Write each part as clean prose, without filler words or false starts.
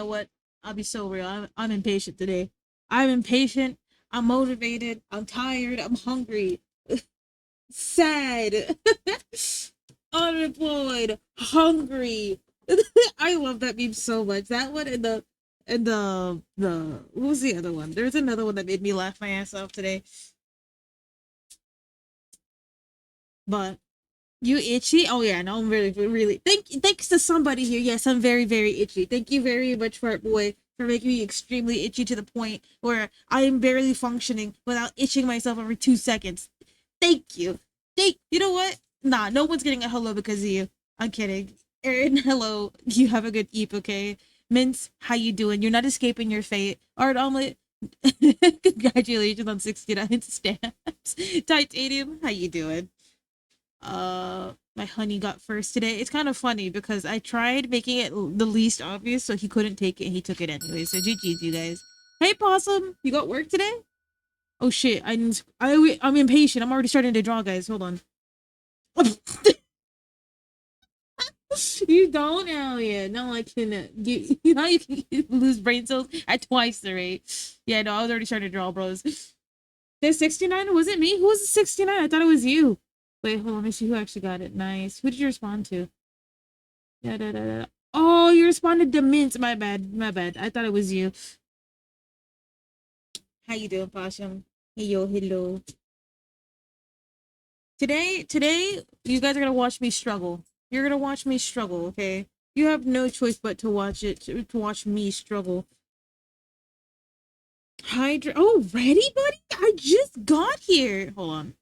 know what? I'll be so real. I'm impatient today. I'm impatient. I'm motivated. I'm tired. I'm hungry. Sad. Unemployed. Hungry. I love that meme so much. That one and the what was the other one? There's another one that made me laugh my ass off today. But you itchy? Oh yeah, no, I'm really, really. Thanks to somebody here. Yes, I'm very, very itchy. Thank you very much, Fart Boy, for making me extremely itchy to the point where I am barely functioning without itching myself every 2 seconds. Thank you. You know what? Nah, no one's getting a hello because of you. I'm kidding. Erin, hello. You have a good eep, okay? Mince, how you doing? You're not escaping your fate. Art Omelet, congratulations on 69 stamps. Titanium, how you doing? My honey got first today. It's kind of funny because I tried making it the least obvious so he couldn't take it and he took it anyway. So GG's, you guys. Hey Possum, you got work today? Oh shit, I'm impatient. I'm already starting to draw, guys. Hold on. You don't, Elliot. No, I can. You know you can lose brain cells at twice the rate. Yeah, no, I was already starting to draw, bros. There's 69. Was it me? Who was the 69? I thought it was you. Wait, hold on. Let me see who actually got it. Nice. Who did you respond to? Da, da, da, da. Oh, you responded to Mint. My bad. My bad. I thought it was you. How you doing, Pasham? Hey, yo, hello. Today, you guys are gonna watch me struggle. You're gonna watch me struggle, okay? You have no choice but to watch it, to watch me struggle. Hydra. Oh, ready, buddy? I just got here. Hold on.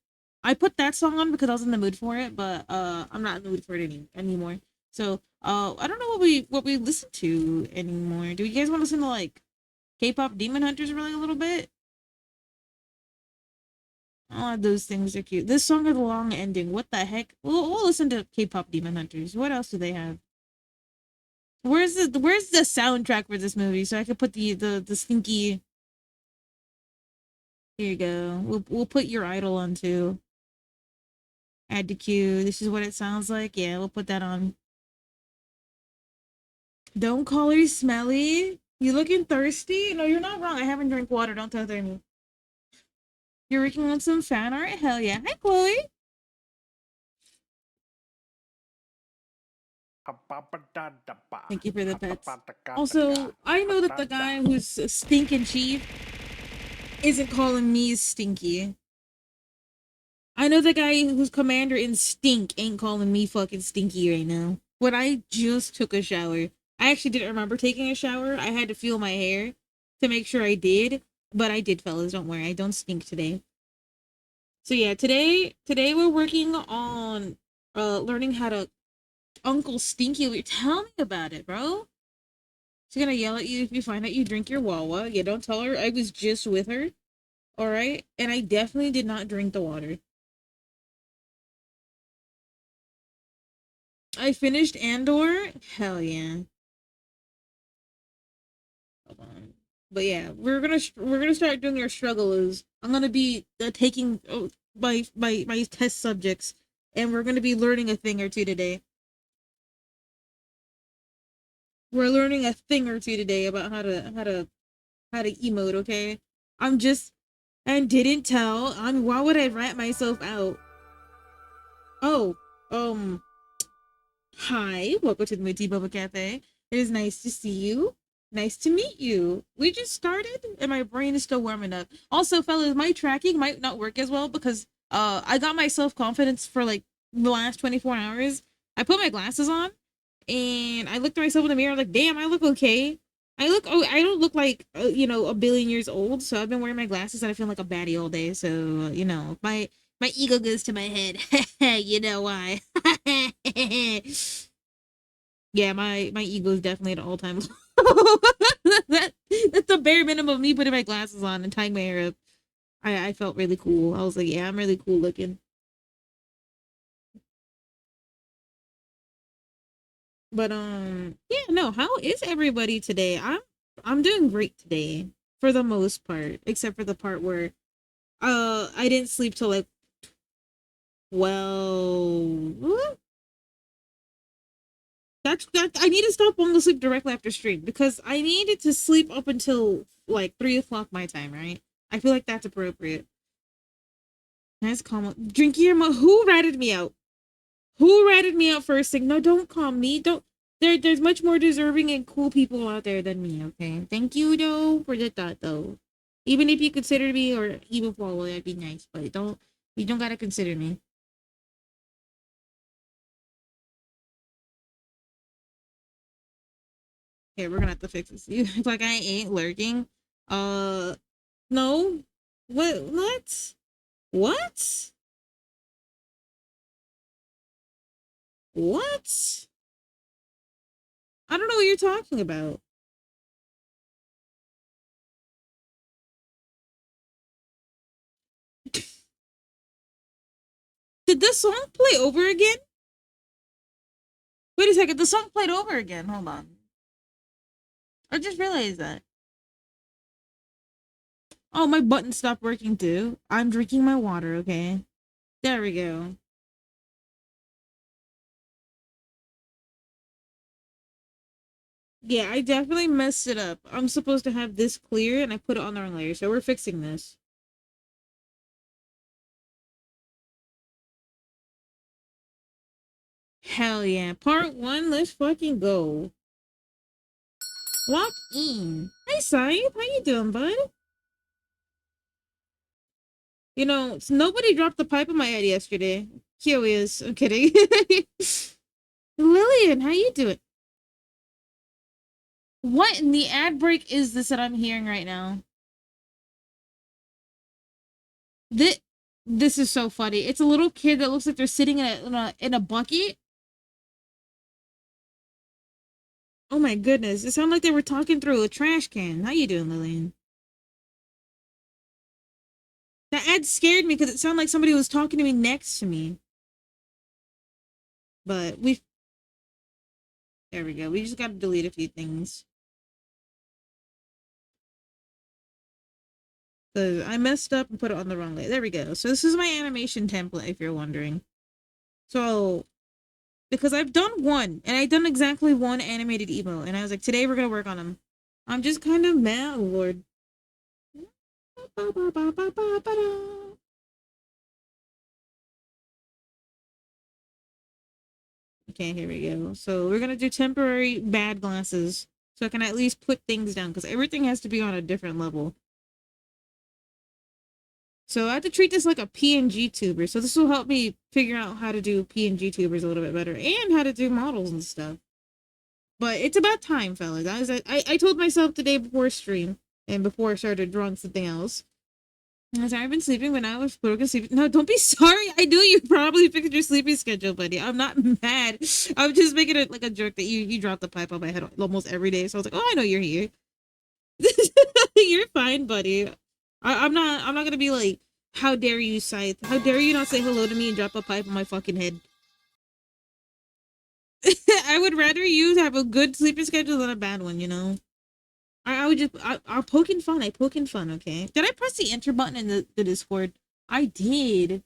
I put that song on because I was in the mood for it, but I'm not in the mood for it anymore. So I don't know what we listen to anymore. Do you guys want to listen to like K-pop Demon Hunters really a little bit? Oh, those things are cute. This song has a long ending. What the heck? We'll listen to K-pop Demon Hunters. What else do they have? Where's the soundtrack for this movie so I could put the stinky. Here you go. We'll put your idol on too. Add to queue. This is what it sounds like. Yeah, we'll put that on. Don't call her smelly. You looking thirsty? No, you're not wrong. I haven't drank water. Don't tether me. You're working on some fan art? Hell yeah. Hi, Chloe. Thank you for the pets. Also, I know that the guy who's stinking chief isn't calling me stinky. I know the guy who's commander in stink ain't calling me fucking stinky right now. When I just took a shower, I actually didn't remember taking a shower. I had to feel my hair to make sure I did, but I did, fellas. Don't worry, I don't stink today. So yeah, today we're working on learning how to Uncle Stinky. Tell me about it, bro. She's gonna yell at you if you find out you drink your Wawa. Yeah, don't tell her I was just with her. All right, and I definitely did not drink the water. I finished Andor. Hell yeah. Hold on. But yeah, we're gonna start doing our struggles. I'm gonna be taking my test subjects, and we're gonna be learning a thing or two today. We're learning a thing or two today about how to emote. Okay, I'm just and didn't tell. Why would I rat myself out? Oh, um, hi, welcome to the Mooti Boba Cafe. It is nice to see you. Nice to meet you. We just started and my brain is still warming up. Also, fellas, my tracking might not work as well because I got my self-confidence for like the last 24 hours. I put my glasses on and I looked at myself in the mirror like, damn, I look okay. I don't look like a billion years old. So I've been wearing my glasses and I feel like a baddie all day. So my ego goes to my head. You know why? Yeah, my ego is definitely at all time low. That's the bare minimum of me putting my glasses on and tying my hair up. I felt really cool. I was like, yeah, I'm really cool looking. But yeah, no, how is everybody today? I'm doing great today for the most part, except for the part where I didn't sleep till like 12. That I need to stop falling asleep directly after stream because I needed to sleep up until like 3 o'clock my time, right? I feel like that's appropriate. Nice calm. Drinking your who ratted me out? Who ratted me out first thing? No, don't calm me. Don't there's much more deserving and cool people out there than me, okay? Thank you though for the thought though. Even if you consider me or even follow, that'd be nice, but don't you don't gotta consider me. Okay, we're gonna have to fix this. You act like I ain't lurking. Uh no. What? What? What? I don't know what you're talking about. Did this song play over again? Wait a second, the song played over again. Hold on. I just realized that. Oh, my button stopped working too. I'm drinking my water, okay? There we go. Yeah, I definitely messed it up. I'm supposed to have this clear and I put it on the wrong layer, so we're fixing this. Hell yeah. Part 1, let's fucking go. Lock in. Hey, Saeed. How you doing, bud? You know, nobody dropped the pipe on my head yesterday. Curious. I'm kidding. Lillian, how you doing? What in the ad break is this that I'm hearing right now? This this is so funny. It's a little kid that looks like they're sitting in a bucket. Oh my goodness! It sounded like they were talking through a trash can. How you doing, Lillian? That ad scared me because it sounded like somebody was talking to me next to me. But we there we go. We just got to delete a few things because I messed up and put it on the wrong layer. There we go. So this is my animation template, if you're wondering. So because I've done one and I've done exactly one animated emo, and I was like, today we're gonna work on them. I'm just kind of mad, Lord. Okay, here we go. So we're gonna do temporary bad glasses, so I can at least put things down because everything has to be on a different level. So I have to treat this like a PNG tuber. So this will help me figure out how to do PNG tubers a little bit better and how to do models and stuff. But it's about time, fellas. I told myself today before stream and before I started drawing something else. I was like, I've been sleeping when I was broken sleeping. No, don't be sorry. I knew you probably fixed your sleeping schedule, buddy. I'm not mad. I'm just making it like a joke that you drop the pipe on my head almost every day. So I was like, oh, I know you're here. You're fine, buddy. I'm not gonna be like, how dare you, Scythe? How dare you not say hello to me and drop a pipe on my fucking head? I would rather you have a good sleeping schedule than a bad one, you know? I would just I'll poking fun. I poking fun, okay? Did I press the enter button in the Discord? I did.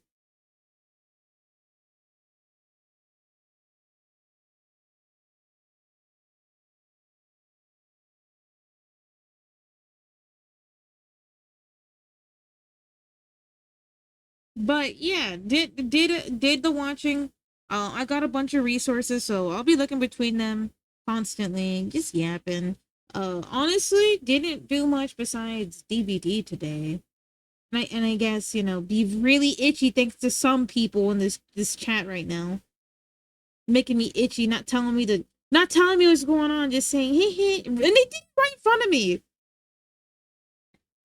But yeah, did the watching. I got a bunch of resources, so I'll be looking between them constantly, just yapping. Honestly, didn't do much besides DVD today. And I guess, be really itchy thanks to some people in this chat right now. Making me itchy, not telling me what's going on, just saying, hey, and they did it right in front of me.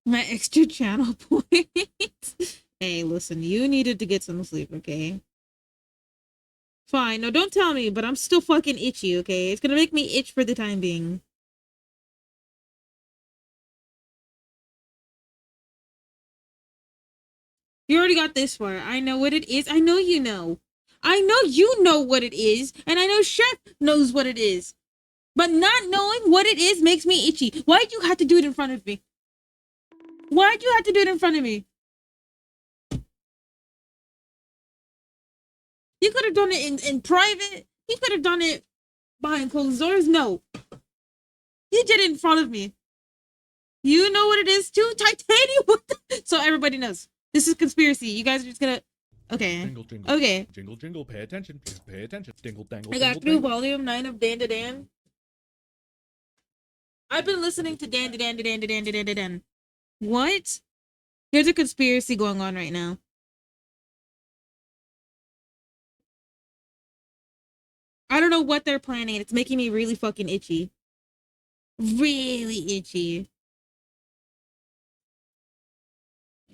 My extra channel points. Hey, listen, you needed to get some sleep, okay? Fine, no, don't tell me, but I'm still fucking itchy, okay? It's gonna make me itch for the time being. You already got this far. I know what it is. I know you know. I know you know what it is, and I know Chef knows what it is. But not knowing what it is makes me itchy. Why'd you have to do it in front of me? Why'd you have to do it in front of me? You could have done it in private. You could have done it. behind closed doors? No. He did it in front of me. You know what it is too? Titanium. So everybody knows. This is conspiracy. You guys are just gonna. Okay. Jingle, jingle. Okay. Jingle, jingle. Pay attention. Pay attention. Dingle, dangle, I got through volume 9 of Dan to Dan. I've been listening to Dan to Dan to Dan to Dan to Dan to Dan. What? There's a conspiracy going on right now. I don't know what they're planning. It's making me really fucking itchy. Really itchy.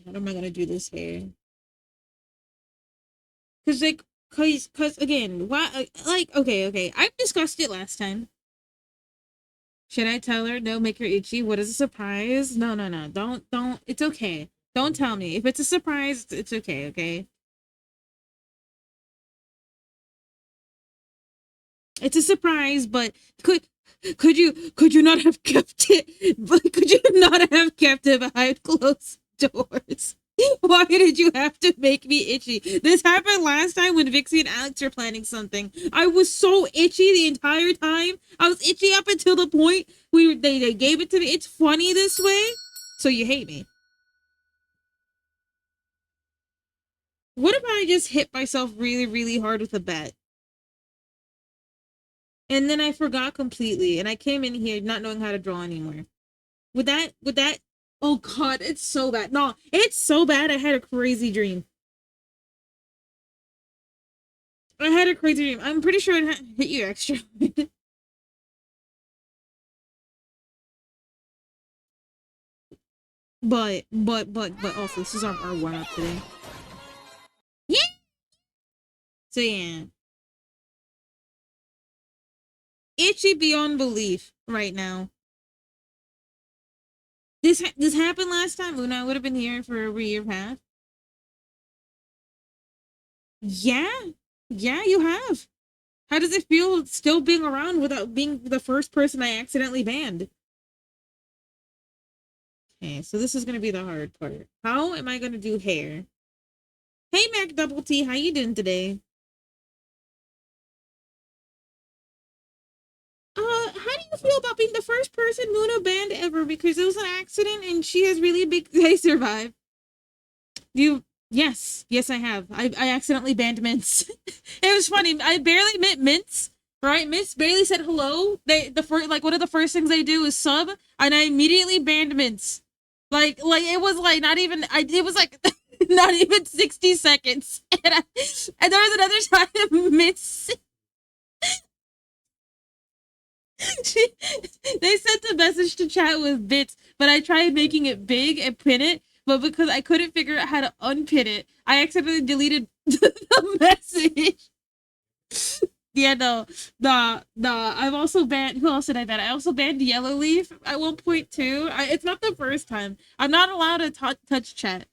How am I gonna do this hair? Cause like, cause again, why? Like, okay. I've discussed it last time. Should I tell her? No, make her itchy. What is a surprise? No. Don't. It's okay. Don't tell me. If it's a surprise, it's okay. Okay. It's a surprise, but could you not have kept it? But could you not have kept it behind closed doors? Why did you have to make me itchy? This happened last time when Vixie and Alex were planning something. I was so itchy the entire time. I was itchy up until the point they gave it to me. It's funny this way, so you hate me. What if I just hit myself really, really hard with a bat? And then I forgot completely, and I came in here not knowing how to draw anymore. Would that, oh god, it's so bad. No, it's so bad, I had a crazy dream. I had a crazy dream. I'm pretty sure it hit you extra. but also, this is our warm-up today. Yeah! So yeah. Itchy beyond belief right now. This happened last time. Luna would have been here for a year and a half. Yeah, you have. How does it feel still being around without being the first person I accidentally banned? Okay, so this is gonna be the hard part. How am I gonna do hair? Hey Mac Double T, how you doing today? How do you feel about being the first person Luna banned ever? Because it was an accident and she has really big. They survived. Yes, I have. I accidentally banned Mints. It was funny. I barely met Mints. Right, Mints barely said hello. The first one of the first things they do is sub, and I immediately banned Mints. Like it was like not even. It was like not even 60 seconds, and there was another time Mints. They sent a message to chat with bits, but I tried making it big and pin it, but because I couldn't figure out how to unpin it, I accidentally deleted the message. Yeah, no. I've also banned. Who else did I ban? I also banned Yellow Leaf at 1.2. It's not the first time. I'm not allowed to touch chat.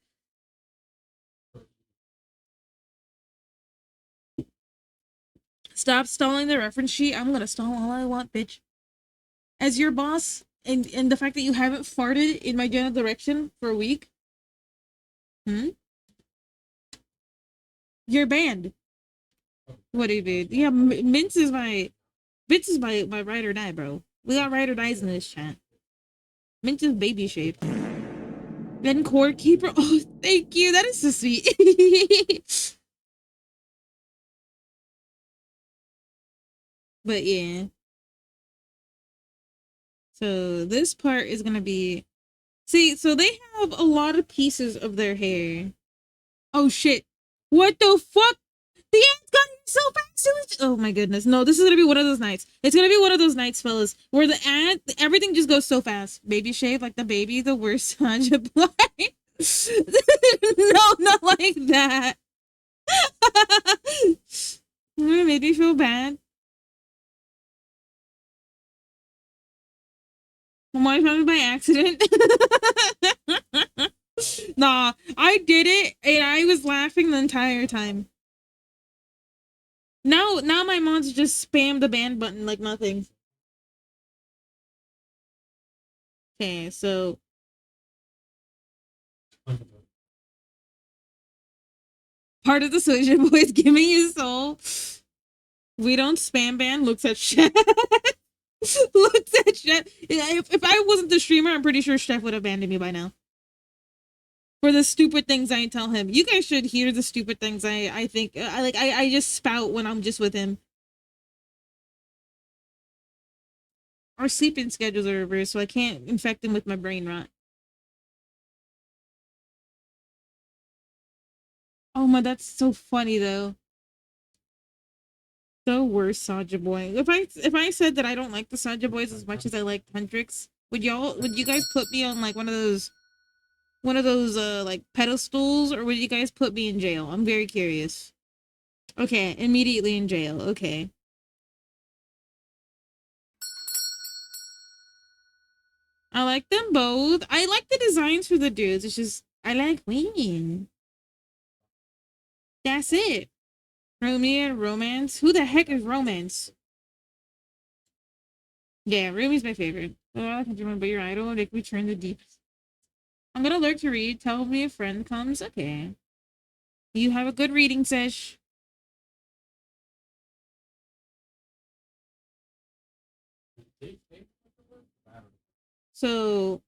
Stop stalling the reference sheet. I'm gonna stall all I want, bitch. As your boss, and the fact that you haven't farted in my general direction for a week. You're banned. What do you mean? Yeah, Mints is my ride or die, bro. We got ride or dies in this chat. Mint is baby shaped. Then core keeper. Oh, thank you. That is so sweet. But yeah. So this part is gonna be. See, so they have a lot of pieces of their hair. Oh shit! What the fuck? The ants got here so fast. Oh my goodness! No, this is gonna be one of those nights. It's gonna be one of those nights, fellas, where the ant, everything just goes so fast. Baby shave like the baby, the worst Sanja Blind. No, not like that. It made me feel bad. My family by accident. Nah, I did it and I was laughing the entire time. Now my mom's just spam the ban button like nothing. Okay, so part of the Soulja Boys, give me your soul. We don't spam ban. Looks at Chef. Looks at Chef. If I wasn't the streamer, I'm pretty sure Chef would have banned me by now. For the stupid things I tell him. You guys should hear the stupid things I think I just spout when I'm just with him. Our sleeping schedules are reversed, so I can't infect him with my brain rot. Oh my, that's so funny though. The worst Saja boy. If I said that I don't like the Saja boys as much as I like Hendrix, would you guys put me on like one of those like pedestals, or would you guys put me in jail? I'm very curious. Okay, immediately in jail. Okay. I like them both. I like the designs for the dudes. It's just I like women. That's it. Romeo and Romance. Who the heck is Romance? Yeah, Ruby's my favorite. Oh, I can remember your idol. Make me turn the deep. I'm gonna lurk to read. Tell me a friend comes. Okay. You have a good reading sesh. So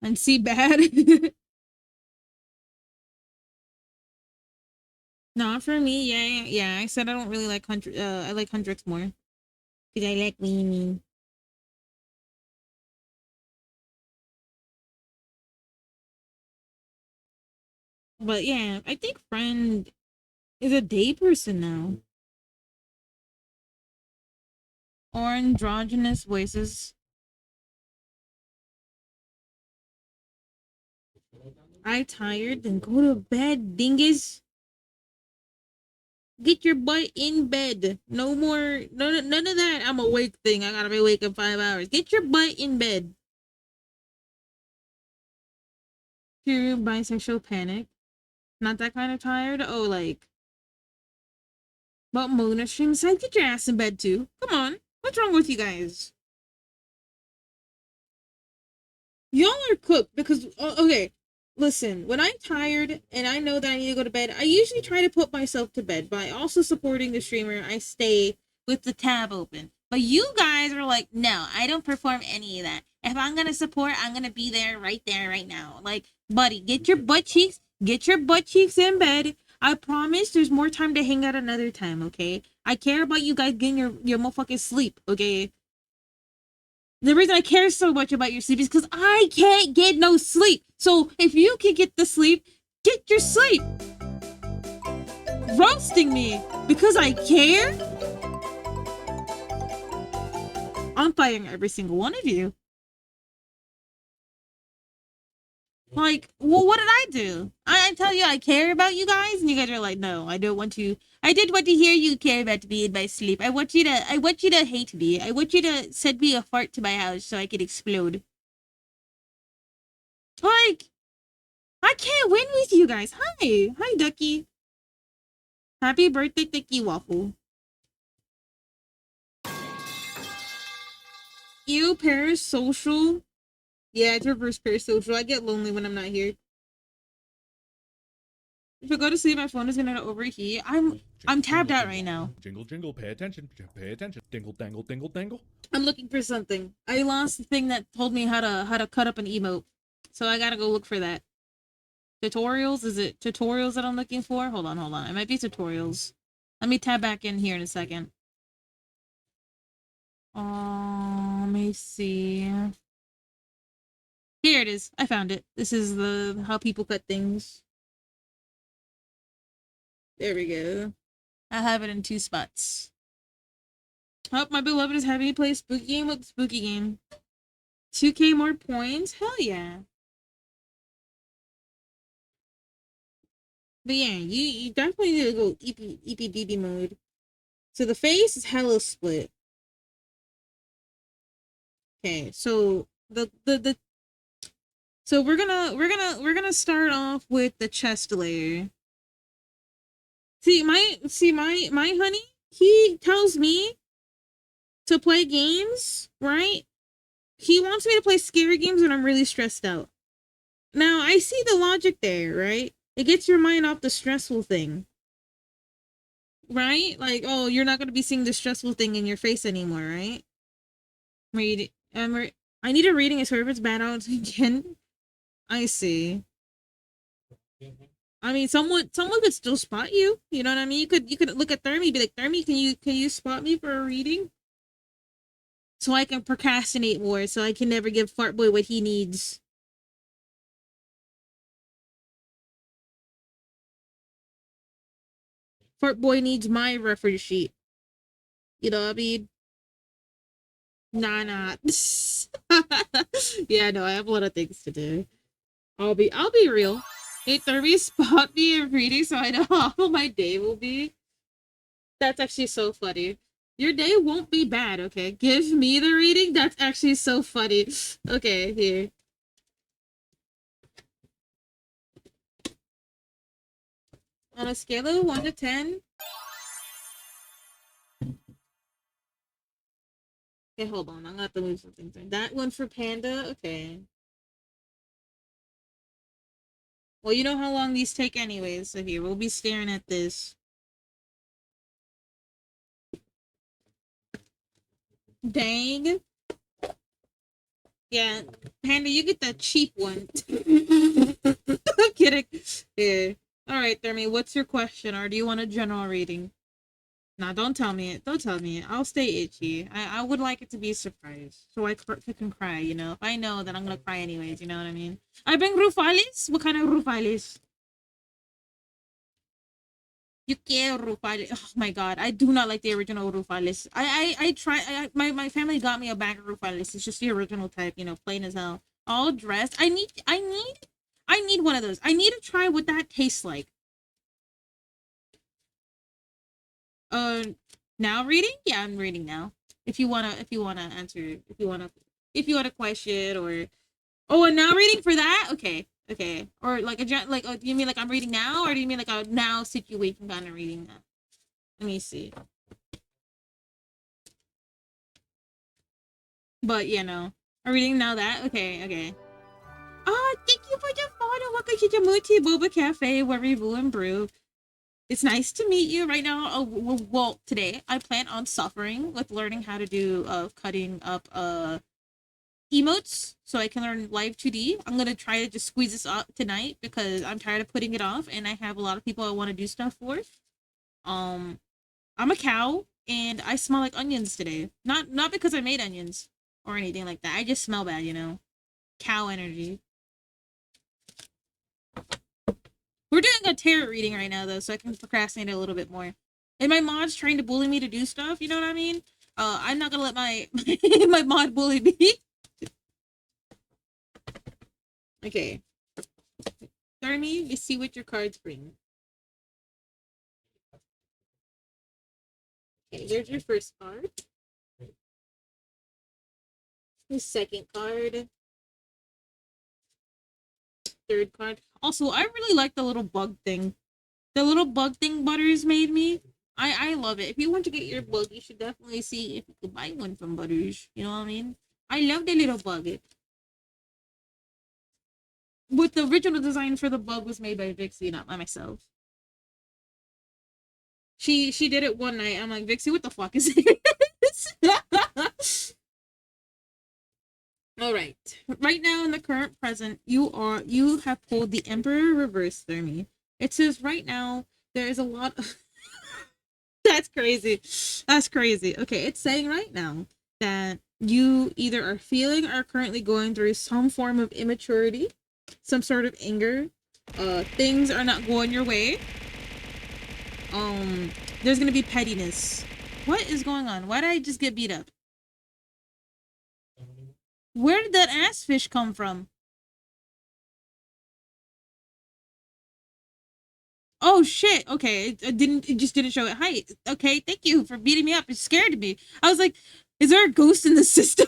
and see bad. Not for me. Yeah. I said I don't really like I like Hundreds more because I like women. But yeah, I think friend is a day person now. Or androgynous voices. I tired, then go to bed, dingus. Get your butt in bed. No more, none of that. I'm awake thing. I gotta be awake in 5 hours. Get your butt in bed. Pure bisexual panic. Not that kind of tired. Oh, like, but Mona stream side. Get your ass in bed too. Come on. What's wrong with you guys? Y'all are cooked because okay. Listen, when I'm tired and I know that I need to go to bed, I usually try to put myself to bed by also supporting the streamer. I stay with the tab open. But you guys are like, no, I don't perform any of that. If I'm gonna support, I'm gonna be there, right now. Like, buddy, get your butt cheeks in bed. I promise there's more time to hang out another time, okay? I care about you guys getting your motherfucking sleep, okay? The reason I care so much about your sleep is because I can't get no sleep. So if you can get the sleep, get your sleep. Roasting me because I care? I'm firing every single one of you. Like, well, what did I do? I tell you I care about you guys, and you guys are like, no, I don't want to. I didn't want to hear you care about me in my sleep. I want you to hate me. I want you to send me a fart to my house so I can explode. Like, I can't win with you guys. Hi, Ducky. Happy birthday, Ducky Waffle. Ew, parasocial. Yeah, it's reverse parasocial. I get lonely when I'm not here. If I go to sleep, my phone is gonna overheat. I'm tabbed out right now. Jingle, jingle, pay attention, pay attention. Dingle, dangle, dingle, dangle. I'm looking for something. I lost the thing that told me how to cut up an emote, so I gotta go look for that. Tutorials? Is it tutorials that I'm looking for? Hold on. It might be tutorials. Let me tab back in here in a second. Let me see. Here it is. I found it. This is the how people cut things. There we go. I have it in 2 spots. Oh, my beloved is having me play a spooky game with the spooky game. 2K more points? Hell yeah. But yeah, you definitely need to go EPDD mode. So the face is hella split. Okay, so so we're gonna start off with the chest layer. See my honey, he tells me to play games, right? He wants me to play scary games when I'm really stressed out. Now I see the logic there, right? It gets your mind off the stressful thing. Right? Like, oh, you're not gonna be seeing the stressful thing in your face anymore, right? Read I need a reading. I swear if it's bad out again. I see. I mean, someone could still spot you. You know what I mean? You could look at Thermi, be like, Thermi, can you spot me for a reading? So I can procrastinate more, so I can never give Fart Boy what he needs. Fart Boy needs my reference sheet. You know what I mean? Nah. Yeah, no, I have a lot of things to do. I'll be real. Hey, Thermi, spot me in reading so I know how my day will be. That's actually so funny. Your day won't be bad, okay? Give me the reading. That's actually so funny. Okay, here. On a scale of 1 to 10. Okay, hold on. I'm gonna have to move something. That one for Panda? Okay. Well, you know how long these take anyways, so here, we'll be staring at this. Dang. Yeah, Panda, you get the cheap one. I'm kidding. Yeah. Alright, Thermi, what's your question? Or do you want a general reading? Nah, don't tell me it. Don't tell me it. I'll stay itchy. I would like it to be a surprise. So I can cry, you know? If I know, then I'm gonna cry anyways, you know what I mean? I bring Rufalis? What kind of Rufalis? You care Rufalis. Oh my god, I do not like the original Rufalis. I try. My family got me a bag of Rufalis. It's just the original type, you know, plain as hell. All dressed. I need one of those. I need to try what that tastes like. Uh, now reading? Yeah, I'm reading now. If you wanna answer, if you want a question or and now reading for that? Okay. Or like do you mean like I'm reading now, or do you mean like a now situation kind of reading that? Let me see. But I'm reading now that. Okay. Oh, thank you for the follow. Welcome to the Muti Boba Cafe where we brew and brew. It's nice to meet you right now. Oh, well, today I plan on suffering with learning how to do cutting up emotes so I can learn live 2D. I'm gonna try to just squeeze this up tonight because I'm tired of putting it off and I have a lot of people I want to do stuff for. Um, I'm a cow and I smell like onions today. Not because I made onions or anything like that. I just smell bad, you know. Cow energy. We're doing a tarot reading right now though, so I can procrastinate a little bit more. And my mod's trying to bully me to do stuff, you know what I mean? I'm not gonna let my my mod bully me. Okay. Thermi, you see what your cards bring. Okay, there's your first card. Your second card. Third card. Also, I really like the little bug thing. The little bug thing Butters made me. I love it. If you want to get your bug, you should definitely see if you could buy one from Butters. You know what I mean? I love the little bug. But the original design for the bug was made by Vixie, not by myself. She did it one night. I'm like, Vixie, what the fuck is this? All right. Right now in the current present, you have pulled the Emperor reverse Thermi. It says right now there is a lot of That's crazy. That's crazy. Okay, it's saying right now that you either are feeling or currently going through some form of immaturity, some sort of anger. Things are not going your way. There's gonna be pettiness. What is going on? Why did I just get beat up? Where did that ass fish come from? Oh shit. Okay, it just didn't show it height. Okay, thank you for beating me up. It scared me. I was like, is there a ghost in the system?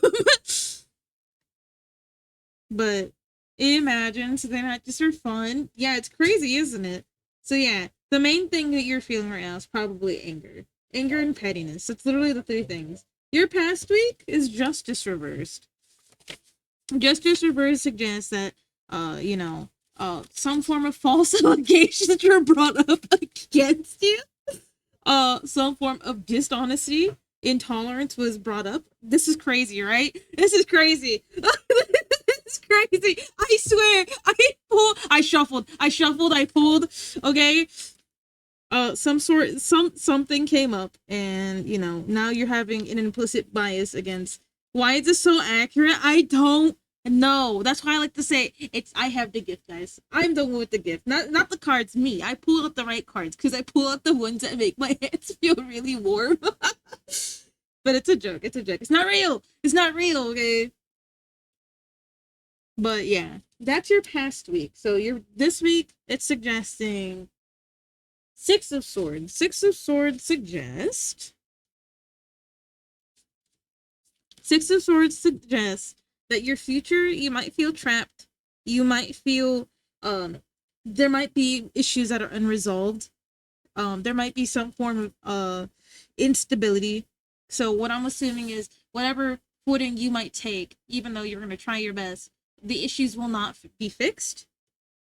But imagine, so they're not just for fun. Yeah, it's crazy, isn't it? So yeah, the main thing that you're feeling right now is probably anger. Anger and pettiness. It's literally the three things. Your past week is justice reversed. Justice reversed suggests that, you know, Some form of false allegations were brought up against you. Some form of dishonesty, intolerance was brought up. This is crazy, right? This is crazy. This is crazy. I swear. I shuffled, I pulled. Okay. Something came up, and now you're having an implicit bias against. Why is this so accurate? I don't know. That's why I like to say I have the gift, guys. I'm the one with the gift, not the cards. Me, I pull out the right cards because I pull out the ones that make my hands feel really warm. But it's a joke. It's a joke. It's not real. It's not real. Okay. But yeah, that's your past week. So you're this week. It's suggesting Six of Swords. Six of Swords suggest. Six of Swords suggests that your future, you might feel trapped. You might feel there might be issues that are unresolved. There might be some form of instability. So what I'm assuming is whatever footing you might take, even though you're going to try your best, the issues will not be fixed.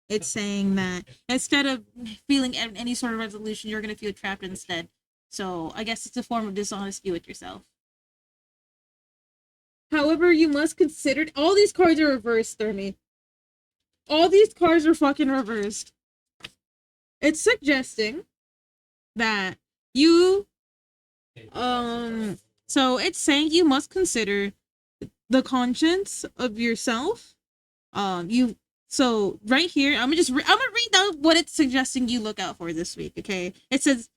It's saying that instead of feeling any sort of resolution, you're going to feel trapped instead. So I guess it's a form of dishonesty with yourself. However, you must consider all these cards are reversed, Thermi. All these cards are fucking reversed. It's suggesting that you so it's saying you must consider the conscience of yourself. You So right here, I'm gonna read out what it's suggesting you look out for this week. Okay, it says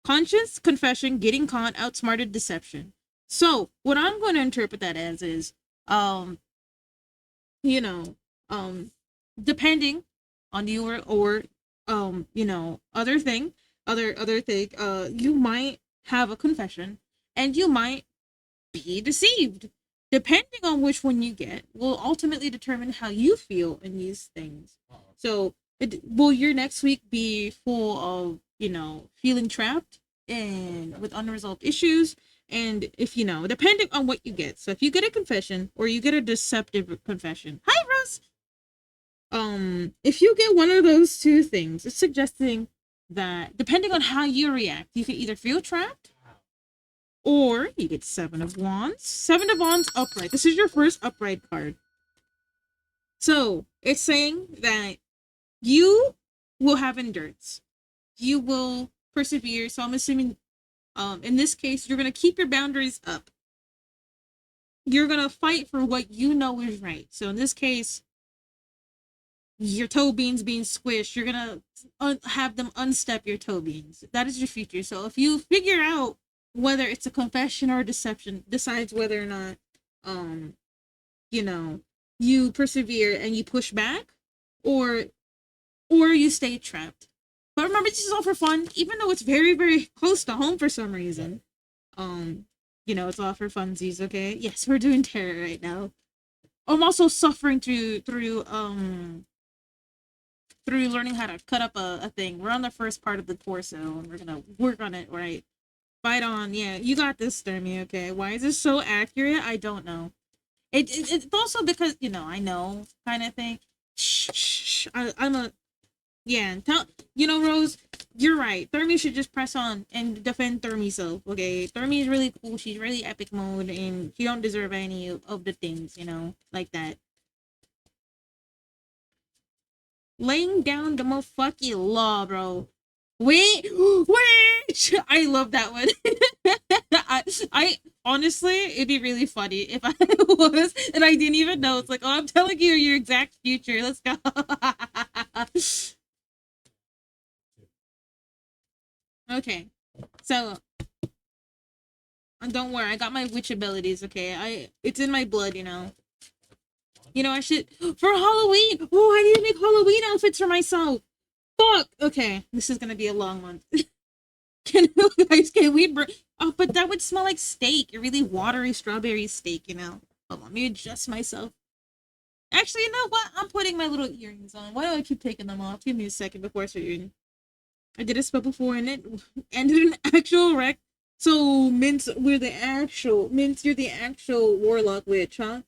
conscience, confession, getting caught, outsmarted, deception. So what I'm going to interpret that as is, you know, depending on you or other thing, you might have a confession, and you might be deceived. Depending on which one you get, will ultimately determine how you feel in these things. So, will your next week be full of, feeling trapped and with unresolved issues? And if depending on what you get. So, if you get a confession or you get a deceptive confession, hi, Rose. If you get one of those two things, it's suggesting that depending on how you react, you can either feel trapped or you get Seven of Wands. Seven of Wands upright. This is your first upright card. So it's saying that you will have endurance. You will persevere. So I'm assuming in this case, you're gonna keep your boundaries up. You're gonna fight for what you know is right. So in this case, your toe beans being squished, you're gonna have them unstep your toe beans. That is your future. So if you figure out whether it's a confession or a deception, decides whether or not you know you persevere and you push back, or you stay trapped. But remember, this is all for fun, even though it's very, very close to home for some reason. It's all for funsies. Okay, yes, we're doing tarot right now. I'm also suffering through learning how to cut up a thing. We're on the first part of the torso, and we're gonna work on it, right? Fight on. Yeah, you got this, Sturmy, okay? Why is this so accurate? I don't know. It's also because, I know kind of thing. Shh. I'm a... Yeah, Rose, you're right. Thermi should just press on and defend Thermi self, okay? Thermi is really cool. She's really epic mode, and she don't deserve any of the things, like that. Laying down the motherfucking law, bro. Wait. I love that one. I honestly, it'd be really funny if I was and I didn't even know. It's like, oh, I'm telling you your exact future. Let's go. Okay, so don't worry, I got my witch abilities. Okay, it's in my blood. I should for Halloween. Oh, I need to make Halloween outfits for myself. Fuck. Okay, this is gonna be a long one. Can we oh, but that would smell like steak. A really watery strawberry steak, Hold on, let me adjust myself. Actually, you know what? I'm putting my little earrings on. Why do I keep taking them off? Give me a second before I start eating. I did a spell before and it ended in actual wreck. So, Mince, you're the actual warlock witch, huh?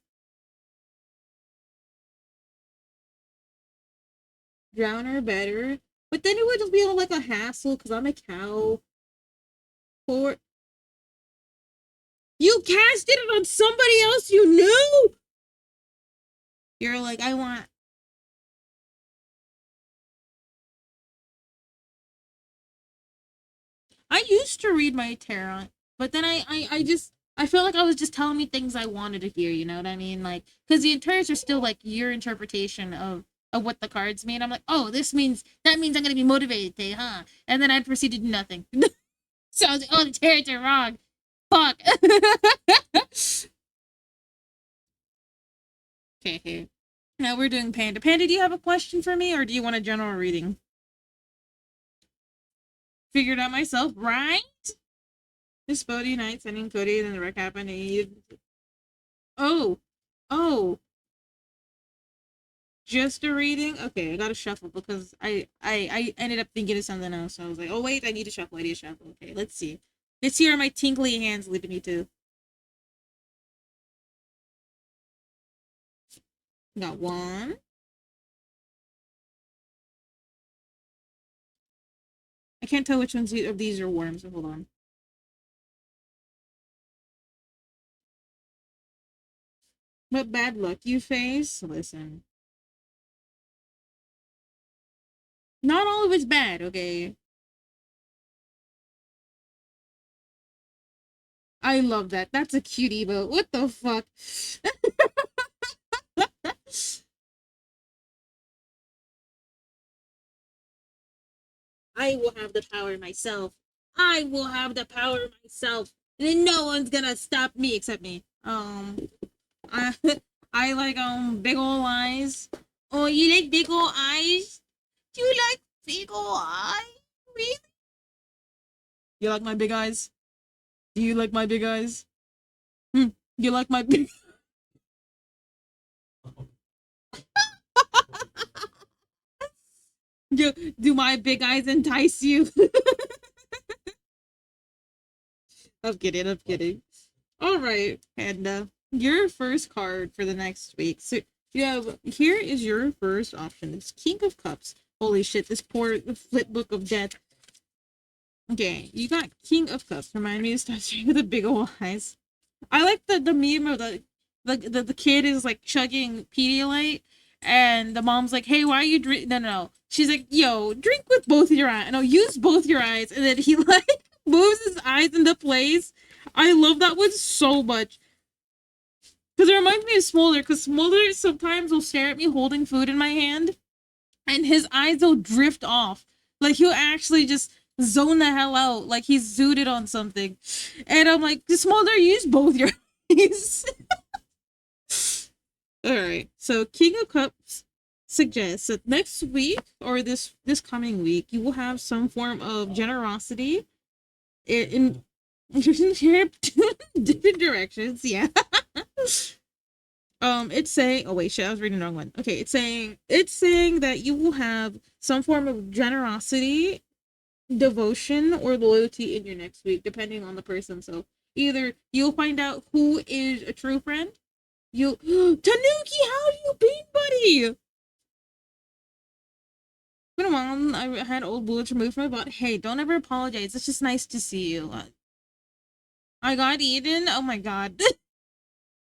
drown her better. But then it would just be like a hassle because I'm a cow. For you casted it on somebody else you knew. You're like, I want. I used to read my tarot, but then I just I felt like I was just telling me things I wanted to hear. You know what I mean? Like, because the entires are still like your interpretation of what the cards mean. I'm like, oh, this means that means I'm gonna be motivated today, huh? And then I'd proceed to do nothing. So I was like, oh, the tarots are wrong. Fuck. Okay. Now we're doing Panda. Panda, do you have a question for me, or do you want a general reading? Figured out myself, right? This Bodhi night sending Cody and the wreck happened. Oh, oh, just a reading. Okay, I gotta shuffle because I ended up thinking of something else. So I was like, oh wait, I need to shuffle. I need to shuffle. Okay, let's see. Let's see where my tingly hands leading me to. Got one. I can't tell which ones of these are worms. So hold on. What bad luck you face? Listen, not all of it's bad. Okay, I love that. That's a cute emote. What the fuck? I will have the power myself. I will have the power myself. And then no one's gonna stop me except me. I I like big ol' eyes. Oh, you like big ol' eyes? Do you like big ol' eyes? Really? You like my big eyes? Do you like my big eyes? Hmm. You like my big do my big eyes entice you? I'm kidding, I'm kidding. Alright, Panda. Your first card for the next week. So you have here is your first option. It's King of Cups. Holy shit, this poor flip book of death. Okay, you got King of Cups. Remind me to stop staring with the big old eyes. I like the meme of the kid is like chugging Pedialyte, and the mom's like, "Hey, why are you drink?" No, no, no. She's like, "Yo, drink with both your eyes. No, use both your eyes." And then he like moves his eyes into place. I love that one so much because it reminds me of Smolder. Because Smolder sometimes will stare at me holding food in my hand, and his eyes will drift off. Like he'll actually just zone the hell out, like he's zooted on something. And I'm like, Smolder, use both your eyes. All right. So King of Cups suggests that next week or this coming week, you will have some form of generosity in different directions. Yeah. It's saying. Oh wait, shit! I was reading the wrong one. Okay, it's saying that you will have some form of generosity, devotion, or loyalty in your next week, depending on the person. So either you'll find out who is a true friend. You Tanuki, how have you been, buddy? Been a while. I had old bullets removed from my butt. Hey, don't ever apologize. It's just nice to see you. I got eaten. Oh my god.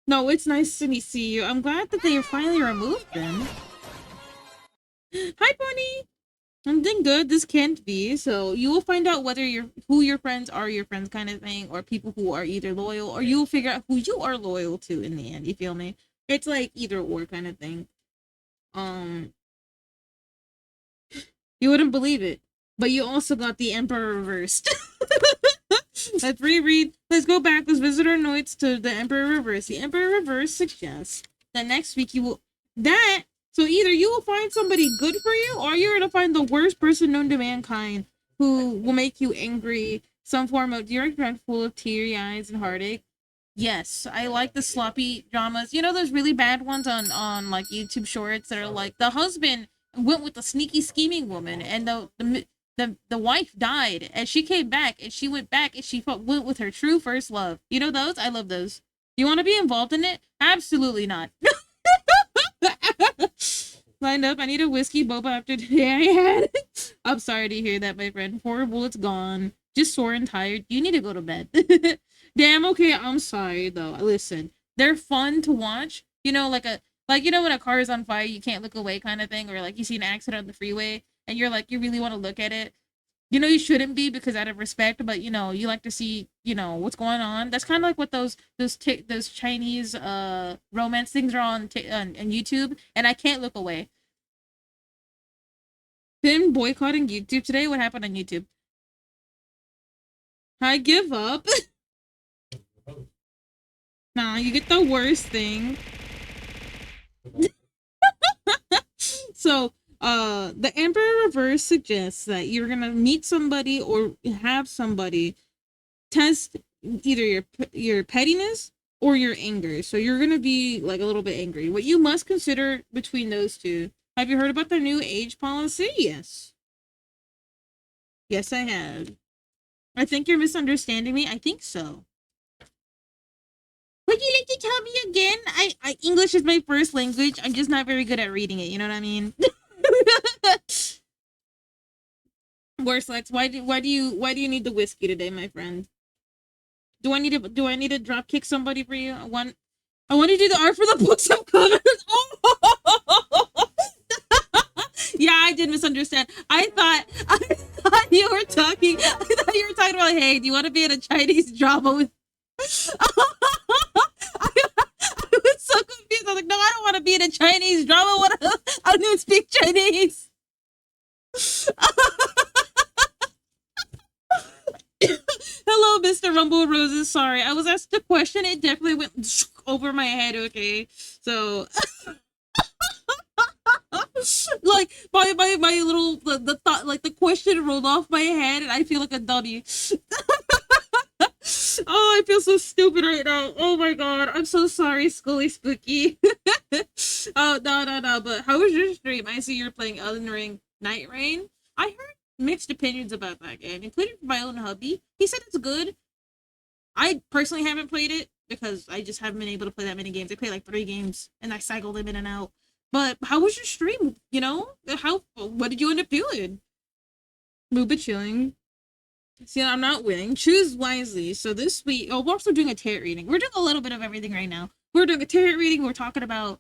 No, it's nice to see you. I'm glad that they finally removed them. Hi, Pony. I'm doing good. This can't be. So you will find out whether who your friends are your friends kind of thing, or people who are either loyal, or you'll figure out who you are loyal to in the end. You feel me? It's like either or kind of thing. Um, you wouldn't believe it, but you also got the Emperor reversed. Let's reread. Let's go back. Let's visit our notes to the Emperor reverse. The Emperor reverse suggests that next week you will that so either you will find somebody good for you, or you're gonna find the worst person known to mankind who will make you angry. Some form of direct dread full of teary eyes and heartache. Yes, I like the sloppy dramas. You know those really bad ones on like YouTube shorts that are like the husband went with the sneaky scheming woman, and the wife died, and she came back, and she went back, and she went with her true first love. You know those? I love those. You want to be involved in it? Absolutely not. Lined up. I need a whiskey boba after today I had. I'm sorry to hear that, my friend. 4 bullets gone. Just sore and tired. You need to go to bed. Damn, okay, I'm sorry though. Listen, they're fun to watch. You know, like you know when a car is on fire, you can't look away kind of thing, or like you see an accident on the freeway and you're like you really want to look at it. You know you shouldn't be because out of respect, but you know you like to see what's going on. That's kind of like what those Chinese romance things are on YouTube, and I can't look away. Been boycotting YouTube today. What happened on YouTube? I give up. Nah, you get the worst thing. So, the Emperor Reverse suggests that you're gonna meet somebody or have somebody test either your pettiness or your anger. So you're gonna be like a little bit angry. What you must consider between those two. Have you heard about the new age policy? Yes. Yes, I have. I think you're misunderstanding me. I think so. Would you like to tell me again? I English is my first language. I'm just not very good at reading it. You know what I mean? Worse, Lex. Why do you need the whiskey today, my friend? Do I need to drop kick somebody for you? I want to do the art for the books of colors. Oh! Yeah, I did misunderstand. I thought you were talking. I thought you were talking about. Hey, do you want to be in a Chinese drama with? I was so confused. I was like, no, I don't want to be in a Chinese drama. What? I don't even speak Chinese. Hello, Mr. Rumble Roses. Sorry, I was asked a question. It definitely went over my head. Okay, so like my little the thought like the question rolled off my head, and I feel like a dummy. Oh, I feel so stupid right now. Oh my god, I'm so sorry, Scully Spooky. Oh no. But how was your stream? I see you're playing Elden Ring Night Rain. I heard mixed opinions about that game, including from my own hubby. He said it's good. I personally haven't played it because I just haven't been able to play that many games. I played like 3 games and I cycled them in and out. But how was your stream? What did you end up doing? Mooba chilling. See, I'm not winning. Choose wisely. So this week, we're also doing a tarot reading. We're doing a little bit of everything right now. We're doing a tarot reading. We're talking about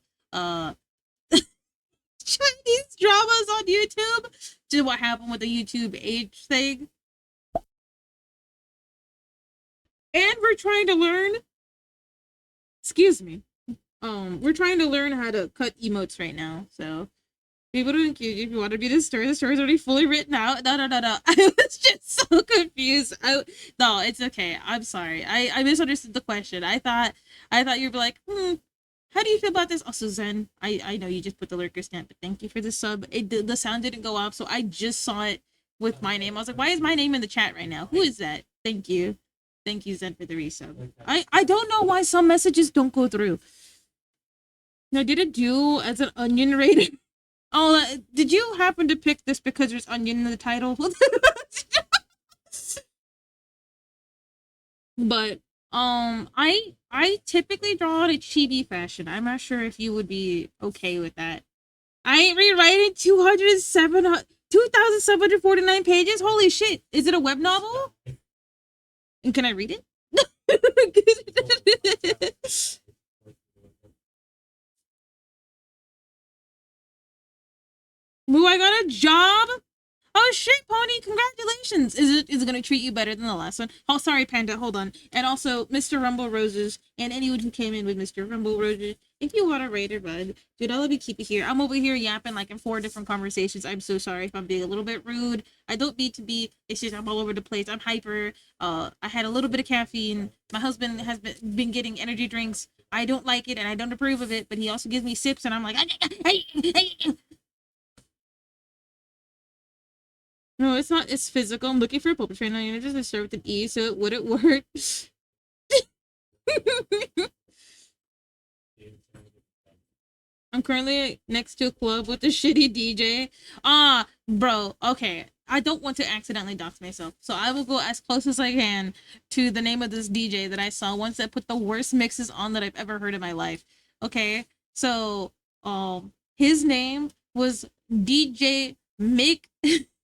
Chinese dramas on YouTube. Just what happened with the YouTube age thing. And we're trying to learn. Excuse me. We're trying to learn how to cut emotes right now. So people don't accuse you if you want to be the story. The story's already fully written out. No. I was just so confused. No, it's okay. I'm sorry. I misunderstood the question. I thought you'd be like, how do you feel about this? Also, Zen, I know you just put the lurker stamp, but thank you for the sub. The sound didn't go off, so I just saw it with my name. I was like, why is my name in the chat right now? Who is that? Thank you. Thank you, Zen, for the resub. I don't know why some messages don't go through. Now, did it do as an onion rating? Oh, did you happen to pick this because there's onion in the title? But I typically draw in a chibi fashion. I'm not sure if you would be okay with that. I ain't rewriting 2,749 pages. Holy shit! Is it a web novel? And can I read it? Moo, I got a job. Oh shit, Pony! Congratulations. Is it gonna treat you better than the last one? Oh, sorry, Panda. Hold on. And also, Mr. Rumble Roses, and anyone who came in with Mr. Rumble Roses, if you want to rate or bud, dude, I'll let me keep it here. I'm over here yapping like in 4 different conversations. I'm so sorry if I'm being a little bit rude. I don't mean to be. It's just I'm all over the place. I'm hyper. I had a little bit of caffeine. My husband has been getting energy drinks. I don't like it and I don't approve of it, but he also gives me sips, and I'm like, no, it's not. It's physical. I'm looking for a puppet trainer. You know, just start with an E, so it wouldn't work. I'm currently next to a club with a shitty DJ. Bro. Okay, I don't want to accidentally dox myself, so I will go as close as I can to the name of this DJ that I saw once that put the worst mixes on that I've ever heard in my life. Okay, so his name was DJ Mick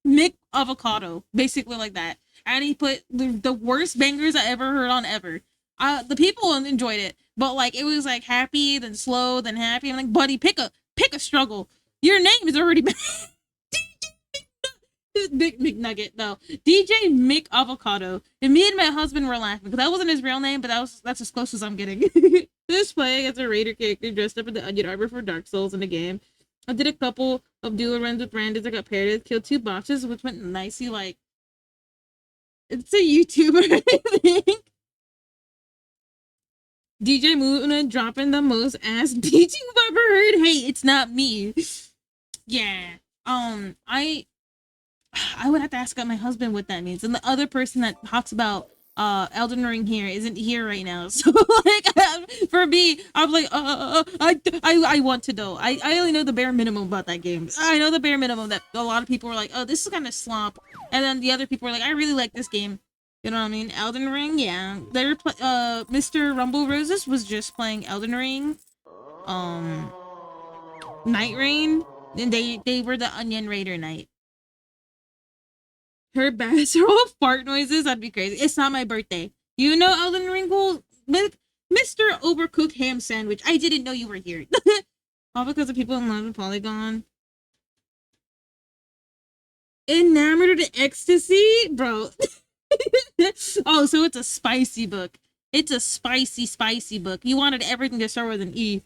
Mick Avocado, basically like that. And he put the worst bangers I ever heard on ever. The people enjoyed it, but like it was like happy, then slow, then happy. I'm like, buddy, pick a struggle. Your name is already Big McNugget. No, DJ Mick Avocado. And me and my husband were laughing because that wasn't his real name, but that's as close as I'm getting. This playing as a raider character dressed up in the onion armor for Dark Souls in the game. I did a couple of dual runs with randoms. I got paired, killed 2 bosses, which went nicely. Like it's a YouTuber, I think. DJ Muna dropping the most ass DJ you've ever heard. Hey, it's not me. Yeah. I would have to ask my husband what that means. And the other person that talks about Elden Ring here isn't here right now. So like for me, I'm like I want to know. I only know the bare minimum about that game. I know the bare minimum that a lot of people were like, "Oh, this is kind of slop." And then the other people were like, "I really like this game." You know what I mean? Elden Ring, yeah. They were Mr. Rumble Roses was just playing Elden Ring. Um Night Rain, and they were the Onion Raider Knight. Her bass are all fart noises. That'd be crazy. It's not my birthday. You know Elden Ring with Mr. Overcooked Ham Sandwich. I didn't know you were here. All because of people in love with Polygon. Enamored of the ecstasy, bro. Oh, so it's a spicy book. It's a spicy book. You wanted everything to start with an E.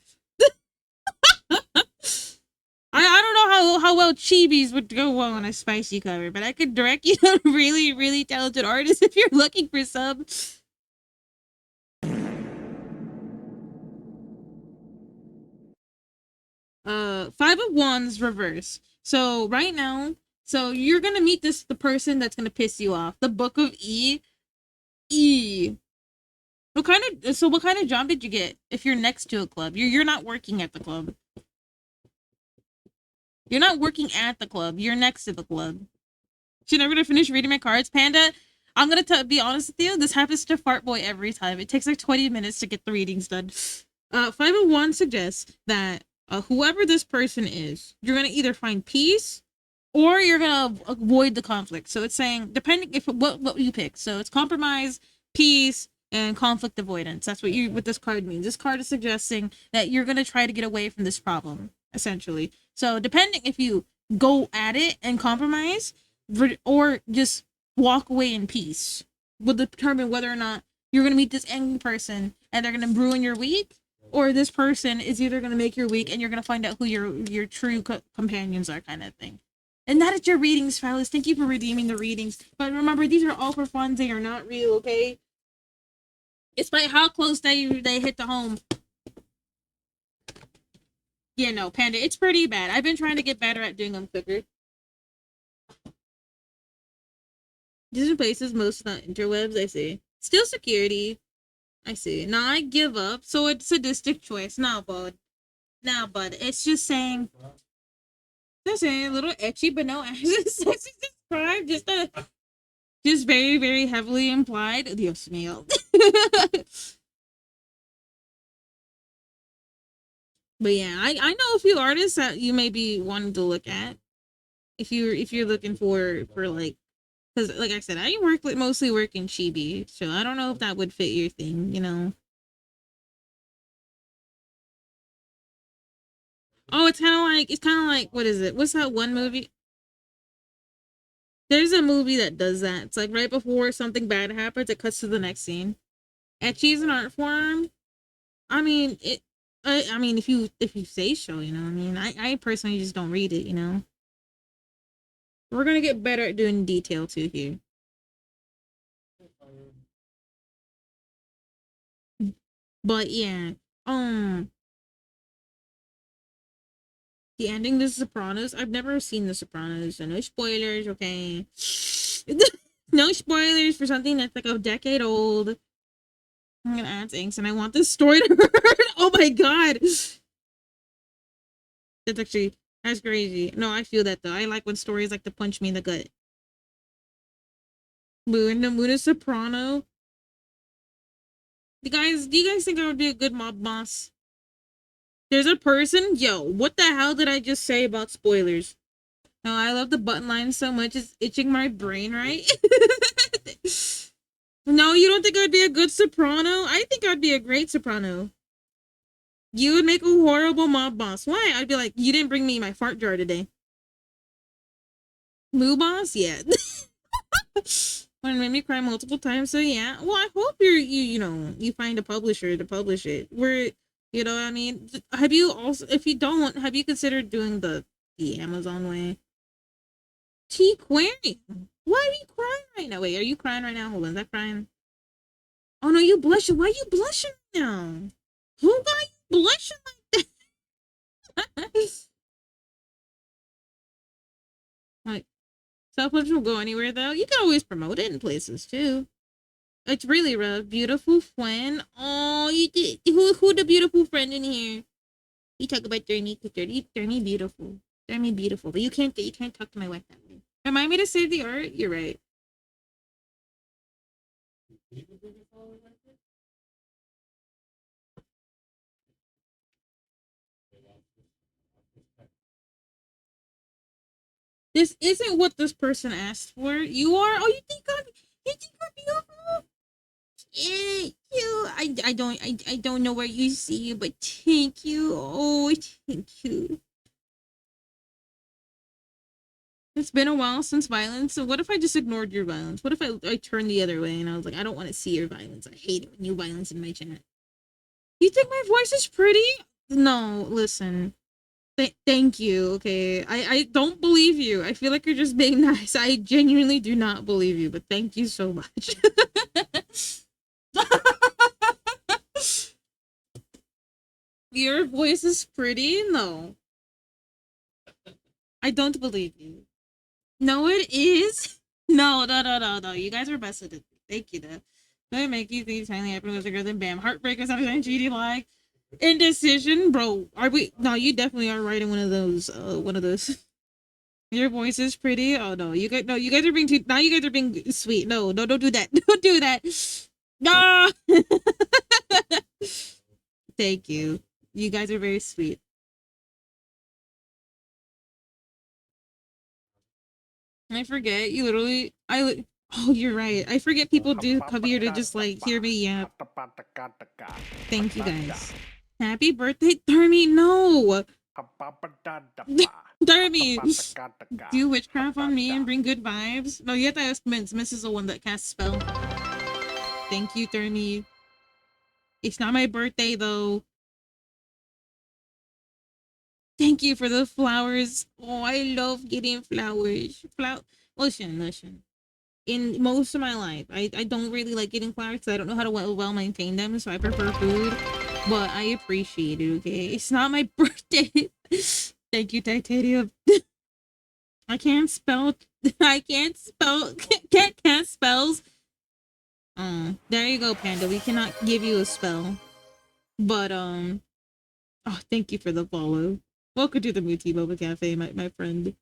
I don't know how well chibis would go well on a spicy cover, but I could direct you to a really, really talented artist if you're looking for some. Five of Wands reverse. So right now, so you're gonna meet the person that's gonna piss you off. The Book of E. E. What kind of job did you get if you're next to a club? You're not working at the club. You're not working at the club. You're next to the club. She's never gonna finish reading my cards, Panda. I'm gonna be honest with you. This happens to Fart Boy every time. It takes like 20 minutes to get the readings done. 501 suggests that whoever this person is, you're gonna either find peace or you're gonna avoid the conflict. So it's saying depending if what you pick. So it's compromise, peace, and conflict avoidance. That's what this card means. This card is suggesting that you're gonna try to get away from this problem, essentially. So depending if you go at it and compromise or just walk away in peace will determine whether or not you're going to meet this angry person and they're going to ruin your week, or this person is either going to make your week and you're going to find out who your true companions are, kind of thing. And that is your readings, fellas. Thank you for redeeming the readings. But remember, these are all for fun. They are not real, okay? Despite how close they hit the home. Yeah, no, Panda, it's pretty bad. I've been trying to get better at doing them quicker. Disney places most on interwebs, I see. Still security. I see. Now I give up. So it's sadistic choice. Now, bud. Now, bud. It's just saying. Just saying a little etchy, but no sexy described. Just very, very heavily implied. Dios mío. But yeah, I know a few artists that you may be wanting to look at. If you're looking for like, because like I said, I mostly work in chibi, so I don't know if that would fit your thing, you know. Oh, it's kind of like what is it? What's that one movie? There's a movie that does that. It's like right before something bad happens, it cuts to the next scene. Etchy is an art form. I mean it. I mean if you say so, you know. I mean I personally just don't read it, you know. We're gonna get better at doing detail too here. But yeah, um, the ending to The Sopranos. I've never seen The Sopranos, so no spoilers. Okay, no spoilers for something that's like a decade old. I'm gonna add things, and I want this story to hurt. Oh my god, that's crazy. No, I feel that though. I like when stories like to punch me in the gut. Moon is Soprano. Do you guys think I would be a good mob boss? There's a person, yo, what the hell did I just say about spoilers? No, I love the button line so much, it's itching my brain, right? No, you don't think I'd be a good soprano? I think I'd be a great soprano. You would make a horrible mob boss. Why? I'd be like, you didn't bring me my fart jar today. Moo boss? Yeah. When it made me cry multiple times, so yeah. Well, I hope you find a publisher to publish it. Where, you know what I mean? Have you also, if you don't, have you considered doing the Amazon way? T-Quarium. Why are you crying right now? Wait, are you crying right now? Hold on, is that crying? Oh no, you blushing. Why are you blushing now? Who got you blushing like that? Like, self-publishing will go anywhere though. You can always promote it in places too. It's really rough. Beautiful friend. Oh, you did. Who the beautiful friend in here? You talk about Dermy because Dermy beautiful. Dermy beautiful. But you can't talk to my wife that way. Remind me to save the art. You're right. This isn't what this person asked for. You are. Oh, you think I'm beautiful? Thank you. I don't know where you see you, but thank you. Oh, thank you. It's been a while since violence. So what if I just ignored your violence? What if I turned the other way and I was like, I don't want to see your violence. I hate it when you violence in my chat. You think my voice is pretty? No, listen. Thank you. Okay, I don't believe you. I feel like you're just being nice. I genuinely do not believe you, but thank you so much. Your voice is pretty? No. I don't believe you. No, it is. No. You guys are best at it. Thank you, though. That make you think finally happened with a girl, then bam. Heartbreak or something, GD like. Indecision, bro. Are we? No, you definitely are writing one of those. One of those. Your voice is pretty. Oh no, you guys. No, you guys are being too. Now you guys are being sweet. No, don't do that. Don't do that. No. Thank you. You guys are very sweet. I forget. You literally. Oh, you're right. I forget people do come here to just like hear me yap. Thank you guys. Happy birthday, Darmy. No, Darmy. Do witchcraft on me and bring good vibes. No, you have to ask Mince. Mince is the one that casts spell. Thank you, Darmy. It's not my birthday though. Thank you for the flowers. Oh, I love getting flowers. Listen. In most of my life, I don't really like getting flowers because I don't know how to well maintain them, so I prefer food. But I appreciate it, okay? It's not my birthday. Thank you, Titanium. I can't spell. I can't spell. Can't spells. There you go, Panda. We cannot give you a spell. But, oh, thank you for the follow. Welcome to the Muti Boba Cafe, my friend.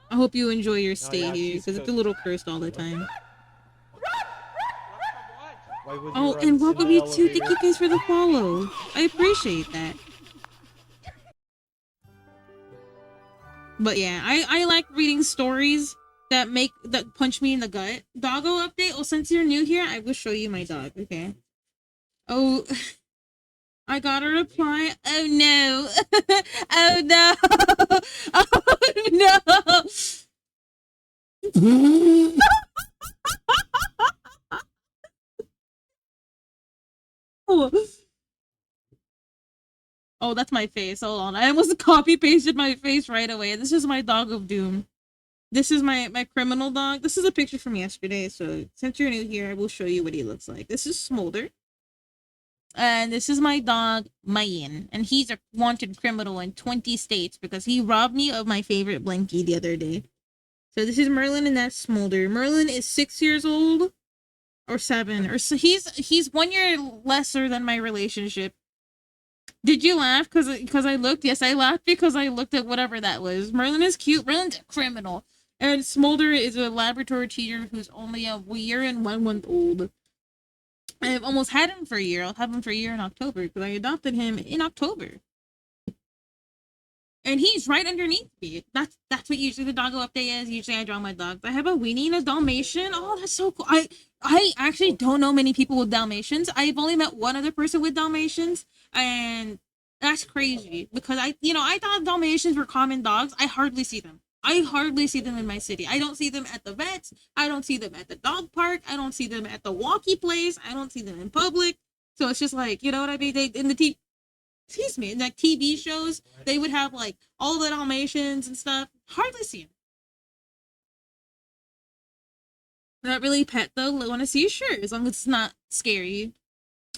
I hope you enjoy your stay here, because it's a little cursed all the time. Oh, and welcome you too. Thank you guys for the follow. I appreciate that. But yeah, I like reading stories that punch me in the gut. Doggo update. Oh, since you're new here, I will show you my dog. Okay. Oh, I got a reply. Oh no. Oh no. Oh no. Oh, that's my face. Hold on. I almost copy pasted my face right away. This is my dog of doom. This is my criminal dog. This is a picture from yesterday. So since you're new here, I will show you what he looks like. This is Smolder. And this is my dog, Mayan. And he's a wanted criminal in 20 states because he robbed me of my favorite blankie the other day. So this is Merlin and that's Smolder. Merlin is 6 years old. Or 7. Or so he's 1 year lesser than my relationship. Did you laugh because I looked? Yes, I laughed because I looked at whatever that was. Merlin is cute. Merlin's a criminal. And Smolder is a laboratory teacher who's only a year and 1 month old. I've almost had him for a year. I'll have him for a year in October because I adopted him in October. And he's right underneath me. That's what usually the doggo update is. Usually I draw my dogs. I have a weenie and a Dalmatian. Oh, that's so cool. I actually don't know many people with Dalmatians. I've only met one other person with Dalmatians, and that's crazy because I thought Dalmatians were common dogs. I hardly see them. I hardly see them in my city. I don't see them at the vets. I don't see them at the dog park. I don't see them at the walkie place. I don't see them in public. So it's just like, you know what I mean? They in the excuse me, in like TV shows, they would have like all the Dalmatians and stuff. Hardly see them. Not really pet though. Want to see you? Sure, as long as it's not scary.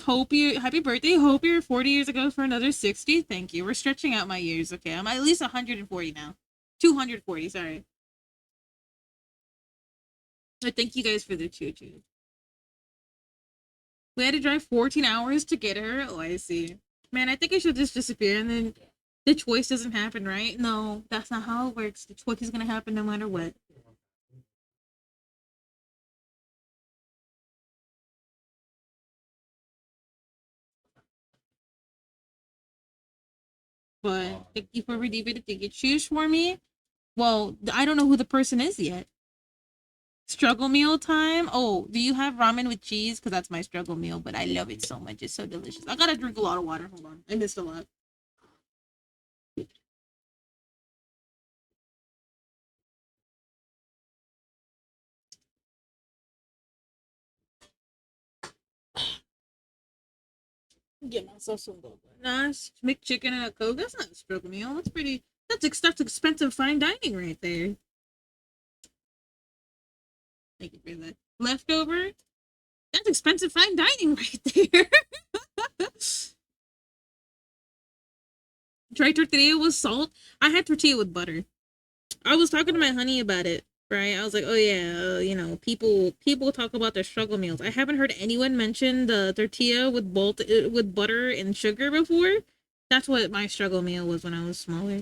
Hope you happy birthday. Hope you're 40 years ago for another 60. Thank you. We're stretching out my years. Okay, I'm at least 140 now. 240. Sorry. But thank you guys for the choo choo. We had to drive 14 hours to get her. Oh, I see. Man, I think I should just disappear and then the choice doesn't happen, right? No, that's not how it works. The choice is gonna happen no matter what. But thank you for redeeming the ticket. Choose for me. Well, I don't know who the person is yet. Struggle meal time. Oh, do you have ramen with cheese? Because that's my struggle meal, but I love it so much. It's so delicious. I gotta drink a lot of water. Hold on. I missed a lot. Get myself some boba. Nice McChicken and a Coke. That's not a struggle meal. That's expensive fine dining right there. Thank you for that. Leftover. That's expensive fine dining right there. Try tortilla with salt. I had tortilla with butter. I was talking to my honey about it, right? I was like, oh yeah, people talk about their struggle meals. I haven't heard anyone mention the tortilla with butter and sugar before. That's what my struggle meal was when I was smaller.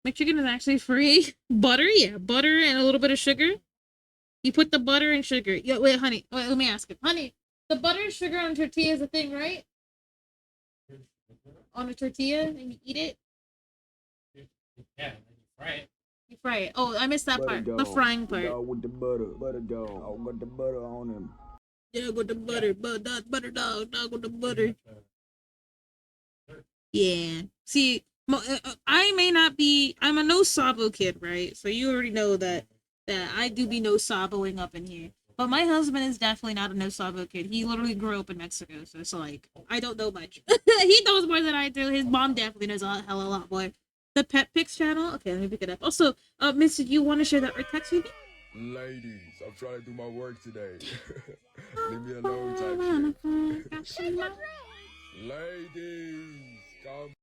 McChicken is actually free. Butter, yeah, butter and a little bit of sugar. You put the butter and sugar. Yeah, wait, honey. Wait, let me ask it. Honey, the butter and sugar on tortilla is a thing, right? On a tortilla and you eat it. Yeah, you fry it. You fry it. Oh, I missed that butter part. Dog. The frying part. Dog with the butter dog. I got the butter on him. Yeah, with the butter, butter dog with the butter. Yeah. See, I may not be. I'm a no sabo kid, right? So you already know that I do be no saboing up in here. But my husband is definitely not a no sabo kid. He literally grew up in Mexico, so it's like I don't know much. He knows more than I do. His mom definitely knows a hell of a lot more. The Pet Pics channel. Okay, let me pick it up. Also, Miss, do you want to share that or text with me? Ladies, I'm trying to do my work today. Leave me alone type shit. Ladies, come.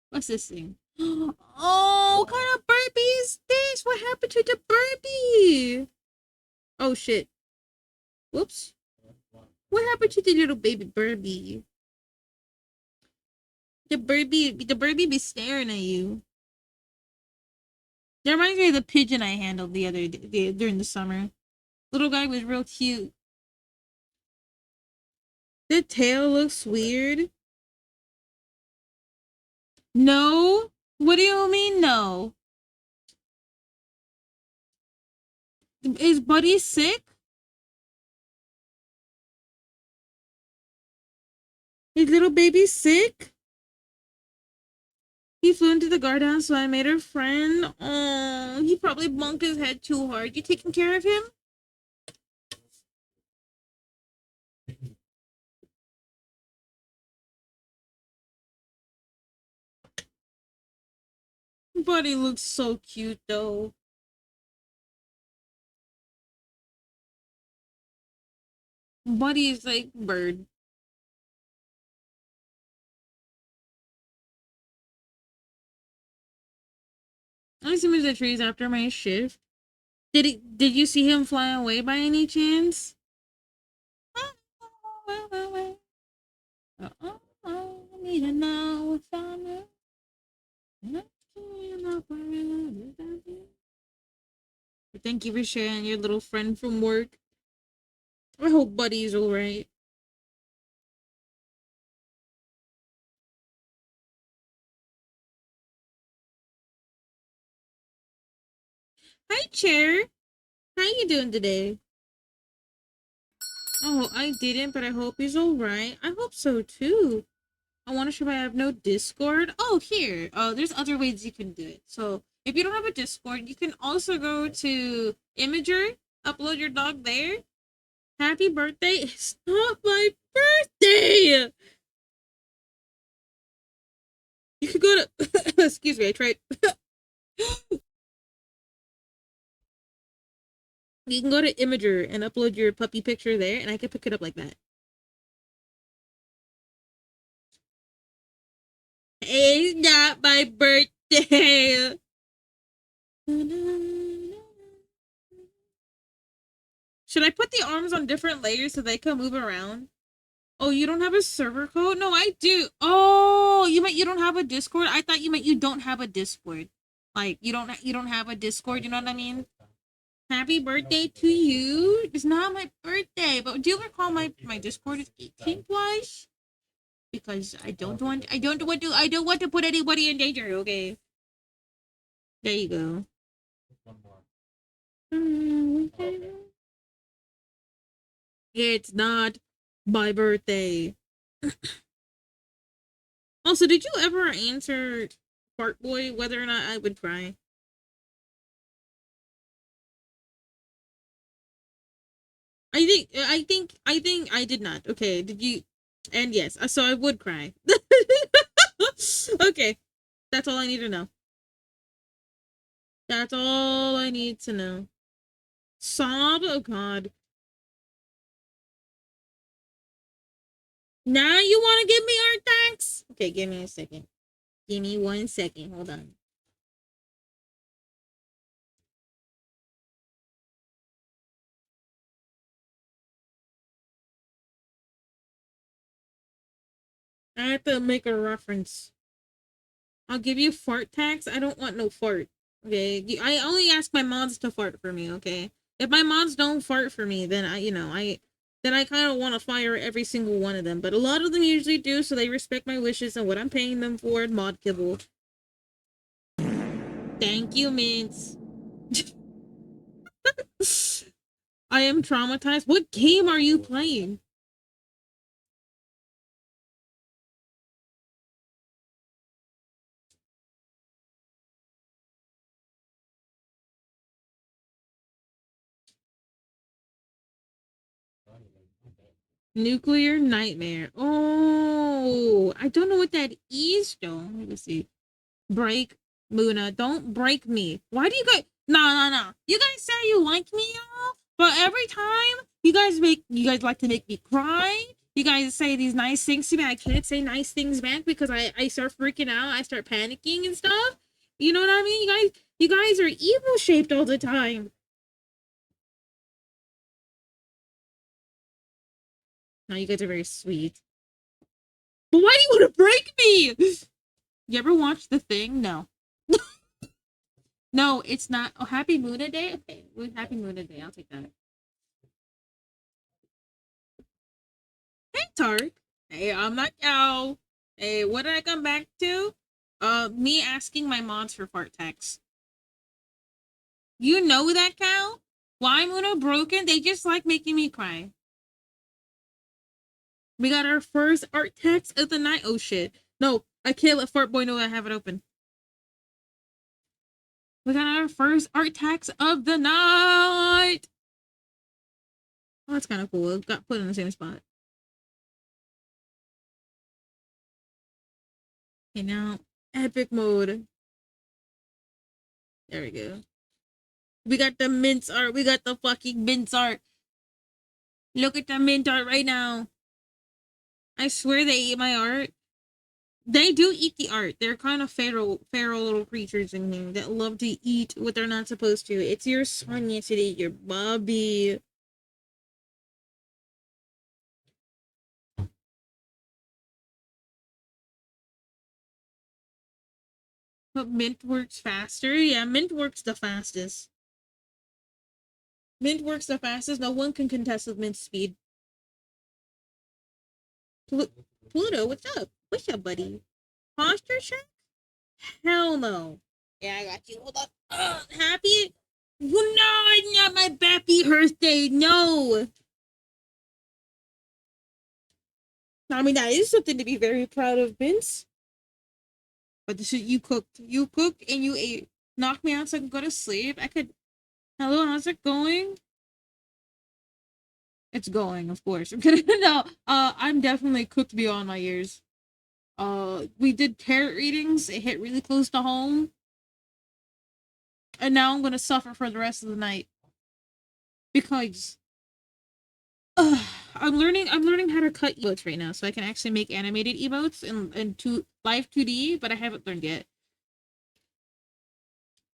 What's this thing? Oh, what kind of burpee is this? What happened to the burpee? Oh shit. Whoops. What happened to the little baby Burby? The Burby be staring at you. That reminds me of the pigeon I handled the other day during the summer. Little guy was real cute. The tail looks weird. No? What do you mean no? Is Buddy sick? Is little baby sick? He flew into the garden, so I made her friend. Oh, he probably bunked his head too hard. You taking care of him? Buddy looks so cute, though. Buddy is like bird. I see him in the trees after my shift. Did you see him fly away by any chance? I need to know if I know. Thank you for sharing your little friend from work. I hope Buddy's alright. Hi, Chair. How you doing today? Oh, I didn't, but I hope he's alright. I hope so too. I want to show I have no Discord. Oh, here. There's other ways you can do it. So if you don't have a Discord, you can also go to Imager, upload your dog there. Happy birthday! It's not my birthday. You could go to. Excuse me. I tried. You can go to Imager and upload your puppy picture there, and I can pick it up like that. It's not my birthday. Should I put the arms on different layers so they can move around? Oh, you don't have a server code? No, I do. Oh, you meant you don't have a Discord? I thought you meant you don't have a Discord. Like you don't have a Discord, you know what I mean? Happy birthday to you. It's not my birthday, but do you recall my Discord is 18 plus? Because I don't want to put anybody in danger, okay? There you go. It's not my birthday. Also, did you ever answer Fart Boy whether or not I would cry? I think I did not. Okay, did you? And yes, so I would cry. Okay, that's all I need to know. That's all I need to know. Sob? Oh god. Now you want to give me art thanks? Okay, give me a second. Give me 1 second. Hold on. I have to make a reference. I'll give you fart tax. I don't want no fart. Okay, I only ask my mods to fart for me. Okay, if my mods don't fart for me, then I kind of want to fire every single one of them. But a lot of them usually do, so they respect my wishes and what I'm paying them for. Mod kibble. Thank you, Mints. I am traumatized. What game are you playing? Nuclear Nightmare. Oh, I don't know what that is though. Let me see. Break Muna. Don't break me. Why do you guys? No. You guys say you like me, y'all, but every time you guys like to make me cry. You guys say these nice things to me. I can't say nice things back because I start freaking out. I start panicking and stuff. You know what I mean? You guys are evil shaped all the time. No, you guys are very sweet. But why do you want to break me? You ever watch The Thing? No. No, it's not. Oh, Happy Moon a Day? Okay, Happy Moon a Day. I'll take that. Hey, Tark. Hey, I'm not cow. Hey, what did I come back to? Me asking my mods for fart tax. You know that, cow? Why Muno broken? They just like making me cry. We got our first art text of the night. Oh shit. No, I can't let Fart Boy know I have it open. We got our first art text of the night. Oh, that's kind of cool. It got put in the same spot. Okay, now epic mode. There we go. We got the mints art. We got the fucking mints art. Look at the mint art right now. I swear they eat my art. They do eat the art. They're kind of feral little creatures in here that love to eat what they're not supposed to. It's your Sonya today, your Bobby. But mint works faster. Yeah, mint works the fastest. Mint works the fastest. No one can contest with Mint's speed. Pluto, what's up? What's up, buddy? Posture check? Hell no. Yeah, I got you. Hold on. Happy? No, it's not my happy birthday. No. I mean, that is something to be very proud of, Vince. But this is, you cooked. You cooked and you ate. Knock me out so I can go to sleep. I could. Hello, how's it going? It's going, of course. I'm kidding. No, I'm definitely cooked beyond my years. We did tarot readings. It hit really close to home. And now I'm gonna suffer for the rest of the night. Because I'm learning how to cut emotes right now, so I can actually make animated emotes in live 2D, but I haven't learned yet.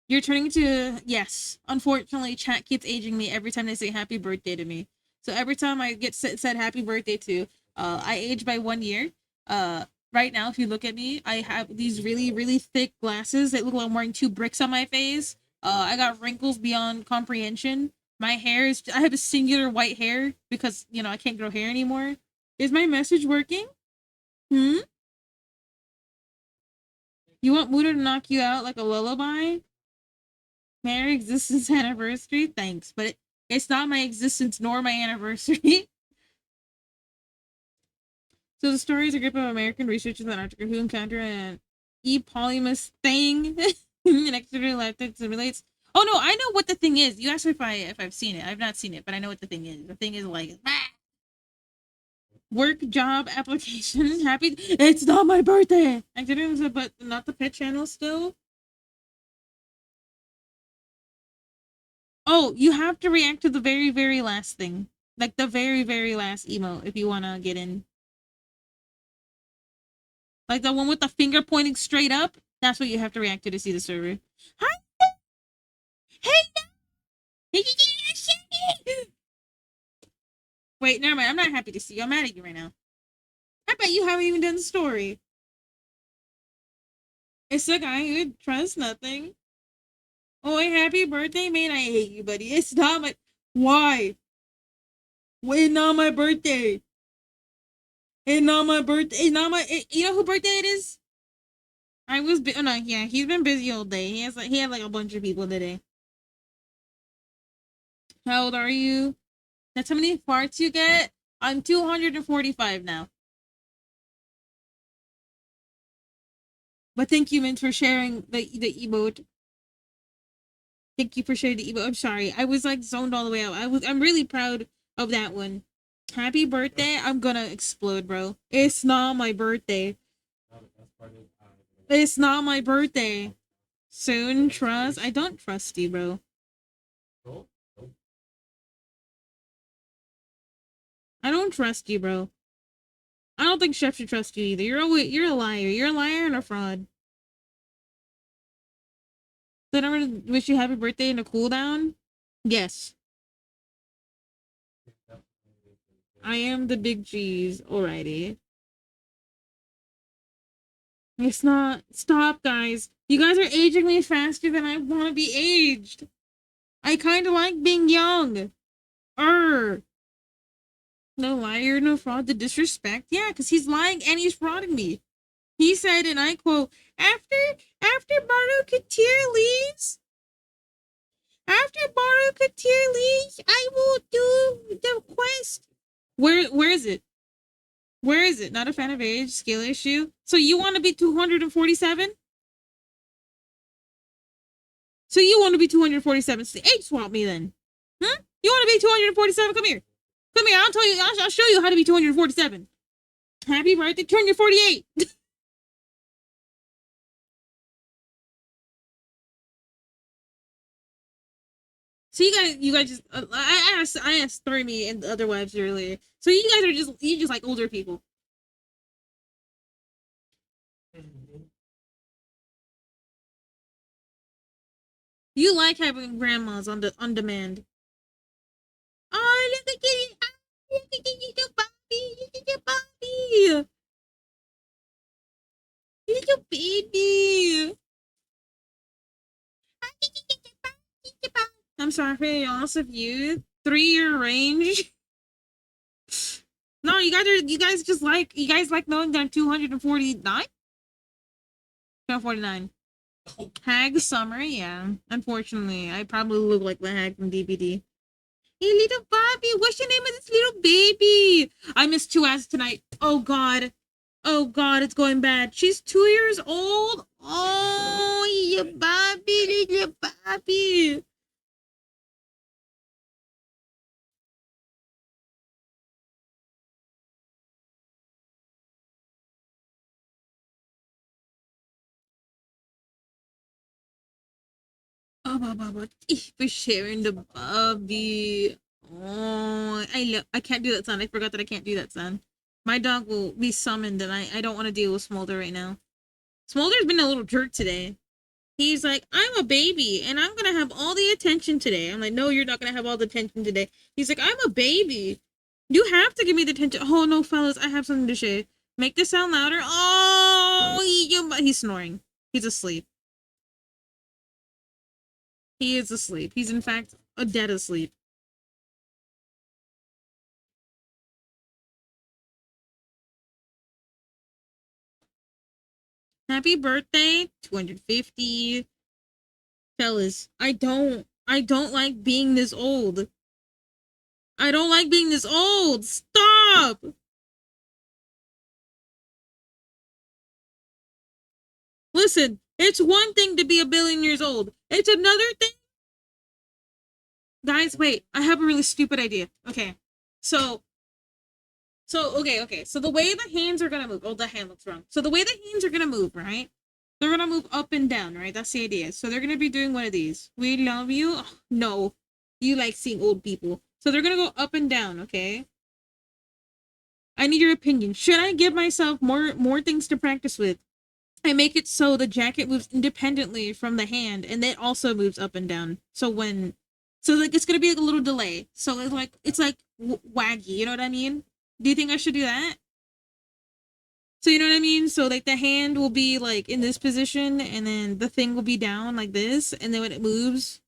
You're turning into, yes. Unfortunately, chat keeps aging me every time they say happy birthday to me. So every time I get said happy birthday to, I age by 1 year. Right now, if you look at me, I have these really, really thick glasses that look like I'm wearing 2 bricks on my face. I got wrinkles beyond comprehension. My hair is, I have a singular white hair because, you know, I can't grow hair anymore. Is my message working? You want Muda to knock you out like a lullaby? Merry existence anniversary? Thanks, but it's not my existence nor my anniversary. So the story is a group of American researchers in Antarctica who encounter an e-polymus thing in extraterrestrial life that simulates. Oh no, I know what the thing is. You asked me if I've seen it. I've not seen it, but I know what the thing is. The thing is like work job application. Happy. It's not my birthday. But not the pet channel still. Oh, you have to react to the very, very last thing. Like the very, very last emo if you want to get in. Like the one with the finger pointing straight up. That's what you have to react to see the server. Hi. Hey. Wait, never mind. I'm not happy to see you. I'm mad at you right now. I bet you haven't even done the story. It's the guy who trusts nothing. Oh, happy birthday, man. I hate you, buddy. It's not my... Why? It's not my birthday. It's not my birthday. It's not my... You know who birthday it is? I was... Oh, no, yeah. He's been busy all day. He had like a bunch of people today. How old are you? That's how many farts you get? I'm 245 now. But thank you, Mint, for sharing the emote. Thank you for sharing the emote. I'm sorry. I was like zoned all the way out. I'm really proud of that one. Happy birthday. I'm gonna explode, bro. It's not my birthday. It's not my birthday. Soon trust. I don't trust you, bro. I don't trust you, bro. I don't think Chef should trust you either. You're a liar. You're a liar and a fraud. Then I'm gonna wish you happy birthday in a cooldown. Yes. I am the big cheese. Alrighty. It's not. Stop, guys. You guys are aging me faster than I want to be aged. I kind of like being young. No liar, no fraud, the disrespect. Yeah, because he's lying and he's frauding me. He said, and I quote, after Baru Katir leaves, I will do the quest. Where is it? Where is it? Not a fan of age, skill issue. So you want to be 247? So you want to be 247? Age swap me then. Huh? You want to be 247? Come here. Come here. I'll tell you. I'll show you how to be 247. Happy birthday. Turn your 48. So you guys just I asked Thermy and the other wives earlier. So you guys are just like older people. You like having grandmas on demand. Oh, look at you! Look at you, Bobby! Look at your Bobby! Little baby! I'm I'm sorry for your loss of youth. 3-year range. No, you guys like knowing that I'm 249? 249. Hag Summer, yeah. Unfortunately, I probably look like the hag from DBD. Hey, little Bobby, what's your name of this little baby? I missed 2 ads tonight. Oh, God. Oh, God, it's going bad. She's 2 years old? Oh, you Bobby, little Bobby. Oh, Baba, for sharing the Bobby. Oh, I can't do that sound. I forgot that I can't do that sound. My dog will be summoned, and I don't want to deal with Smolder right now. Smolder's been a little jerk today. He's like, I'm a baby, and I'm gonna have all the attention today. I'm like, no, you're not gonna have all the attention today. He's like, I'm a baby. You have to give me the attention. Oh no, fellas, I have something to say. Make the sound louder. Oh, he's snoring. He's asleep. He is asleep. He's in fact a dead asleep. Happy birthday, 250. Fellas, I don't like being this old. I don't like being this old. Stop! Listen, it's one thing to be a billion years old. It's another thing. Guys, wait. I have a really stupid idea. Okay. So okay. So the way the hands are gonna move. Oh, the hand looks wrong. So the way the hands are gonna move, right? They're gonna move up and down, right? That's the idea. So they're gonna be doing one of these. We love you. Oh, no. You like seeing old people. So they're gonna go up and down, okay? I need your opinion. Should I give myself more things to practice with? I make it so the jacket moves independently from the hand, and it also moves up and down. So like it's gonna be like a little delay. So it's like waggy. You know what I mean? Do you think I should do that? So you know what I mean? So like the hand will be like in this position, and then the thing will be down like this, and then when it moves.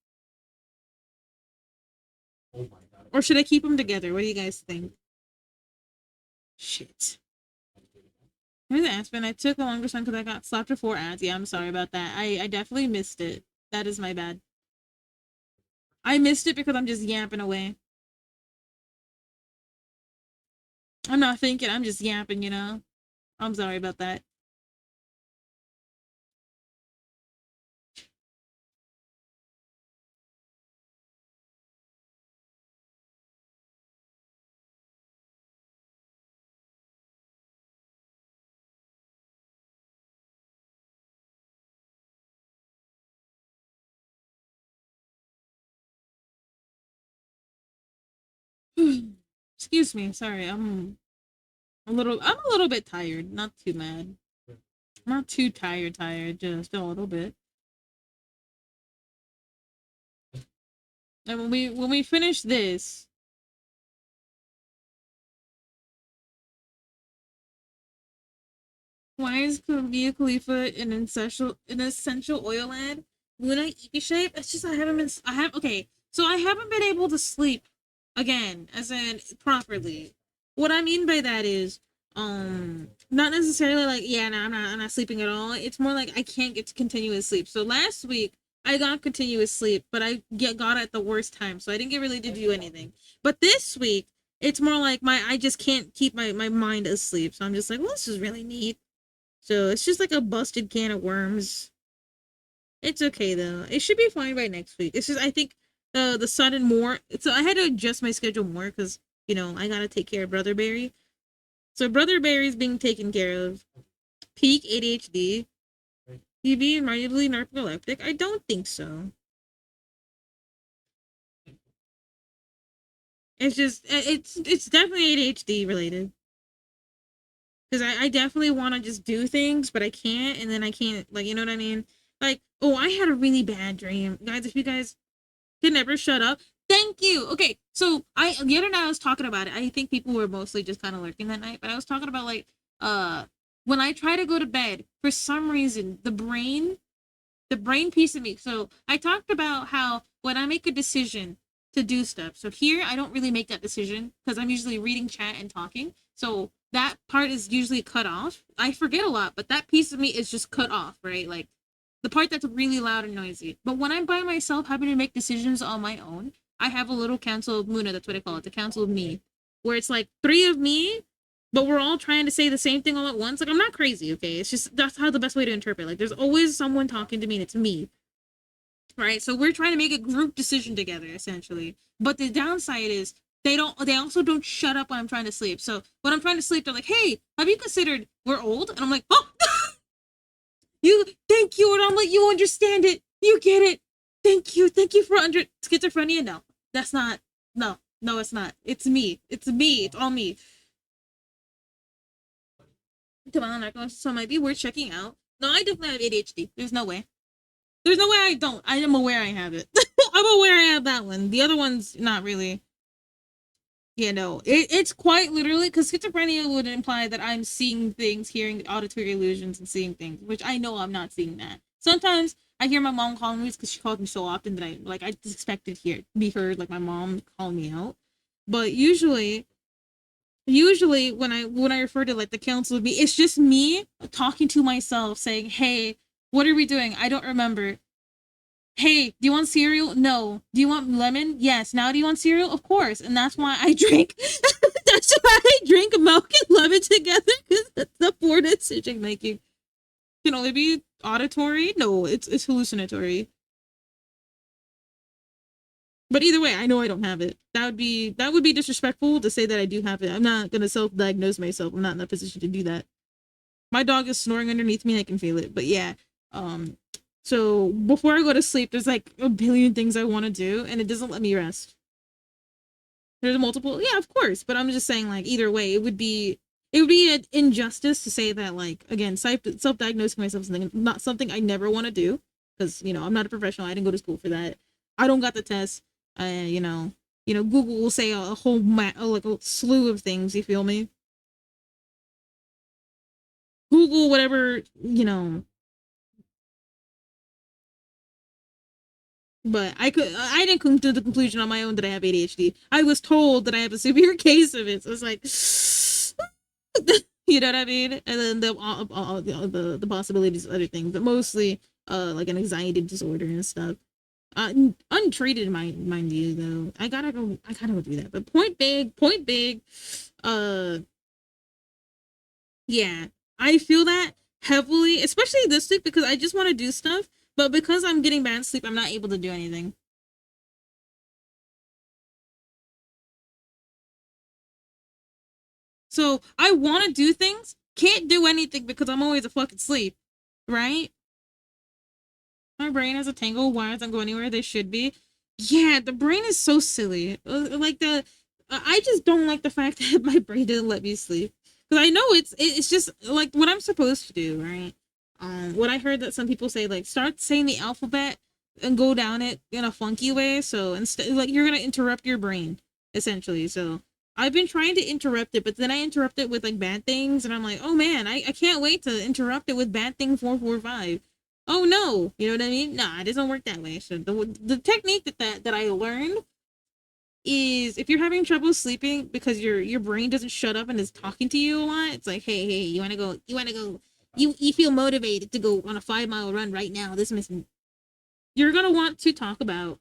Or should I keep them together? What do you guys think? Shit. Here's Aspen. I took a longer time because I got slapped for 4 ads. Yeah, I'm sorry about that. I definitely missed it. That is my bad. I missed it because I'm just yapping away. I'm not thinking, I'm just yapping, you know? I'm sorry about that. Excuse me, sorry. I'm a little bit tired. Not too mad. Not too tired, just a little bit. And when we finish this, why is Mia Khalifa an essential oil ad? Luna EP shape? It's just okay. So I haven't been able to sleep again, as in properly. What I mean by that is, not necessarily like, yeah, no, I'm not sleeping at all. It's more like I can't get to continuous sleep. So last week I got continuous sleep, but I got it at the worst time, so I didn't get really to do anything. But this week it's more like I just can't keep my mind asleep. So I'm just like, well, this is really neat. So it's just like a busted can of worms. It's okay though. It should be fine by next week. It's just I think the sun and more. So I had to adjust my schedule more because I gotta take care of Brother Barry. So Brother Barry's being taken care of. Peak ADHD. TV mildly narcoleptic. I don't think so. It's definitely ADHD related. Because I definitely want to just do things, but I can't, and then I can't, like, you know what I mean? Like, oh, I had a really bad dream. Guys, if you guys can never shut up, thank you. Okay, so the other night I was talking about it. I think people were mostly just kind of lurking that night, but I was talking about, like, when I try to go to bed, for some reason, the brain the brain piece of me. So I talked about how when I make a decision to do stuff, so here I don't really make that decision because I'm usually reading chat and talking. So that part is usually cut off. I forget a lot, but that piece of me is just cut off, right? Like the part that's really loud and noisy. But when I'm by myself having to make decisions on my own, I have a little council of Muna, that's what I call it, the council of me, where it's like three of me, but we're all trying to say the same thing all at once. Like, I'm not crazy, okay? It's just that's how the best way to interpret. Like, there's always someone talking to me, and it's me, right? So we're trying to make a group decision together, essentially. But the downside is they also don't shut up when I'm trying to sleep. So when I'm trying to sleep, they're like, "Hey, have you considered we're old?" And I'm like, "Oh, thank you," and I'm like, "You understand it, you get it, thank you for schizophrenia." No, that's not. No, it's not. It's me. It's me. It's all me. So it might be worth checking out. No, I definitely have ADHD. There's no way. There's no way I don't. I am aware I have it. I'm aware I have that one. The other one's not really. Yeah, no. It's quite literally, because schizophrenia would imply that I'm seeing things, hearing auditory illusions, and seeing things, which I know I'm not seeing that. Sometimes I hear my mom calling me because she calls me so often that I just expected to be heard, like my mom calling me out. But usually when I refer to like the council of me, it's just me talking to myself saying, "Hey, what are we doing? I don't remember. Hey, do you want cereal? No. Do you want lemon? Yes. Now do you want cereal? Of course." And that's why I drink that's why I drink milk and lemon together, because that's the poor decision making. Can only be auditory? No, it's hallucinatory. But either way, I know I don't have it. That would be disrespectful to say that I do have it. I'm not gonna self-diagnose myself. I'm not in a position to do that. My dog is snoring underneath me. I can feel it. But yeah, so before I go to sleep, there's like a billion things I want to do, and it doesn't let me rest. There's multiple, yeah, of course. But I'm just saying, like, either way, it would be an injustice to say that, like, again, self-diagnosing myself is not something I never want to do, because I'm not a professional. I didn't go to school for that. I don't got the test. You know, Google will say a whole like a slew of things. You feel me? Google whatever, but I didn't come to the conclusion on my own that I have ADHD. I was told that I have a severe case of it. So it's like, you know what I mean? And then the possibilities of other things, but mostly like an anxiety disorder and stuff. Untreated, mind you, though. I gotta go do that. But point big. Uh, yeah, I feel that heavily, especially this week, because I just want to do stuff, but because I'm getting bad sleep, I'm not able to do anything. So I want to do things, can't do anything because I'm always a fucking sleep, right? My brain has a tangle of wires that go anywhere they should be. Yeah, the brain is so silly. Like I just don't like the fact that my brain didn't let me sleep, because I know it's just like what I'm supposed to do, right? What I heard that some people say, like, start saying the alphabet and go down it in a funky way. So instead, like, you're gonna interrupt your brain essentially. So I've been trying to interrupt it, but then I interrupt it with like bad things, and I'm like, oh man, I can't wait to interrupt it with bad thing 445. Oh no, you know what I mean? Nah, it doesn't work that way. So the technique that I learned is, if you're having trouble sleeping because your brain doesn't shut up and is talking to you a lot, it's like, hey, you feel motivated to go on a 5 mile run right now. This missing. You're gonna want to talk about,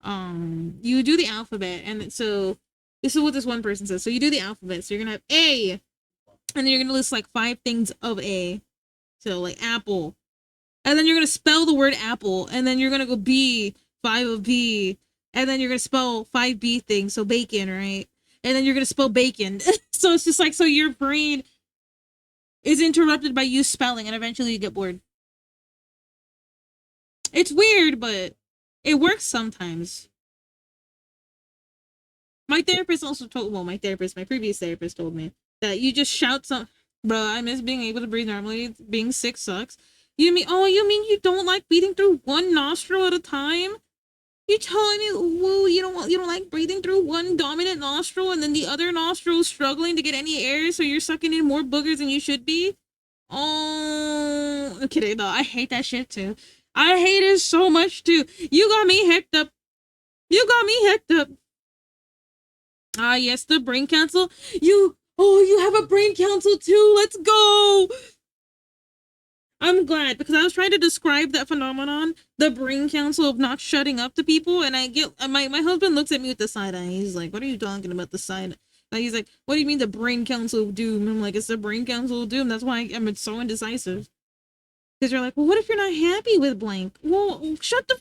you do the alphabet, and so this is what this one person says. So you do the alphabet, so you're gonna have A, and then you're gonna list like 5 things of A. So like apple, and then you're gonna spell the word apple, and then you're gonna go B, 5 of B, and then you're gonna spell 5B things, so bacon, right? And then you're gonna spell bacon. So it's just like, so your brain is interrupted by you spelling, and eventually you get bored. It's weird, but it works sometimes. My therapist also told, well, my previous therapist told me that you just shout some, bro, I miss being able to breathe normally. Being sick sucks. You mean you don't like breathing through one nostril at a time? You telling me, woo, you don't like breathing through one dominant nostril and then the other nostril is struggling to get any air, so you're sucking in more boogers than you should be? Oh, I'm kidding. No, I hate that shit too. I hate it so much too. You got me hecked up. You got me hecked up. Ah, yes, the brain cancel. You have a brain cancel too. Let's go. I'm glad because I was trying to describe that phenomenon, the brain cancel of not shutting up to people, and I get my husband looks at me with the side eye. He's like, "What are you talking about the side?" Like, he's like, "What do you mean the brain council of doom?" I'm like, "It's the brain council of doom. That's why I'm so indecisive." Because you're like, "Well, what if you're not happy with blank?" Well, shut the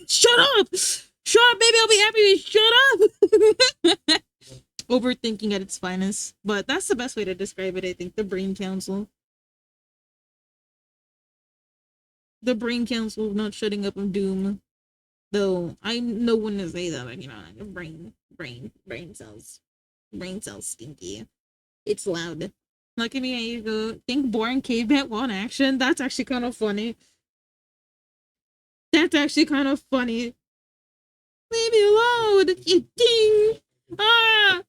shut up, shut up, baby. I'll be happy with shut up. Overthinking at its finest, but that's the best way to describe it. I think the brain council. The brain council of not shutting up of doom. Though I'm no one to say that, but you know, the brain cells stinky. It's loud. Look at me, here you go. Think boring caveman one action. That's actually kind of funny. That's actually kind of funny. Leave me alone. You ding. Ah.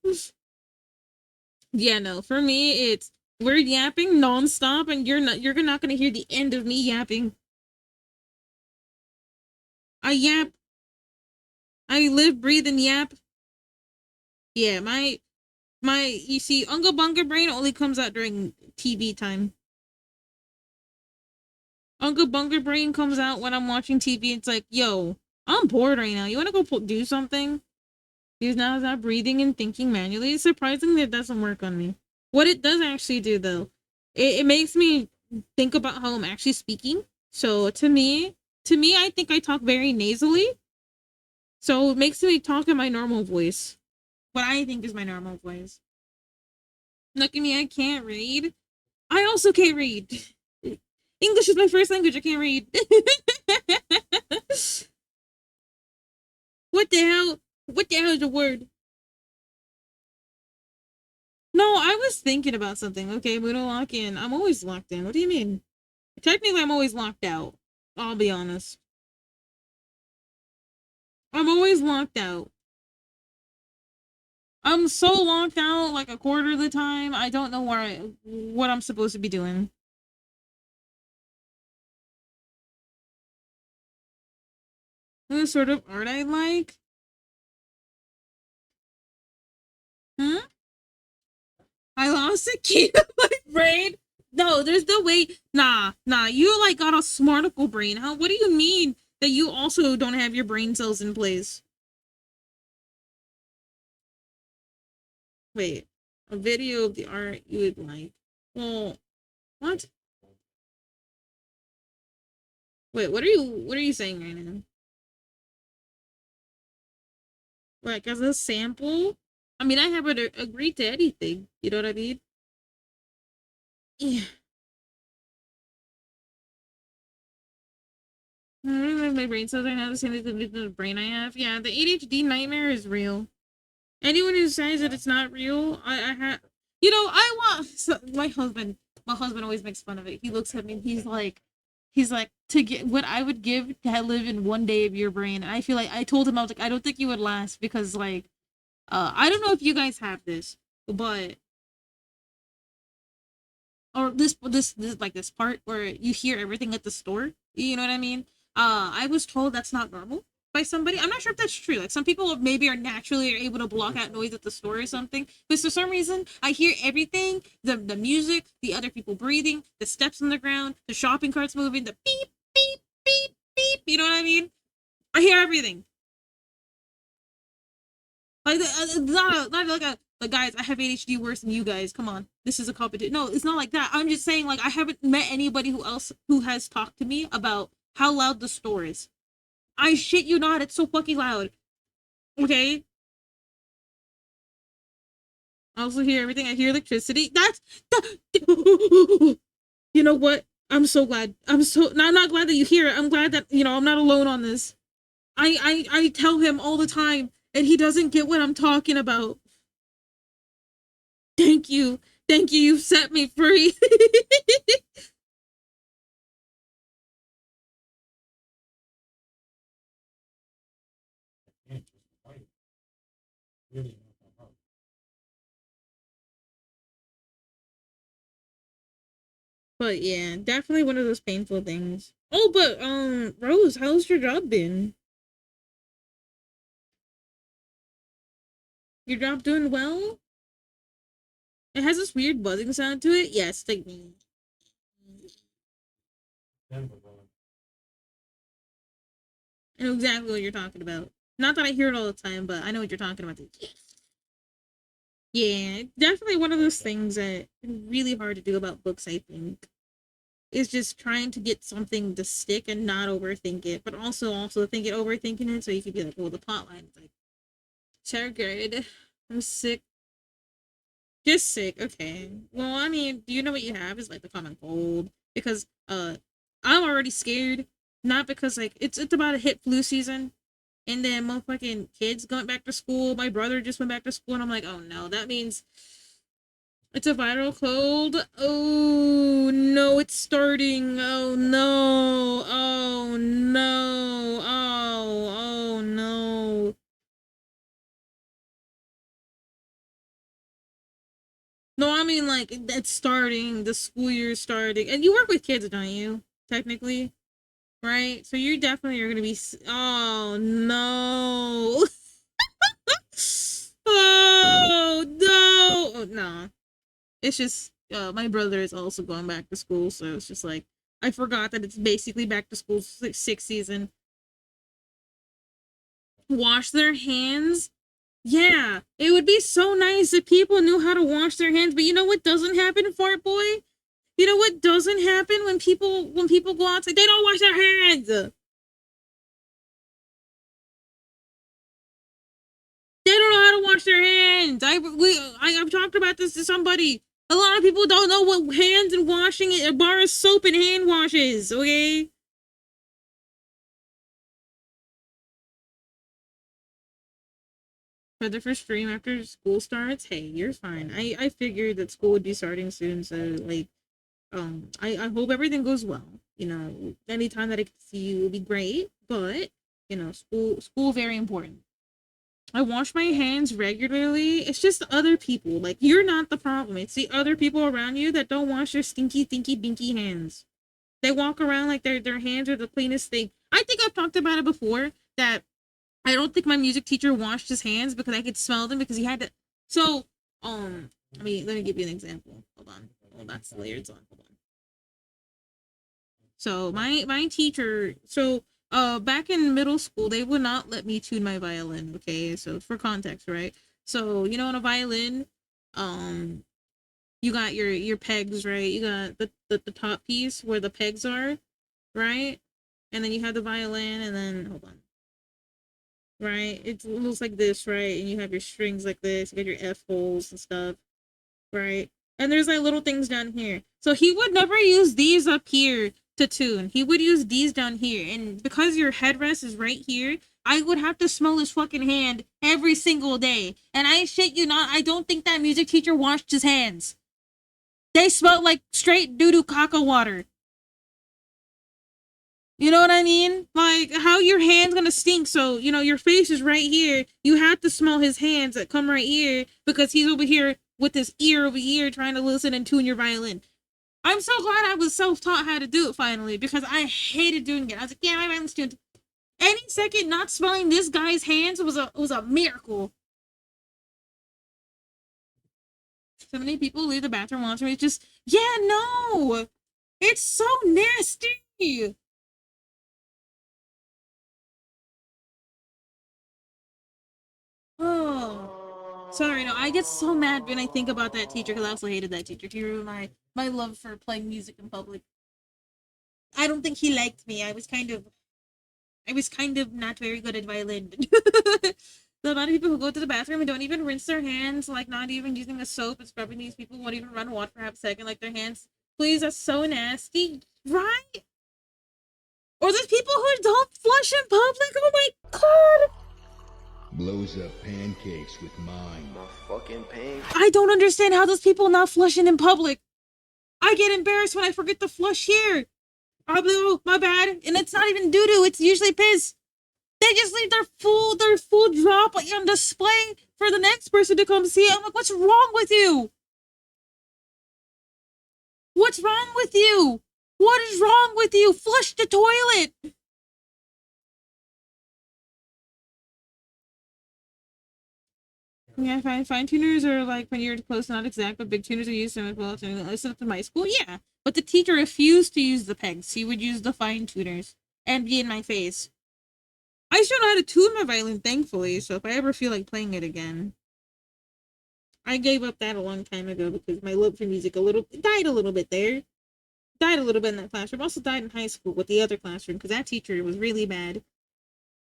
Yeah, no. For me, it's we're yapping nonstop, and you're not gonna hear the end of me yapping. I yap. I live, breathe, and yap. Yeah, you see, Unga Bunga Brain only comes out during TV time. Unga Bunga Brain comes out when I'm watching TV. It's like, yo, I'm bored right now. You want to go do something? Because now it's not breathing and thinking manually. Surprisingly, it doesn't work on me. What it does actually do, though, it makes me think about how I'm actually speaking. So I think I talk very nasally. So it makes me talk in my normal voice. What I think is my normal voice. Look at me, I can't read. I also can't read. English is my first language. I can't read. What the hell? What the hell is a word? No, I was thinking about something. Okay, we don't lock in. I'm always locked in. What do you mean? Technically, I'm always locked out. I'll be honest. I'm always locked out. I'm so locked out like a quarter of the time. I don't know what I'm supposed to be doing. The sort of art I like. Hmm? I lost a key to my brain. No, there's no way. Nah. You like got a smarticle brain. How? What do you mean that you also don't have your brain cells in place? Wait, a video of the art you would like. Well, what? Wait, what are you saying right now? Like as a sample? I mean, I haven't agreed to anything. You know what I mean? Yeah. I don't know if my brain cells are not the same as the brain I have. Yeah, the ADHD nightmare is real. Anyone who says that it's not real, I have, I want so my husband always makes fun of it. He looks at me and he's like to get what I would give to live in one day of your brain. And I feel like I told him I was like I don't think you would last because like I don't know if you guys have this, but or this like this part where you hear everything at the store. You know what I mean? I was told that's not normal by somebody. I'm not sure if that's true. Like some people maybe are naturally able to block out noise at the store or something. But for some reason, I hear everything: the music, the other people breathing, the steps on the ground, the shopping carts moving, the beep beep beep beep. You know what I mean? I hear everything. Like not like a like guys. I have ADHD worse than you guys. Come on, this is a competition. No, it's not like that. I'm just saying like I haven't met anybody who has talked to me about how loud the store is. I shit you not, it's so fucking loud. Okay, I also hear everything. I hear electricity. That's the. You know what? I'm so glad. I'm not glad that you hear it. I'm glad that I'm not alone on this. I tell him all the time, and he doesn't get what I'm talking about. Thank you. Thank you. You've set me free. But yeah, definitely one of those painful things. Oh, but Rose, how's your job been? Your job doing well? It has this weird buzzing sound to it. Yes, like I know exactly what you're talking about. Not that I hear it all the time, but I know what you're talking about. Yeah, definitely one of those things that really hard to do about books, I think. Is just trying to get something to stick and not overthink it, but also think it overthinking it so you could be like, well, the plot line is like so good. I'm sick. Just sick. Okay. Well, I mean, do you know what you have is like the common cold? Because I'm already scared. Not because like it's about to hit flu season and then motherfucking kids going back to school. My brother just went back to school and I'm like, oh no, that means it's a viral cold. Oh no, it's starting. Oh no. Oh no. Oh no. No, I mean like it's starting. The school year's starting, and you work with kids, don't you? Technically, right? So you definitely are gonna be. Oh no! Oh no! Oh, no, it's just my brother is also going back to school, so it's just like I forgot that it's basically back to school sixth season. Wash their hands. Yeah, it would be so nice if people knew how to wash their hands. But you know what doesn't happen, fart boy? You know what doesn't happen when people go outside? They don't wash their hands. They don't know how to wash their hands. I've talked about this to somebody. A lot of people don't know what hands and washing a bar of soap and hand washes. Okay. For the first stream after school starts, hey, you're fine. I figured that school would be starting soon, so like I hope everything goes well. You know, anytime that I can see you will be great, but you know, school very important. I wash my hands regularly. It's just other people. Like you're not the problem. It's the other people around you that don't wash their stinky, thinky, binky hands. They walk around like their hands are the cleanest thing. I think I've talked about it before that I don't think my music teacher washed his hands because I could smell them because he had to. So, let me give you an example. Hold on. Oh, that's layered on. Hold on. So my teacher, back in middle school, they would not let me tune my violin. Okay, so for context, right? So you know, on a violin, um, you got your pegs, right? You got the top piece where the pegs are, right? And then you have the violin, and then hold on, right? It looks like this, right? And you have your strings like this. You got your F holes and stuff, right? And there's like little things down here. So he would never use these up here to tune. He would use these down here. And because your headrest is right here, I would have to smell his fucking hand every single day. And I shit you not, I don't think that music teacher washed his hands. They smelled like straight doo-doo caca water. You know what I mean? Like, how your hand's gonna stink? So, you know, your face is right here. You have to smell his hands that come right here because he's over here with his ear over here trying to listen and tune your violin. I'm so glad I was self-taught how to do it finally because I hated doing it. I was like, yeah, my violin's tuned. Any second not smelling this guy's hands was a miracle. So many people leave the bathroom watching me. It's just, yeah, no, it's so nasty. Oh, sorry. No, I get so mad when I think about that teacher because I also hated that teacher. He ruined my love for playing music in public. I don't think he liked me. I was kind of not very good at violin. The amount of people who go to the bathroom and don't even rinse their hands, like not even using a soap and scrubbing these people won't even run water for half a second, like their hands. Please, that's so nasty, right? Or there's people who don't flush in public. Oh my god! Blows up pancakes with mine. My fucking pain. I don't understand how those people not flushing in public. I get embarrassed when I forget to flush here. Oh, my bad. And it's not even doo doo. It's usually piss. They just leave their full drop on display for the next person to come see. I'm like, what's wrong with you? What's wrong with you? What is wrong with you? Flush the toilet. Yeah, fine tuners are like when you're close, not exact, but big tuners are used to as well. To listen up to my school, yeah. But the teacher refused to use the pegs. He would use the fine tuners and be in my face. I still know how to tune my violin, thankfully. So if I ever feel like playing it again, I gave up that a long time ago because my love for music died a little bit there. Died a little bit in that classroom. Also died in high school with the other classroom because that teacher was really bad.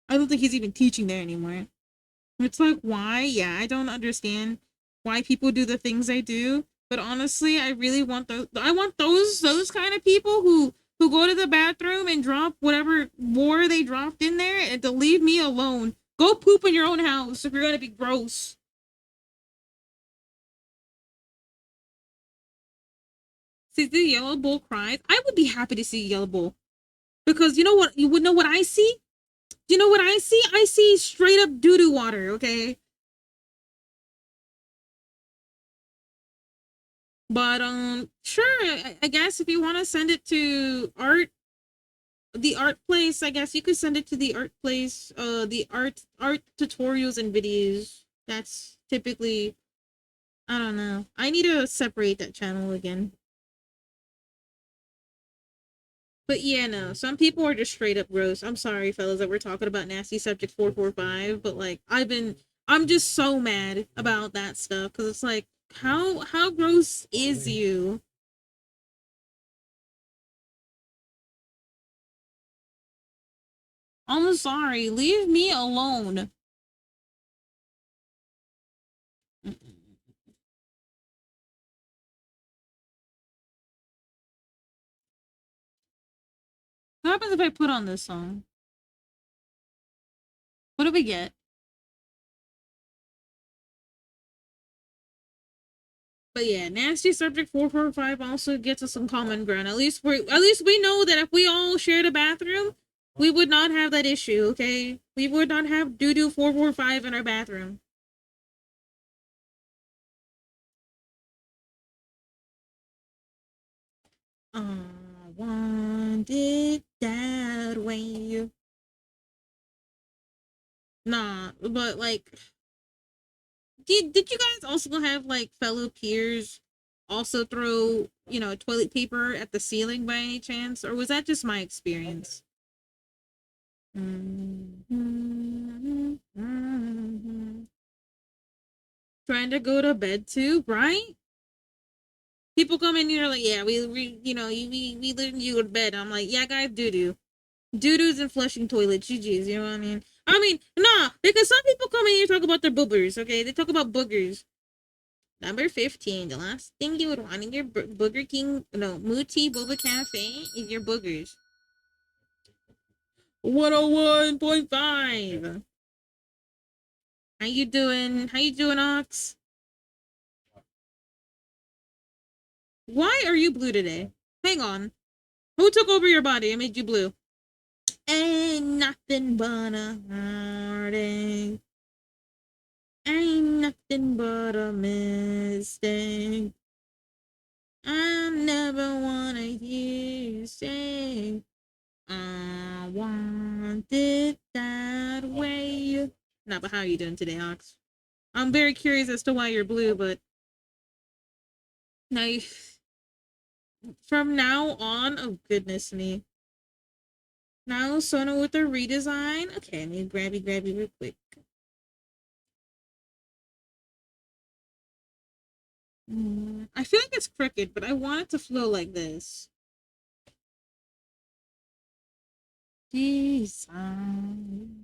I don't think he's even teaching there anymore. It's like, why? Yeah, I don't understand why people do the things they do. But honestly, I really want those. I want those kind of people who go to the bathroom and drop whatever war they dropped in there and to leave me alone. Go poop in your own house if you're gonna be gross. See the yellow bull cries. I would be happy to see yellow bull because you know what? You would know what I see. Do you know what I see? I see straight up doo doo water. Okay. But sure. I guess if you want to send it to the art place, I guess you could send it to the art place. The art tutorials and videos. That's typically, I don't know. I need to separate that channel again. But yeah, no. Some people are just straight up gross. I'm sorry, fellas, that we're talking about nasty subject 445, but like I'm just so mad about that stuff because it's like, how gross is you? I'm sorry. Leave me alone. What happens if I put on this song? What do we get? But yeah, nasty subject 445 also gets us some common ground. At least we know that if we all shared a bathroom, we would not have that issue, okay? We would not have doo doo 445 in our bathroom. I want it that way. Nah, but like, did you guys also have like fellow peers also throw, toilet paper at the ceiling by any chance? Or was that just my experience? Trying to go to bed too, right? People come in here like, yeah, we letting you go to bed. I'm like, yeah, guys, doo-doo. Doo-doos and flushing toilets, GG's, you know what I mean? Nah, because some people come in here talk about their boogers, okay? They talk about boogers. Number 15, the last thing you would want in your Booger King, no, Muti Boba Cafe is your boogers. 101.5. How you doing? How you doing, Ox? Why are you blue today? Hang on. Who took over your body and made you blue? Ain't nothing but a heartache. Ain't nothing but a mistake. I never wanna hear you say I want it that way. No, but how are you doing today, Ox? I'm very curious as to why you're blue, but now from now on, oh goodness me. Now Sona with the redesign. Okay, let me grab you real quick. I feel like it's crooked, but I want it to flow like this. Design.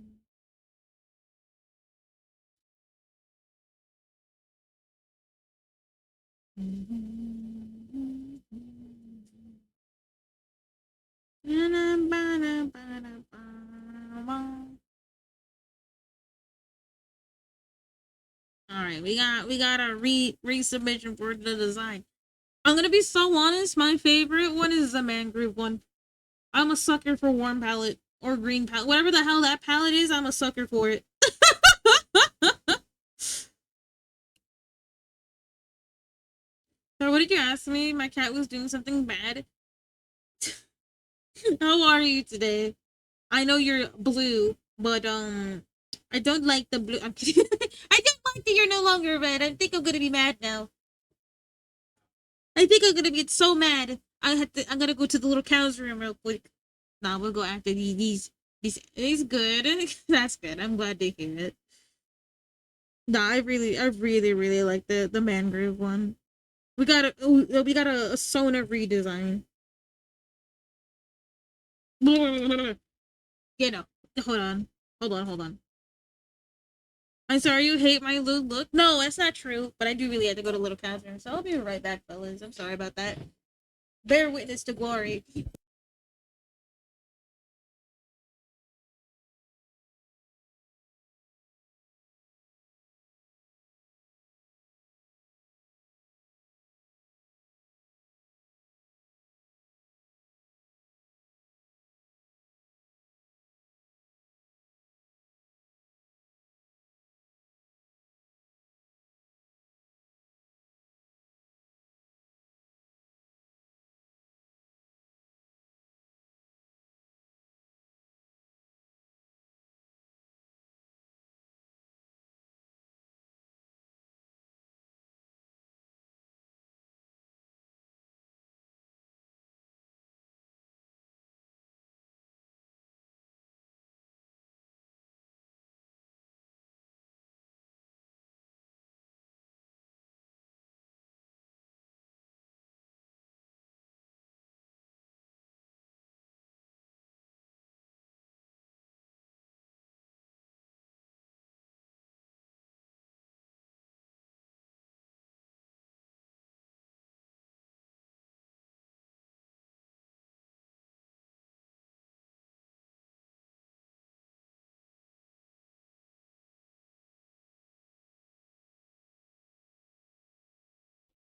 All right, we got a resubmission for the design. I'm gonna be so honest. My favorite one is the Man Group one. I'm a sucker for warm palette or green palette, whatever the hell that palette is. I'm a sucker for it. So What did you ask me? My cat was doing something bad. How are you today? I know you're blue, but I don't like the blue. I'm kidding. I don't like that you're no longer red. I think I'm gonna be mad now. I think I'm gonna get so mad. I'm gonna go to the little cow's room real quick. Nah, we'll go after these good. That's good. I'm glad to hear it. Nah, I really like the mangrove one. We got a Sona redesign. You know, hold on. I'm sorry you hate my look. No, that's not true. But I do really have to go to Little Catherine, so I'll be right back, fellas. I'm sorry about that. Bear witness to glory.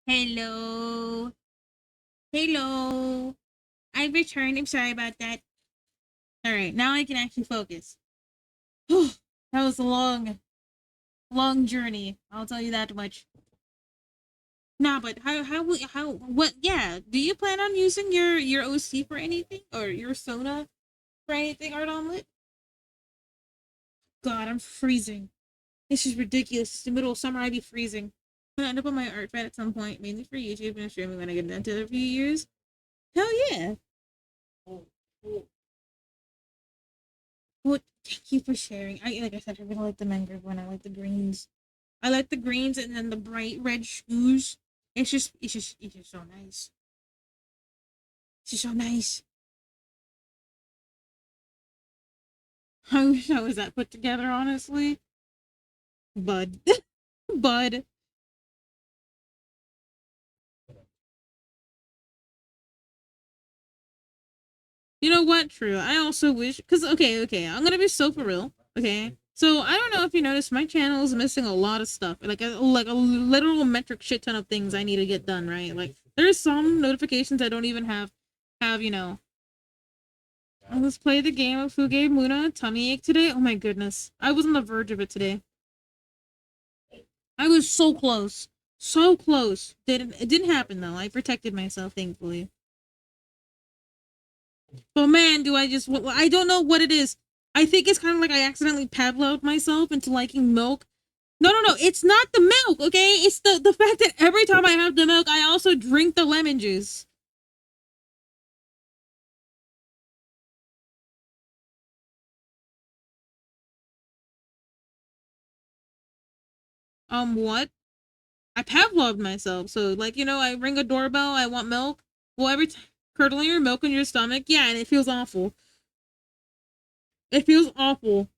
Hello. Hello. I returned. I'm sorry about that. All right, now I can actually focus. That was a long journey. I'll tell you that much. Nah, but what? Yeah. Do you plan on using your OC for anything or your Sona for anything, Art Omelet? God, I'm freezing. This is ridiculous. It's the middle of summer. I'd be freezing. I'm gonna end up on my art bed at some point, mainly for YouTube and streaming when I get into a few years. Hell yeah. Well, thank you for sharing. Like I said, I really like the mangrove one. I like the greens. I like the greens and then the bright red shoes. It's just so nice. It's just so nice. I wish I was that put together, honestly. Bud. Bud. You know what? True. I also wish, because, okay, I'm gonna be so for real. Okay. So, I don't know if you noticed, my channel is missing a lot of stuff. Like a literal metric shit ton of things I need to get done, right? Like, there's some notifications I don't even have. Let's play the game of Who Gave Muna tummy ache today. Oh my goodness. I was on the verge of it today. I was so close. So close. It didn't happen though. I protected myself, thankfully. But man, I don't know what it is. I think it's kind of like I accidentally Pavloved myself into liking milk. No. It's not the milk, okay? It's the fact that every time I have the milk, I also drink the lemon juice. What? I Pavloved myself. So, like, I ring a doorbell, I want milk. Well, every time curdling your milk in your stomach, yeah, and it feels awful. It feels awful.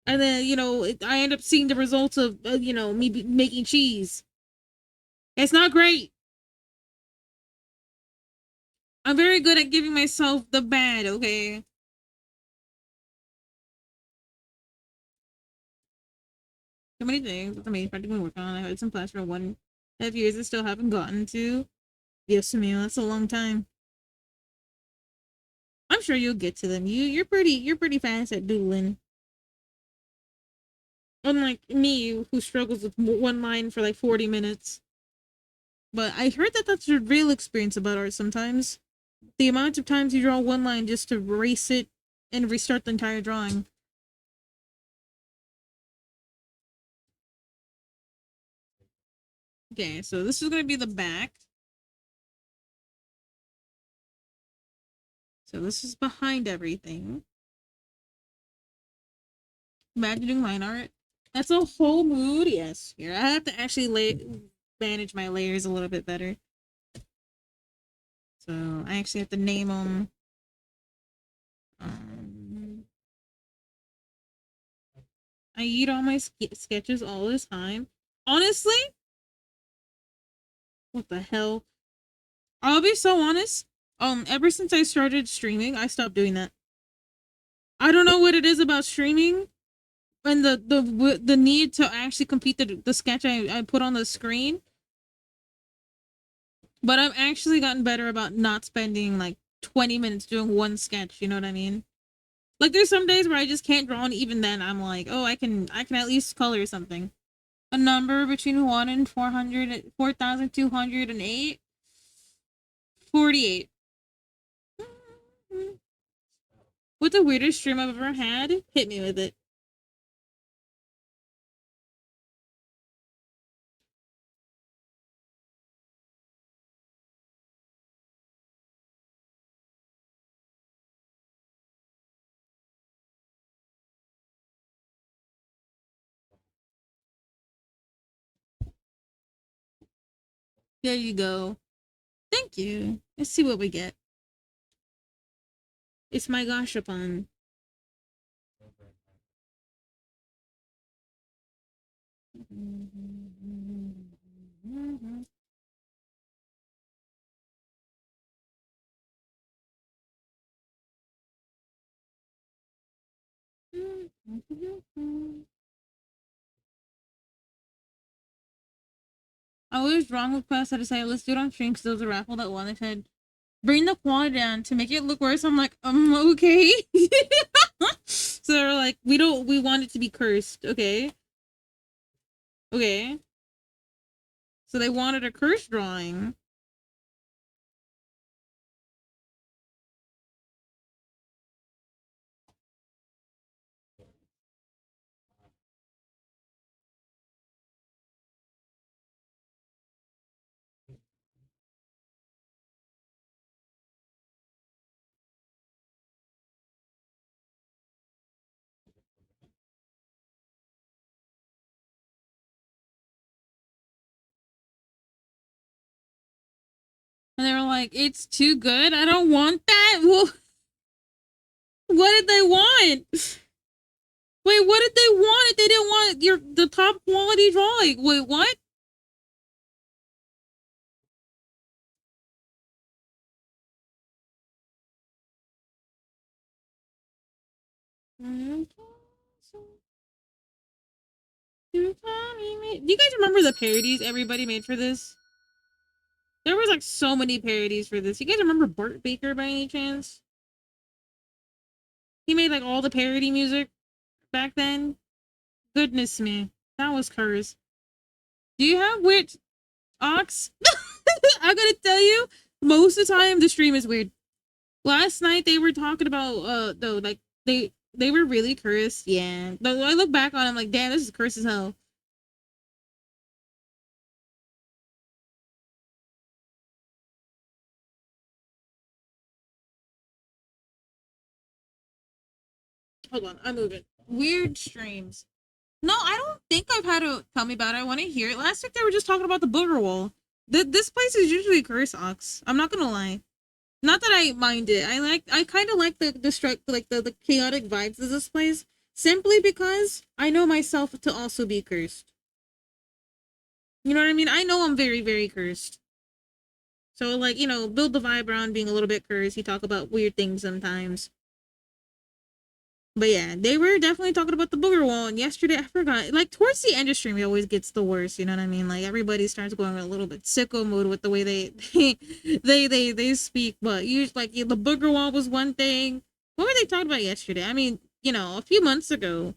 And then, I end up seeing the results of, me making cheese. It's not great. I'm very good at giving myself the bad, okay? So many things. It's amazing. Practically work on. I had some plans for 1.5 years and still haven't gotten to. Yes, to me, that's a long time. I'm sure you'll get to them. You're pretty fast at doodling. Unlike me, who struggles with one line for like 40 minutes. But I heard that that's a real experience about art sometimes. The amount of times you draw one line just to erase it and restart the entire drawing. Okay, so this is going to be the back. So this is behind everything. Imagine doing line art. That's a whole mood. Yes, here I have to actually manage my layers a little bit better. So I actually have to name them. I eat all my sketches all the time. Honestly, what the hell? I'll be so honest. Ever since I started streaming, I stopped doing that. I don't know what it is about streaming and the need to actually complete the sketch I put on the screen. But I've actually gotten better about not spending like 20 minutes doing one sketch, you know what I mean? Like there's some days where I just can't draw, and even then I'm like, oh, I can at least color something. A number between 1 and 400, 4,208, 48. What's the weirdest stream I've ever had? Hit me with it. There you go. Thank you. Let's see what we get. It's my gosh upon. I was wrong with Quest. I decided let's do it on stream because there was a raffle that won. They said bring the quality down to make it look worse. I'm like, okay. So they're like, we want it to be cursed, okay? Okay. So they wanted a cursed drawing. And they were like, it's too good. I don't want that. Well, what did they want? Wait, what did they want if they didn't want the top quality drawing? Wait, what? Do you guys remember the parodies everybody made for this? There was like so many parodies for this. You guys remember Burt Baker by any chance? He made like all the parody music back then. Goodness me, that was cursed. Do you have weird ox? I gotta tell you, most of the time the stream is weird. Last night they were talking about though, like they were really cursed. Yeah, but when I look back on it, I'm like, damn, this is cursed as hell. Hold on, I'm moving. Weird streams. No, I don't think I've had to tell me about it. I want to hear it. Last week they were just talking about the booger wall. This place is usually curse ox. I'm not gonna lie. Not that I mind it. I kind of like the strike, like the chaotic vibes of this place, simply because I know myself to also be cursed. You know what I mean? I know I'm very, very cursed. So like, you know, build the vibe around being a little bit cursed. You talk about weird things sometimes. But yeah, they were definitely talking about the booger wall. And yesterday, I forgot. Like towards the end of stream, it always gets the worst. You know what I mean? Like everybody starts going a little bit sicko mode with the way they speak. But you like the booger wall was one thing. What were they talking about yesterday? I mean, you know, a few months ago,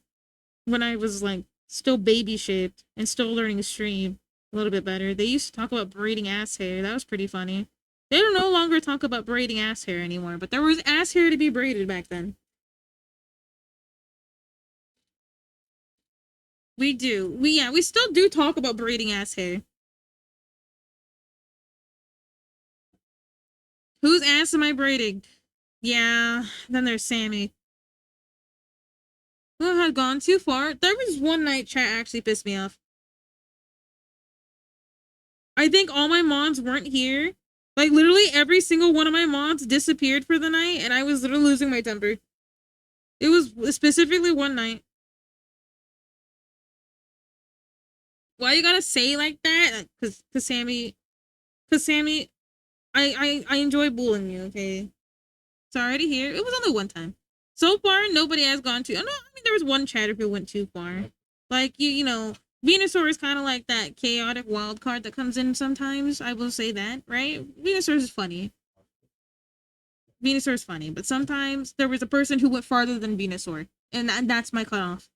when I was like still baby shaped and still learning to stream, a little bit better. They used to talk about braiding ass hair. That was pretty funny. They don't no longer talk about braiding ass hair anymore, but there was ass hair to be braided back then. We do. We still do talk about braiding ass hair. Whose ass am I braiding? Yeah, then there's Sammy. Who had gone too far? There was one night chat actually pissed me off. I think all my mods weren't here. Like, literally every single one of my mods disappeared for the night, and I was literally losing my temper. It was specifically one night. Why you gotta say like that? Cause Sammy, I enjoy bullying you, okay? Sorry to hear. It was only one time. So far, nobody has gone too. No, I mean there was one chatter who went too far. Like you know, Venusaur is kind of like that chaotic wild card that comes in sometimes. I will say that, right? Venusaur is funny. Venusaur is funny, but sometimes there was a person who went farther than Venusaur, and that's my cutoff.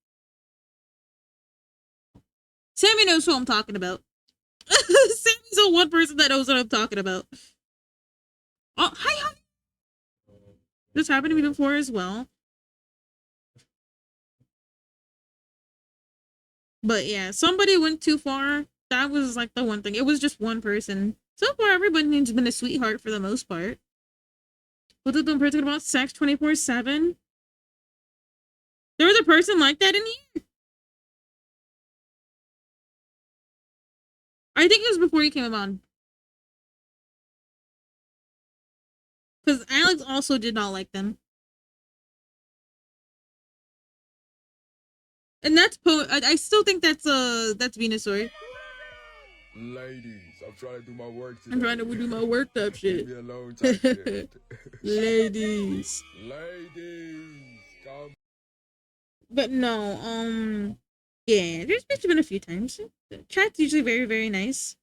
Sammy knows who I'm talking about. Sammy's the one person that knows what I'm talking about. Oh, hi. This happened to me before as well. But yeah, somebody went too far. That was like the one thing. It was just one person. So far, everybody's been a sweetheart for the most part. What did the person about sex 24/7? There was a person like that in here. I think it was before you came on. Because Alex also did not like them. And that's I still think that's Venusaur. Ladies, I'm trying to do my work today. I'm trying to do my work type shit. Leave me alone type shit. Ladies. Ladies, come. But no, yeah, there's been a few times. Chat's usually very, very nice.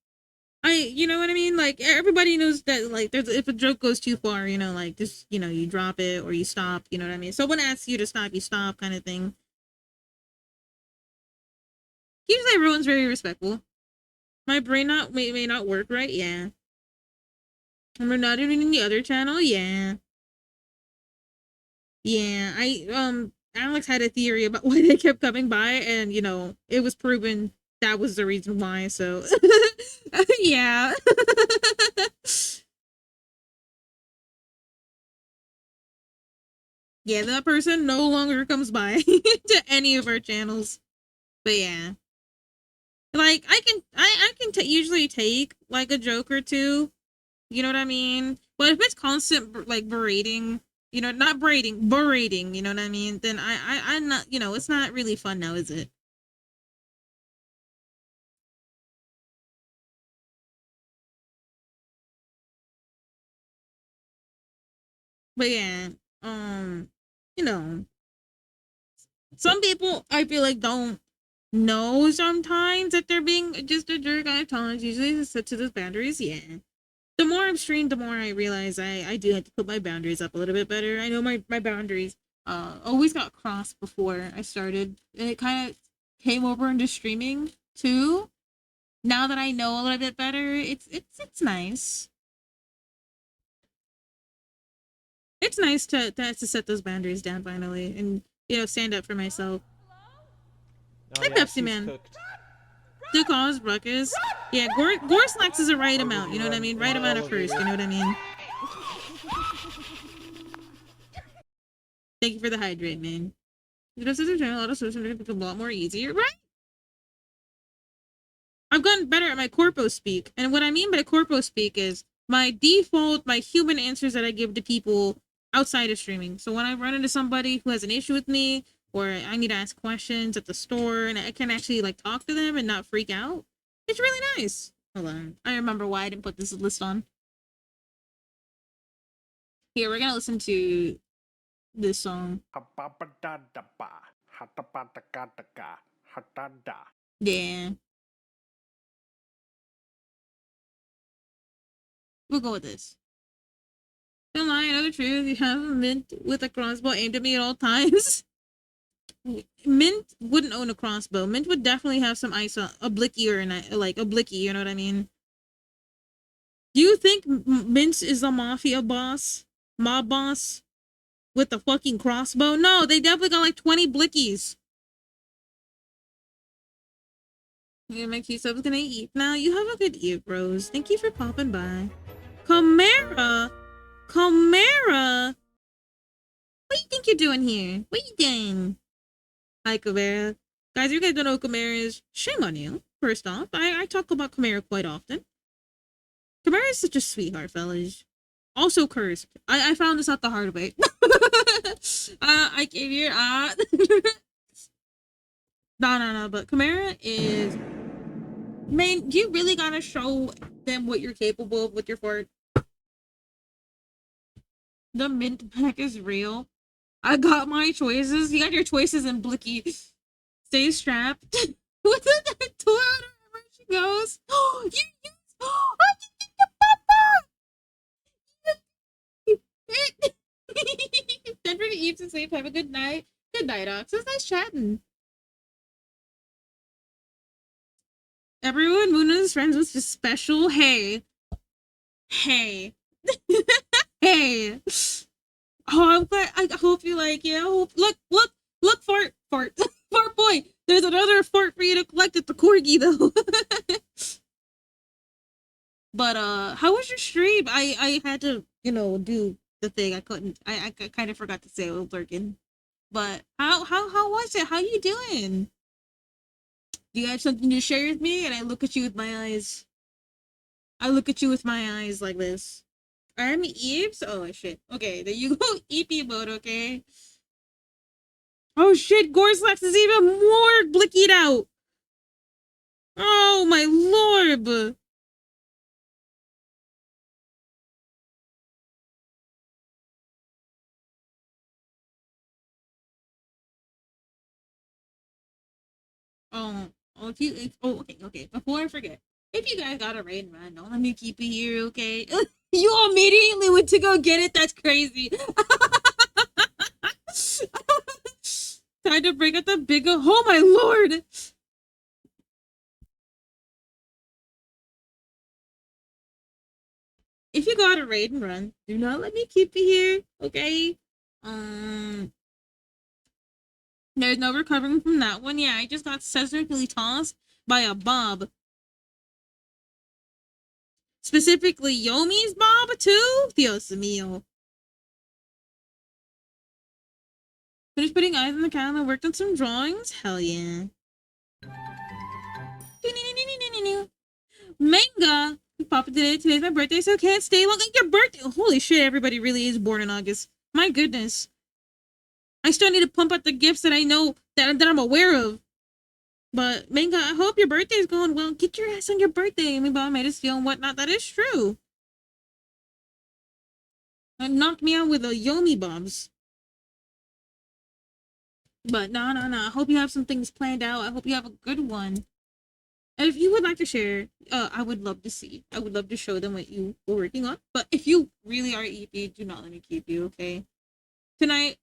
You know what I mean? Like, everybody knows that, like, if a joke goes too far, you know, like, just, you know, you drop it or you stop, you know what I mean? Someone asks you to stop, you stop, kind of thing. Usually everyone's very respectful. My brain may not work right, yeah. And we're not even in the other channel, yeah. Yeah, Alex had a theory about why they kept coming by, and, you know, it was proven that was the reason why, so... yeah. Yeah, that person no longer comes by to any of our channels. But yeah. Like, I can usually take, like, a joke or two. You know what I mean? But if it's constant, like, berating, you know, not berating, you know what I mean? Then I'm not, you know, it's not really fun now, is it? But yeah, you know, some people I feel like don't know sometimes that they're being just a jerk at times. Usually set to those boundaries, yeah. The more I'm streamed, the more I realize I do have to put my boundaries up a little bit better. I know my boundaries always got crossed before I started. And it kind of came over into streaming too. Now that I know a little bit better, it's nice. It's nice to set those boundaries down finally and, you know, stand up for myself. Oh, Hi, yeah, Pepsi she's Man. cooked. To cause ruckus. Yeah, gore snacks is the right amount, you know what I mean? Right amount of first, you know what I mean? Thank you for the hydrate, man. This is a channel, a lot of social media become a lot more easier, right? I've gotten better at my corpo speak. And what I mean by corpo speak is my default, my human answers that I give to people outside of streaming. So when I run into somebody who has an issue with me, or I need to ask questions at the store, and I can actually, like, talk to them and not freak out, it's really nice. Hold on. I remember why I didn't put this list on. Here, we're gonna listen to this song. Yeah. We'll go with this. Don't lie, another truth. You haven't been with a crossbow aimed at me at all times. Mint wouldn't own a crossbow. Mint would definitely have some ice on a blicky or like a blicky. You know what I mean? Do you think Mint is a mafia boss, mob boss, with a fucking crossbow? No, they definitely got like 20 blickies. Yeah, my key sub's gonna eat now. You have a good eat, Rose. Thank you for popping by. Chimera, Chimera. What do you think you're doing here? What you doing? Hi, Chimera. Guys, you guys don't know who Chimera is. Shame on you. First off, I talk about Chimera quite often. Chimera is such a sweetheart, fellas. Also cursed. I found this out the hard way. I came here. No. But Chimera is. Man, you really gotta show them what you're capable of with your fort. The mint pack is real. I got my choices. You got your choices in Blicky. Stay strapped. What's that toy wherever she goes? Oh, you use. Oh, Denver eats and sleep. Have a good night. Good night, Ox. It was nice chatting. Everyone Moon is friends was just special. Hey. Hey. Hey. Oh, I'm glad. I hope you like it. Look, fart. Fart boy. There's another fart for you to collect at the corgi, though. But, how was your stream? I had to, do the thing. I couldn't. I kind of forgot to say I was lurking. But, how was it? How you doing? Do you have something to share with me? And I look at you with my eyes. I look at you with my eyes like this. I'm Eves? Oh, shit. Okay, there you go. EP mode, okay? Oh, shit. Gorslax is even more blickied out. Oh, my lord. Okay. Before I forget, if you guys got a raid run, don't let me keep it here, okay? You immediately went to go get it. That's crazy. Time to bring out the bigger. Oh my lord! If you got a raid and run, do not let me keep you here, okay? There's no recovering from that one. Yeah, I just got scissorly tossed by a bob. Specifically, Yomi's bob too. Dios mío. Finished putting eyes on the calendar. Worked on some drawings. Hell yeah. Manga. Papa today. Today's my birthday, so can't stay long. Your birthday. Holy shit! Everybody really is born in August. My goodness. I still need to pump out the gifts that I know that I'm aware of. But Manga, I hope your birthday's going well. Get your ass on your birthday. I mean, I made us feel and whatnot. That is true. That knocked me out with a Yomi bombs. But no. I hope you have some things planned out. I hope you have a good one. And if you would like to share, I would love to see. I would love to show them what you were working on. But if you really are EP, do not let me keep you, okay? Tonight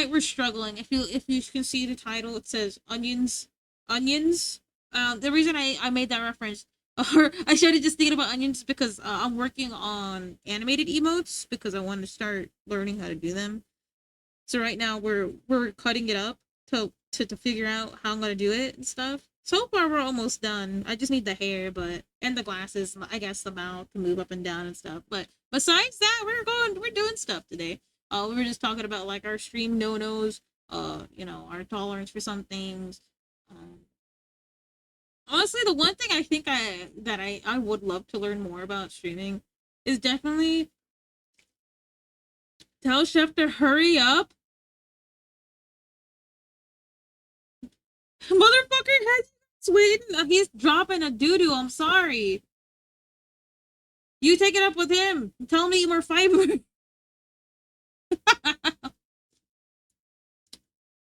we're struggling. If you can see the title, it says onions. The reason I made that reference, or I started just thinking about onions because I'm working on animated emotes because I want to start learning how to do them. So right now we're cutting it up to figure out how I'm gonna do it and stuff. So far we're almost done. I just need the hair, and the glasses. I guess the mouth to move up and down and stuff. But besides that, we're doing stuff today. We were just talking about like our stream no-nos, our tolerance for some things. Honestly, the one thing I think I would love to learn more about streaming is definitely tell Chef to hurry up. Motherfucker has waiting. He's dropping a doo-doo. I'm sorry. You take it up with him. Tell me more fiber.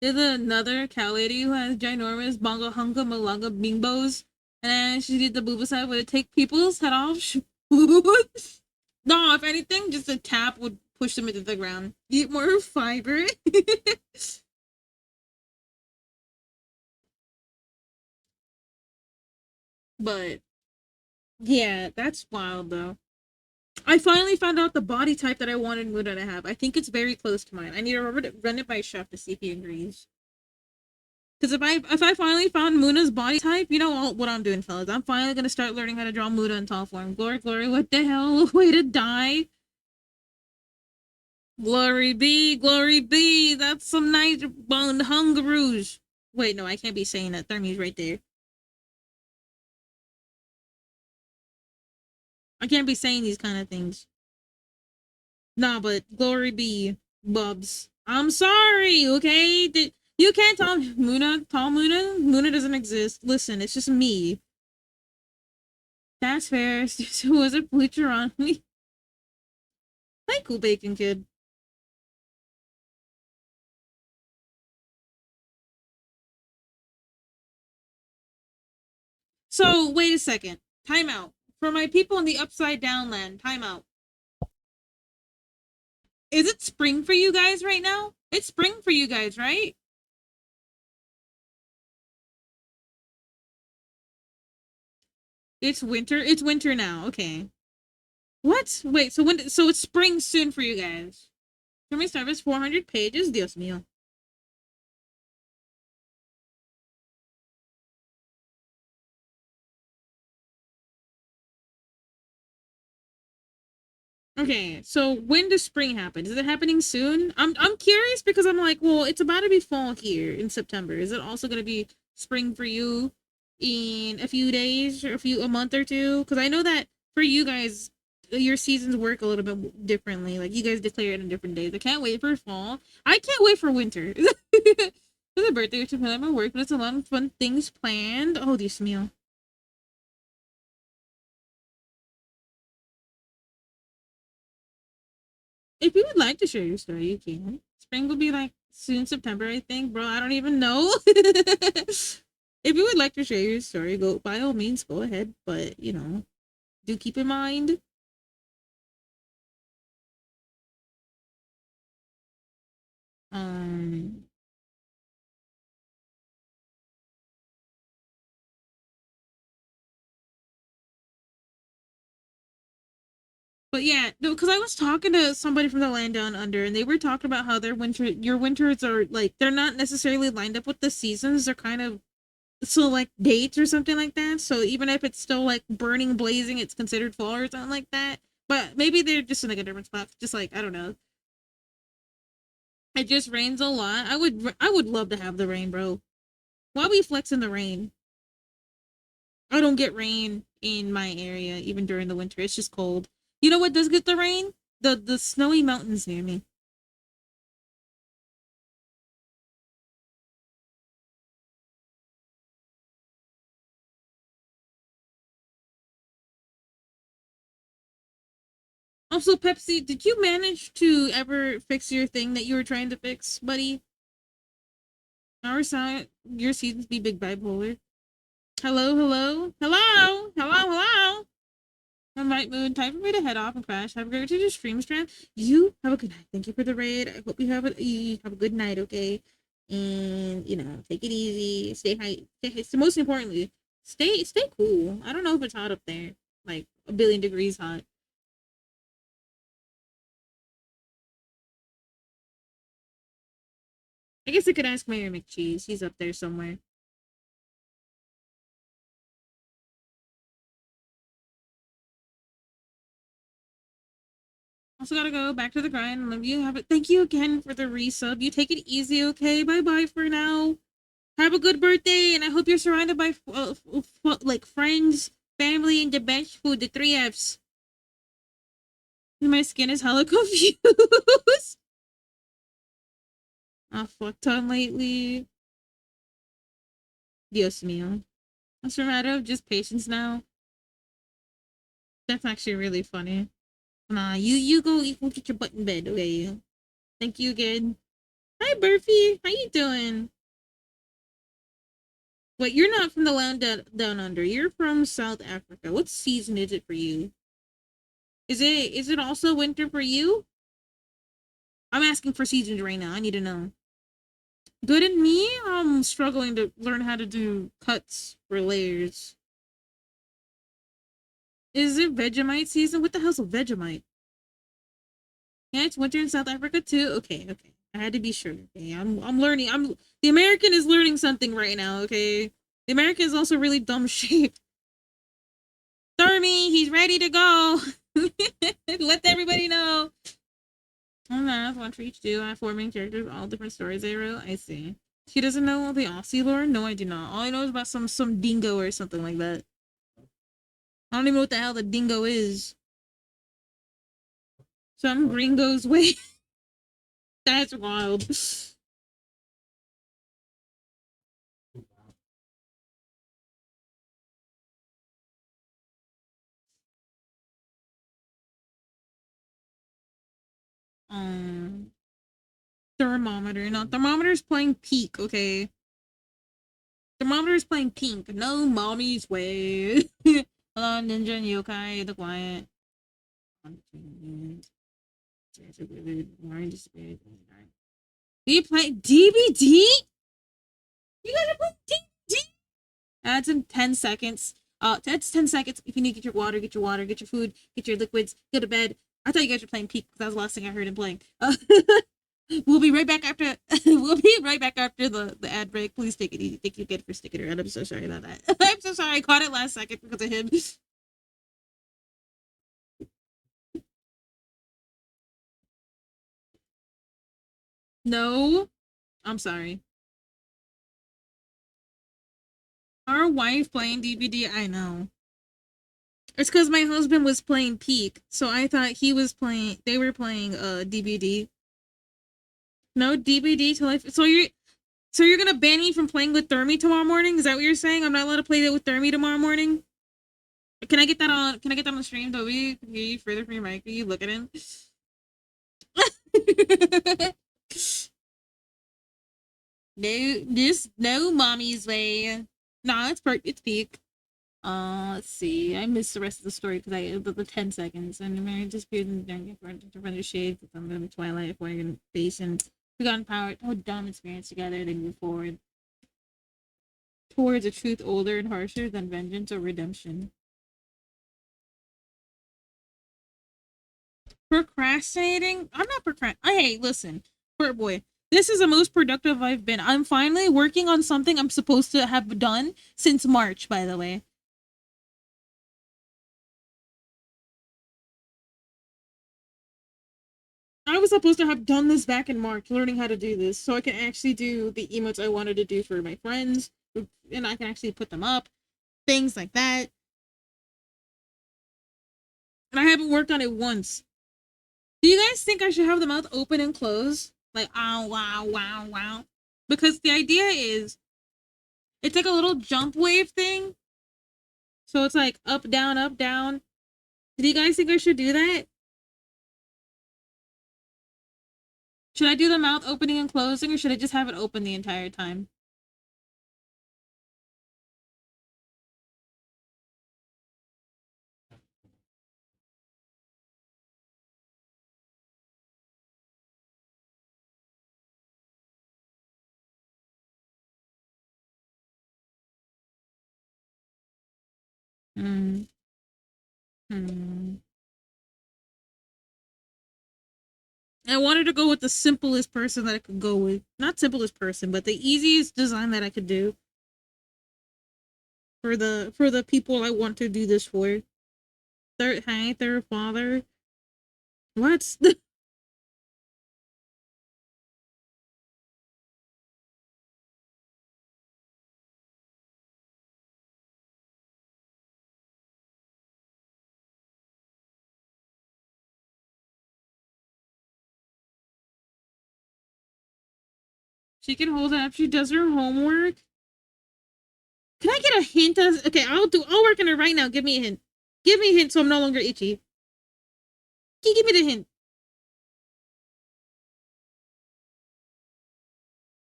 There's another cow lady who has ginormous bongo hunga malanga bimbos, and she did the booba side would take people's head off. No, if anything, just a tap would push them into the ground. Eat more fiber. But yeah, that's wild though. I finally found out the body type that I wanted Muda to have. I think it's very close to mine. I need to run it by Chef to see if he agrees. Because if I finally found Muna's body type, you know what I'm doing, fellas. I'm finally gonna start learning how to draw Muna in tall form. Glory, glory, what the hell? Way to die. Glory be, glory be. That's some nice boned hungaroos. Wait, no, I can't be saying that. Thermie's right there. I can't be saying these kind of things. Nah, but glory be, Bubs. I'm sorry, okay? You can't tell Muna, tall Muna? Muna doesn't exist. Listen, it's just me. That's fair. Who was a bleacher on me? Hi, cool bacon kid. So, wait a second. Time out. For my people in the upside down land, time out. Is it spring for you guys right now? It's spring for you guys, right? It's winter. It's winter now. Okay. What? Wait, so when so it's spring soon for you guys. Coming service 400 pages. Dios mío. Okay, so when does spring happen? Is it happening soon? I'm curious because I'm like, well, it's about to be fall here in September. Is it also going to be spring for you in a few days or a month or two? Because I know that for you guys, your seasons work a little bit differently. Like you guys declare it on different days. I can't wait for fall. I can't wait for winter. It's a birthday which is at my work, but it's a lot of fun things planned. Oh, Dios mío. If you would like to share your story, you can. Spring will be like soon September, I think, bro. I don't even know. If you would like to share your story, go by all means, go ahead. But do keep in mind. Um, but yeah, no, because I was talking to somebody from the land down under, and they were talking about how your winters are like they're not necessarily lined up with the seasons. They're kind of so like dates or something like that. So even if it's still like burning, blazing, it's considered fall or something like that. But maybe they're just in like a different spot. Just like I don't know. It just rains a lot. I would love to have the rain, bro. Why we flex in the rain? I don't get rain in my area even during the winter. It's just cold. You know what does get the rain? The snowy mountains near me. Also, Pepsi, did you manage to ever fix your thing that you were trying to fix, buddy? Our side, your seasons be big bipolar. Hello, hello, hello, hello, hello. I'm right mood. Time for me to head off and crash. Have a great day to stream strand. You have a good night. Thank you for the raid. I hope you have a good night, okay? And take it easy. Stay high. So most importantly, stay cool. I don't know if it's hot up there, like a billion degrees hot. I guess I could ask Mayor McCheese. He's up there somewhere. Also gotta go back to the grind. Love you. Have it. Thank you again for the resub. You take it easy, okay? Bye bye for now. Have a good birthday, and I hope you're surrounded by like friends, family, and the best food. The three Fs. My skin is hella confused. I fucked ton lately. Dios mío. It's a matter of just patience now. That's actually really funny. Nah, you go get your butt in bed, okay? Thank you again. Hi, Burfy. How you doing? Wait, you're not from the land down under. You're from South Africa. What season is it for you? Is it also winter for you? I'm asking for seasons right now. I need to know. Good and me? I'm struggling to learn how to do cuts for layers. Is it Vegemite season? What the hell's a Vegemite? Yeah, it's winter in South Africa too. Okay, okay. I had to be sure. Okay, I'm learning. The American is learning something right now. Okay, the American is also really dumb shaped. Stormy, he's ready to go. Let everybody know. Oh no, that's one for each do. I have 4 main characters, all different stories they wrote. I see. She doesn't know the Aussie lore? No, I do not. All I know is about some dingo or something like that. I don't even know what the hell the dingo is. Some gringo's way. That's wild. Thermometer. No, thermometer's playing peak, okay? Thermometer's playing pink. No mommy's way. Hello, Ninja and Yokai, the quiet. Do you play DBD? You gotta play DBD? That's in 10 seconds. That's 10 seconds. If you need to get your water, get your food, get your liquids, go to bed. I thought you guys were playing Peak because that was the last thing I heard him playing. We'll be right back after the ad break. Please take it easy. Thank you again for sticking around. I'm so sorry about that. I'm so sorry. I caught it last second because of him. No. I'm sorry. Our wife playing DVD, I know. It's because my husband was playing Peak, so I thought they were playing DBD. No DBD till so you're gonna ban me from playing with Thermy tomorrow morning? Is that what you're saying? I'm not allowed to play that with Thermy tomorrow morning? Can I get that on the stream, Toby? Can you further from your mic? Are you look at him? No mommy's way. Nah, it's Peak. Let's see. I missed the rest of the story because the 10 seconds. And Mary disappeared in the dark for the shade. I'm going to Twilight, Fire, Face, and Forgotten Power. Oh, dumb experience together. They move forward towards a truth older and harsher than vengeance or redemption. Procrastinating? I'm not procrastinating. Hey, listen, Burt Boy. This is the most productive I've been. I'm finally working on something I'm supposed to have done since March, by the way. I was supposed to have done this back in March, learning how to do this, so I can actually do the emotes I wanted to do for my friends, and I can actually put them up, things like that. And I haven't worked on it once. Do you guys think I should have the mouth open and close? Like, ow, wow, wow, wow. Because the idea is, it's like a little jump wave thing. So it's like up, down, up, down. Do you guys think I should do that? Should I do the mouth opening and closing, or should I just have it open the entire time? Hmm. Hmm. I wanted to go with the simplest person that I could go with. Not simplest person, but the easiest design that I could do. For the people I want to do this for. Third father. What? She can hold it up. She does her homework. Can I get a hint? Okay, I'll work on it right now. Give me a hint. Give me a hint so I'm no longer itchy. Give me the hint.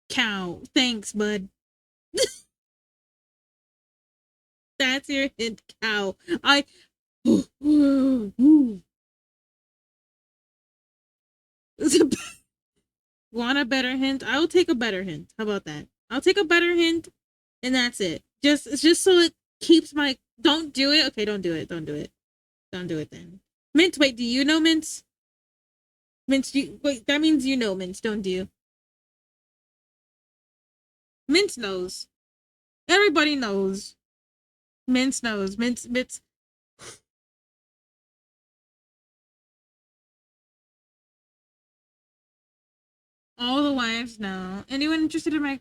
Cow. Thanks, bud. That's your hint, cow. Want a better hint? I will take a better hint. How about that? I'll take a better hint, and that's it. Just so it keeps my. Don't do it. Okay, don't do it. Don't do it. Don't do it then. Mint, wait, do you know Mint? Mint, wait, that means you know Mint, don't you? Mint knows. Everybody knows. Mint knows. Mint. All the wives know. Anyone interested in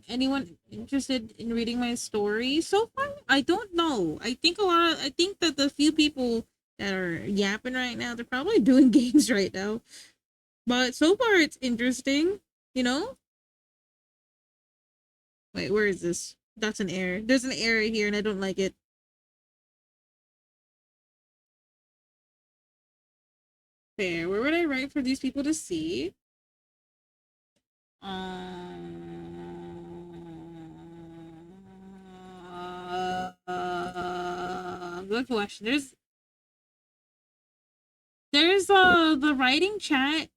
anyone interested in reading my story? So far, I don't know. I think I think that the few people that are yapping right now, they're probably doing games right now. But so far, it's interesting. You know. Wait, where is this? That's an error. There's an error here, and I don't like it. Fair. Where would I write for these people to see? Good question. There's the writing chat.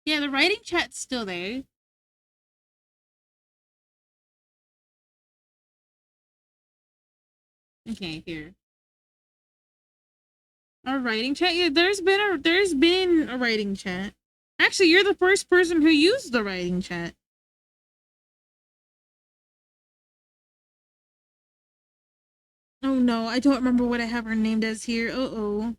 Yeah, the writing chat's still there. Okay, here. A writing chat? Yeah, there's been a writing chat. Actually, you're the first person who used the writing chat. Oh no, I don't remember what I have her named as here. Uh-oh.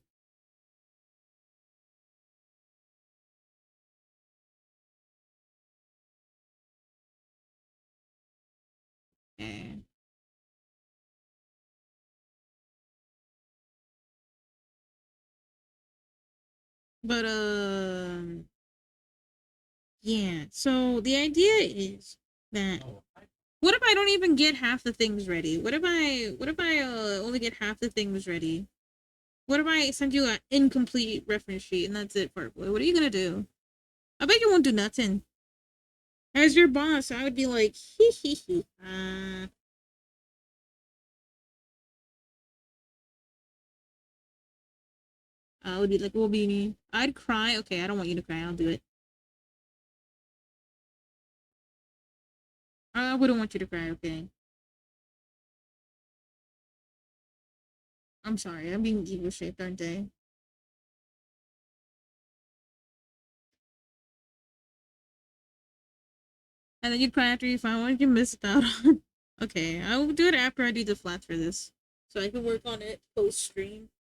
Okay. But yeah. So the idea is that what if I don't even get half the things ready? What if I only get half the things ready? What if I send you an incomplete reference sheet and that's it, for boy? What are you gonna do? I bet you won't do nothing. As your boss, I would be like, hee hee hee. I would be like, well, beanie. I'd cry. Okay, I don't want you to cry. I'll do it. I wouldn't want you to cry. Okay. I'm sorry. I'm being evil shaped, aren't I? And then you'd cry after you find what you missed out on. Okay, I will do it after I do the flats for this, so I can work on it post stream.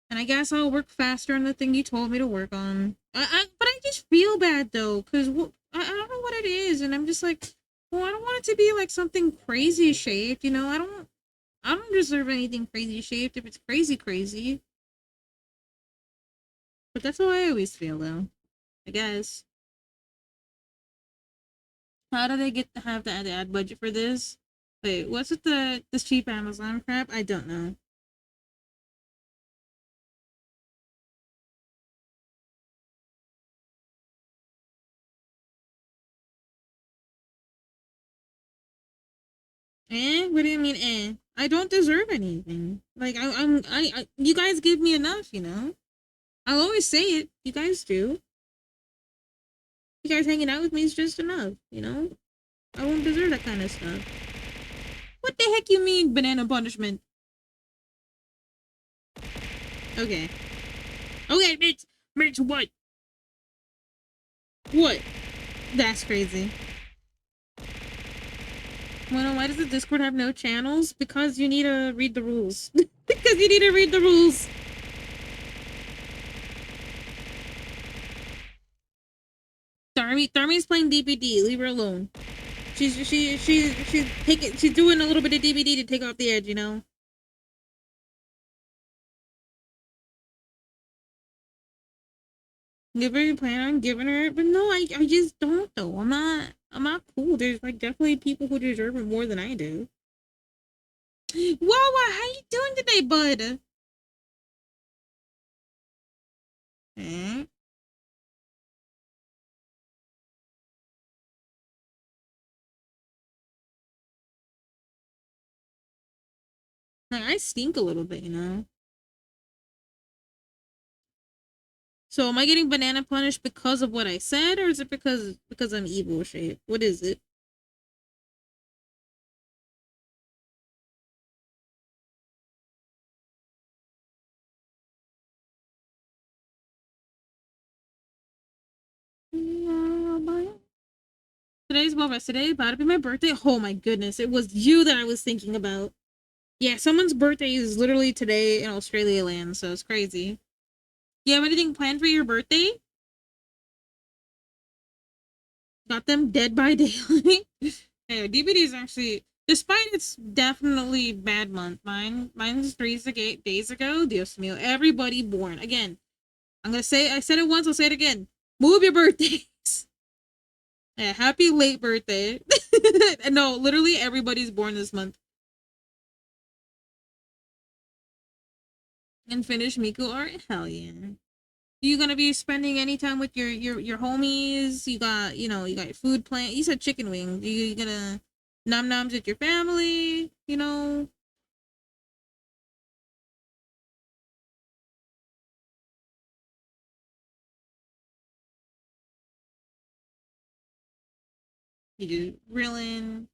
And I guess I'll work faster on the thing you told me to work on. But I just feel bad though, cause I don't know what it is, and I'm just like, well, I don't want it to be like something crazy shaped, you know. I don't deserve anything crazy shaped if it's crazy. But that's how I always feel though. I guess. How do they get to have the ad budget for this? Wait, what's with this cheap Amazon crap? I don't know. Eh? What do you mean, eh? I don't deserve anything. Like you guys give me enough, you know. I'll always say it. You guys do. You guys hanging out with me is just enough, you know. I won't deserve that kind of stuff. What the heck you mean, banana punishment? Okay. Okay, Mitch, what? What? That's crazy. Well, why does the Discord have no channels? Because you need to read the rules. Because you need to read the rules. Tharmy's playing DPD. Leave her alone. She's doing a little bit of DPD to take off the edge, you know. Give her, you plan on giving her, but no, I just don't though. I'm not cool. There's like definitely people who deserve it more than I do. Wawa, how you doing today, bud? Eh? Like I stink a little bit, you know. So am I getting banana punished because of what I said, or is it because I'm evil shaped? What is it? Today's today about to be my birthday. Oh my goodness, it was you that I was thinking about. Yeah, someone's birthday is literally today in Australia land, so it's crazy. You have anything planned for your birthday? Got them Dead by Daylight. Yeah, DBD is actually, despite it's definitely bad month. Mine's 3 days ago. Dios mío, everybody born again. I said it once. I'll say it again. Move your birthdays. Yeah, happy late birthday. No, literally everybody's born this month. And finish Miku art? Hell yeah. You gonna be spending any time with your homies? You got your food plan. You said chicken wings. You gonna nom noms with your family? You do grilling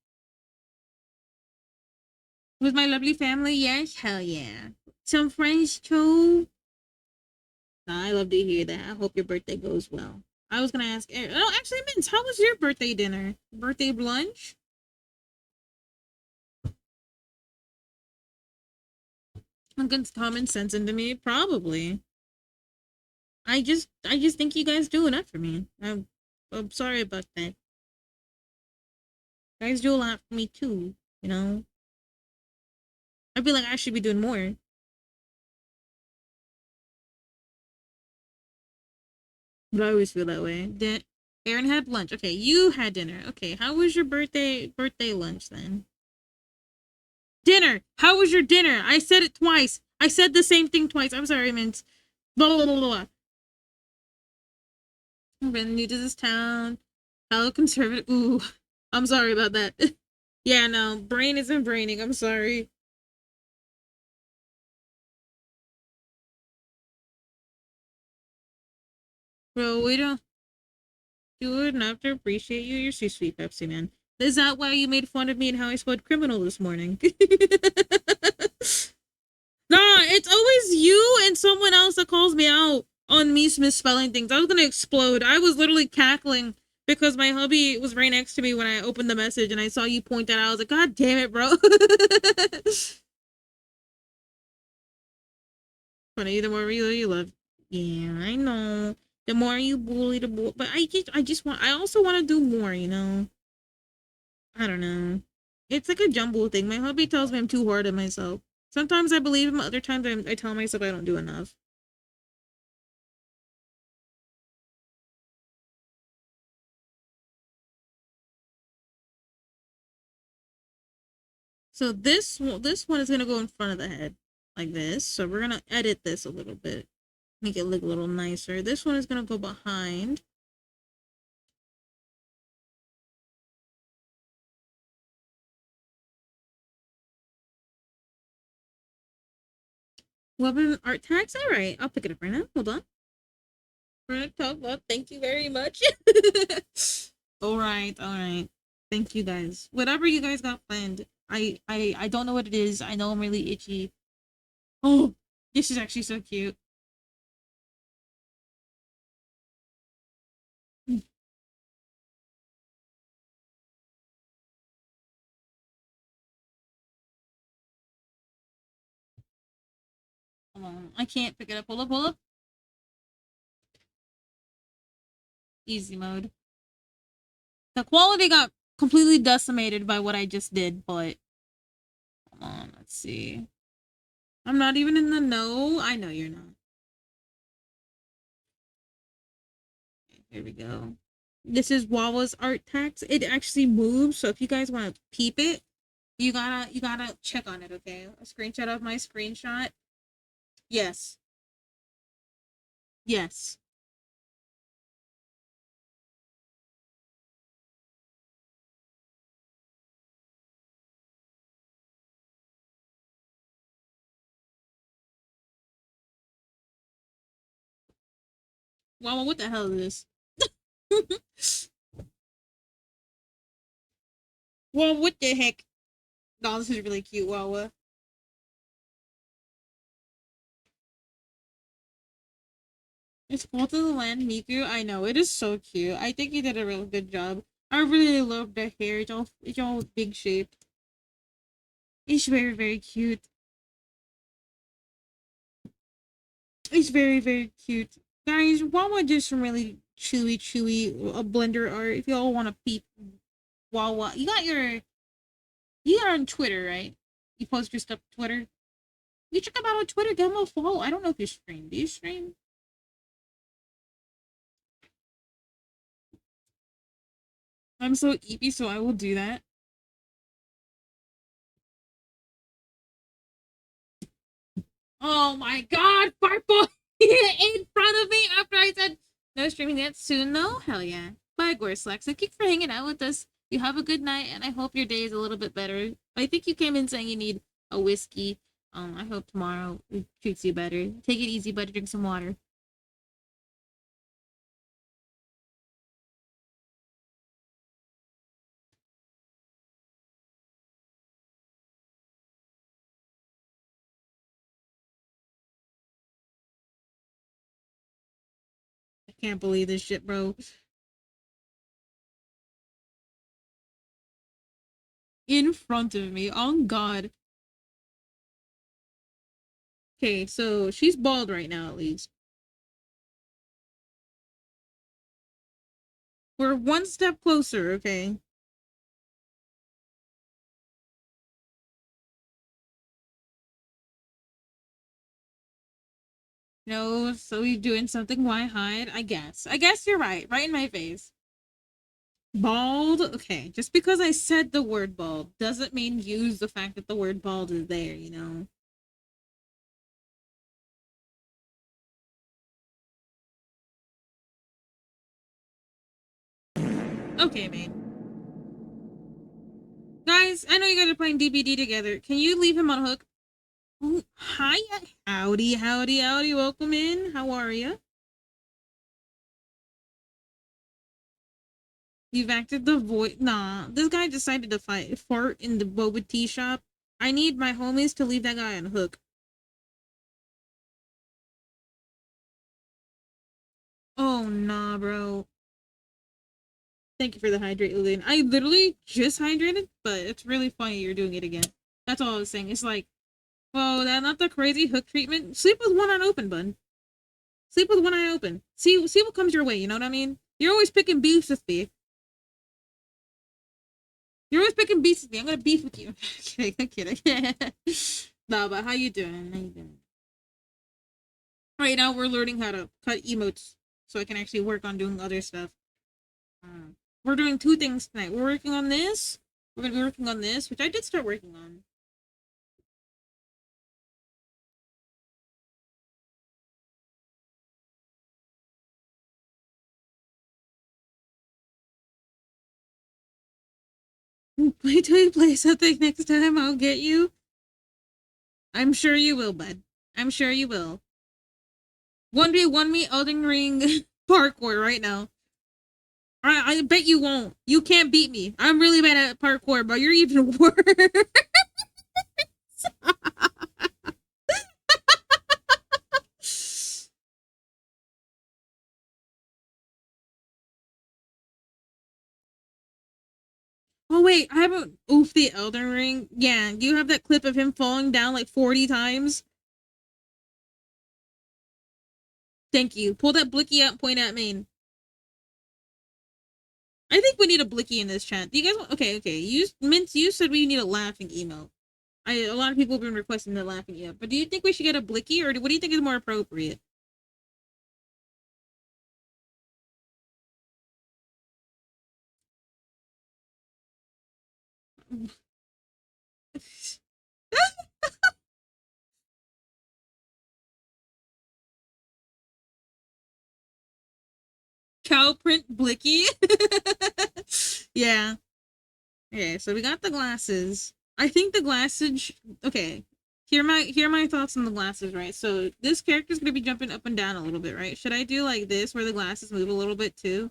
with my lovely family. Yes, hell yeah. Some friends too. Nah, I love to hear that. I hope your birthday goes well. I was gonna ask. Oh, actually, Mince, how was your birthday dinner? Birthday lunch? Against common sense into me, probably. I just think you guys do enough for me. I'm sorry about that. You guys do a lot for me too. I feel like I should be doing more. But I always feel that way. Aaron had lunch. Okay, you had dinner. Okay, how was your birthday lunch then? Dinner. How was your dinner? I said it twice. I said the same thing twice. I'm sorry, Mince. Blah blah blah blah. I'm brand new to this town. Hello, conservative. Ooh, I'm sorry about that. Yeah, no, brain isn't braining. I'm sorry. Bro, we don't do enough to appreciate you. You're so sweet, Pepsi Man. Is that why you made fun of me and how I spelled criminal this morning? Nah, it's always you and someone else that calls me out on me misspelling things. I was gonna explode. I was literally cackling because my hubby was right next to me when I opened the message and I saw you point that out. I was like, God damn it, bro. Funny, the more you love. Yeah, I know. The more you bully, the more. But I also want to do more. I don't know. It's like a jumble thing. My hubby tells me I'm too hard on myself. Sometimes I believe him, other times I tell myself I don't do enough. So this one is gonna go in front of the head like this. So we're gonna edit this a little bit, make it look a little nicer. This one is gonna go behind. Weapon art tags. All right, I'll pick it up right now. Hold on. We're gonna talk about. Thank you very much. All right, all right. Thank you guys. Whatever you guys got planned. I don't know what it is. I know I'm really itchy. Oh, this is actually so cute. Hold on. I can't pick it up. Hold up, hold up. Easy mode. The quality got completely decimated by what I just did, but come on, let's see. I'm not even in the know. I know you're not. Okay, here we go. This is Wawa's art tax. It actually moves, so if you guys want to peep it, you gotta check on it, okay? A screenshot of my screenshot. Yes. Yes. Wawa, what the hell is this? Well, what the heck? No, this is really cute, Wawa. It's Cult of the Land Miku. I know, it is so cute. I think you did a real good job. I really love the hair. It's all big shape. It's very, very cute. It's very, very cute. Guys, Wawa did some really chewy blender art. If y'all want to peep Wawa, you got on Twitter, right? You post your stuff to Twitter. You check him out on Twitter, give him a follow. I don't know if you stream. Do you stream? I'm so eepy, so I will do that. Oh my god, Farpo in front of me after I said no streaming that soon though? Hell yeah. Bye, Gorslack. So keep for hanging out with us. You have a good night, and I hope your day is a little bit better. I think you came in saying you need a whiskey. I hope tomorrow it treats you better. Take it easy, buddy. Drink some water. I can't believe this shit, bro. In front of me. On God. Okay, so she's bald right now, at least. We're one step closer, okay? No, so you doing something? Why hide? I guess. I guess you're right. Right in my face. Bald? Okay, just because I said the word bald doesn't mean use the fact that the word bald is there, you know? Okay, man. Guys, I know you guys are playing DBD together. Can you leave him on hook? Oh, hi. Howdy, howdy, howdy. Welcome in. How are you? You've acted the voice. Nah, this guy decided to fart in the boba tea shop. I need my homies to leave that guy on hook. Oh, nah, bro. Thank you for the hydrate, Lillian. I literally just hydrated, but it's really funny you're doing it again. That's all I was saying. It's like, well, that not the crazy hook treatment. Sleep with one eye open, bud. Sleep with one eye open. See what comes your way. You know what I mean? You're always picking beefs with me. You're always picking beefs with me. I'm gonna beef with you. I'm kidding. I'm kidding. No, but how you doing? How you doing? Right now we're learning how to cut emotes, so I can actually work on doing other stuff. We're doing two things tonight. We're working on this. We're gonna be working on this, which I did start working on. Wait till you play something next time. I'll get you. I'm sure you will, bud. I'm sure you will. 1v1 me Elden Ring parkour right now. I bet you won't. You can't beat me. I'm really bad at parkour, but you're even worse. Oh wait, I haven't oofed the Elden Ring. Yeah, you have that clip of him falling down like 40 times? Thank you. Pull that blicky out and point at me. I think we need a blicky in this chat. Do you guys want... Okay. Mince, you said we need a laughing emote. A lot of people have been requesting the laughing emote. But do you think we should get a blicky, or what do you think is more appropriate? Cow print blicky? Yeah. Okay, so we got the glasses. I think the glasses... Okay. Hear my thoughts on the glasses, right? So this character's gonna be jumping up and down a little bit, right? Should I do like this, where the glasses move a little bit too?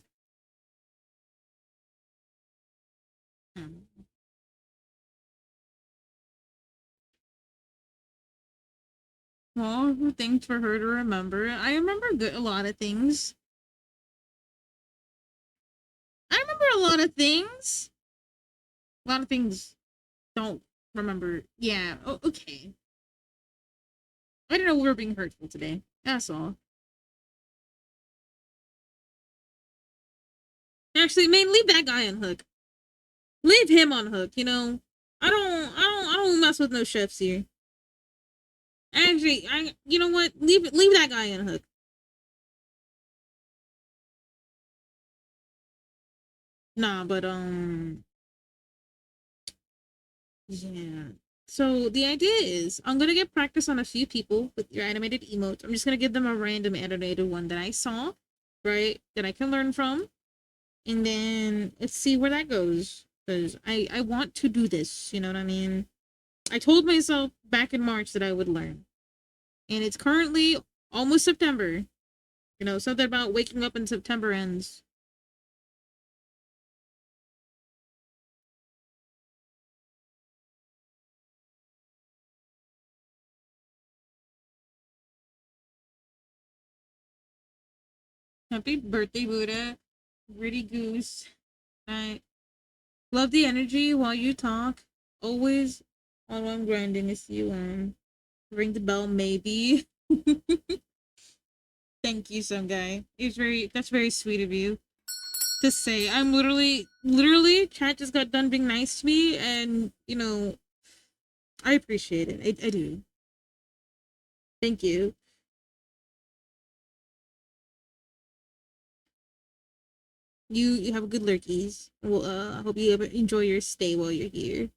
Well, things for her to remember. I remember a lot of things. I remember a lot of things. A lot of things don't remember. Yeah. Oh, okay. I didn't know we were being hurtful today. That's all. Actually, man, leave that guy on hook. Leave him on hook. You know, I don't mess with no chefs here. Actually, you know what? Leave that guy on hook. Nah, but yeah. So the idea is I'm gonna get practice on a few people with your animated emotes. I'm just gonna give them a random animated one that I saw, right? That I can learn from. And then let's see where that goes. Because I want to do this, you know what I mean? I told myself back in March that I would learn. And it's currently almost September. You know, something about waking up in September ends. Happy birthday, Buddha. Gritty goose. I love the energy while you talk. Always all I'm grinding is you ring the bell maybe. Thank you, some guy. That's very sweet of you to say. I'm literally chat just got done being nice to me, and you know, I appreciate it. I do. Thank you. You have good lurkies. Well, I hope you enjoy your stay while you're here.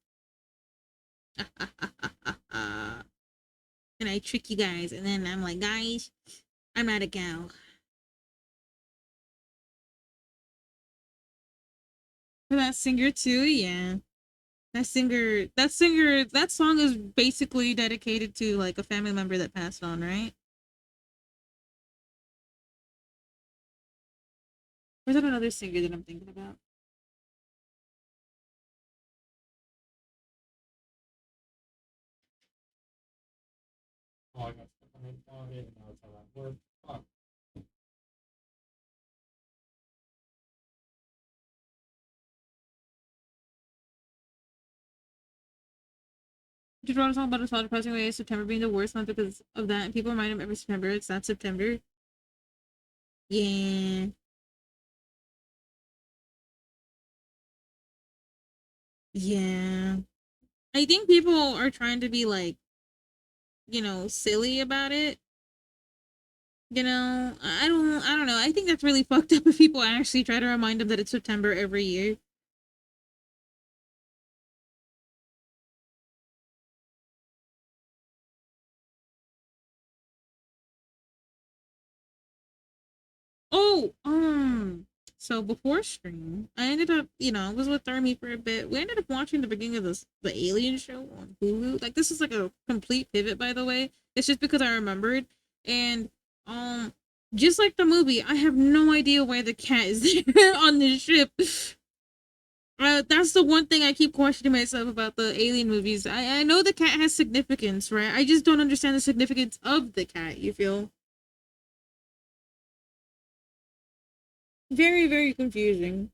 And I trick you guys, and then I'm like, guys, I'm not a gal. For that singer too, yeah. That song is basically dedicated to like a family member that passed on, right? Or is that another singer that I'm thinking about? Oh, I got stuck on my forehead and now it's all at work. Fuck. Just wrote a song about a solid depressing way. September being the worst month because of that, and people remind him every September it's not September. Yeah, yeah. I think people are trying to be like, you know, silly about it. You know, I don't know. I think that's really fucked up if people actually try to remind them that it's September every year. Oh, so before stream, I ended up, you know, I was with Army for a bit. We ended up watching the beginning of the Alien show on Hulu. Like this is like a complete pivot, by the way. It's just because I remembered, and um, just like the movie, I have no idea why the cat is there on this ship. That's the one thing I keep questioning myself about the Alien movies. I know the cat has significance, right? I just don't understand the significance of the cat. You feel very, very confusing.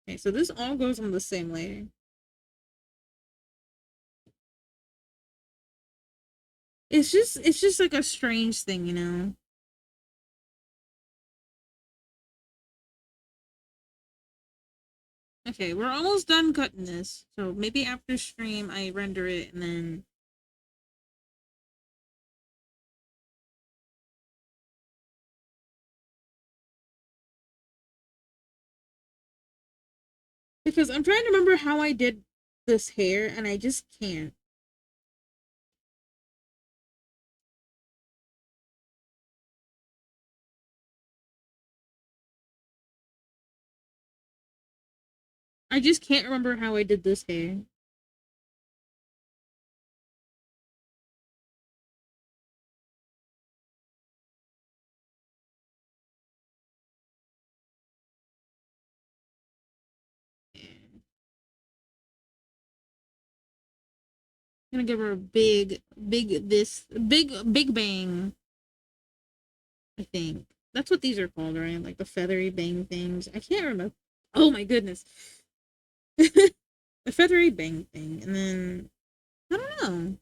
Okay, so this all goes on the same layer. It's just like a strange thing, you know. Okay, we're almost done cutting this. So maybe after stream I render it and then because I'm trying to remember how I did this hair and I just can't. I just can't remember how I did this hair. I'm gonna give her a big bang. I think that's what these are called, right? Like the feathery bang things. I can't remember. Oh my goodness. The feathery bang thing, and then I don't know.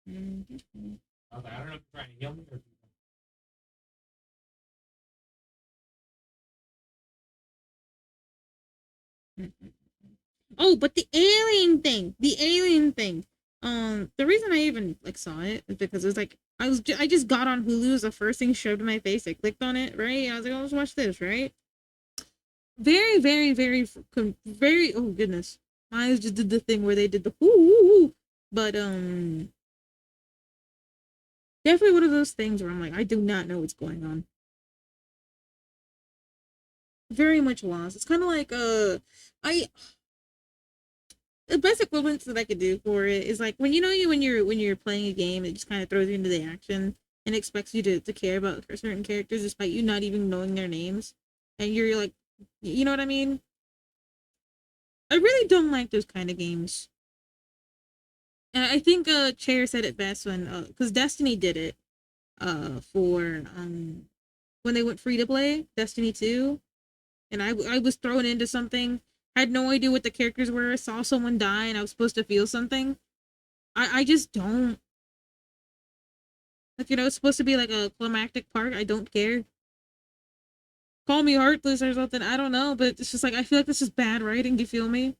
Mhm. I was like, I don't know if you're trying to heal me or if Oh, but the alien thing, the reason I even like saw it is because it was like I just got on Hulu. It was the first thing shoved in my face. I clicked on it, right? I was like, oh, let's watch this, right? Very, very, very, very. Oh goodness, my eyes just did the thing where they did the whoo, but definitely one of those things where I'm like, I do not know what's going on. Very much lost. It's kind of like I the best equivalence that I could do for it is like when when you're playing a game, it just kind of throws you into the action and expects you to care about certain characters despite you not even knowing their names, and you're like, you know what I mean? I really don't like those kind of games. And I think Chair said it best when because Destiny did it for when they went free to play Destiny 2, and I was thrown into something, had no idea what the characters were, saw someone die, and I was supposed to feel something. I just don't like, it's supposed to be like a climactic part. I don't care. Call me heartless or something. I don't know, but it's just like I feel like this is bad writing. Do you feel me?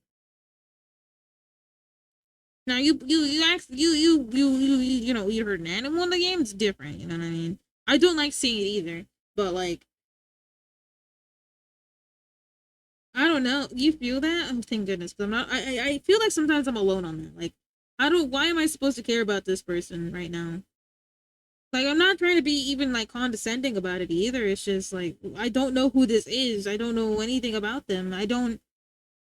Now you ask you heard an animal in the game. It's different. You know what I mean? I don't like seeing it either, but like I don't know. You feel that? Oh, thank goodness. But I'm not. I feel like sometimes I'm alone on that. Like I don't. Why am I supposed to care about this person right now? Like I'm not trying to be even like condescending about it either. It's just like I don't know who this is. I don't know anything about them. I don't.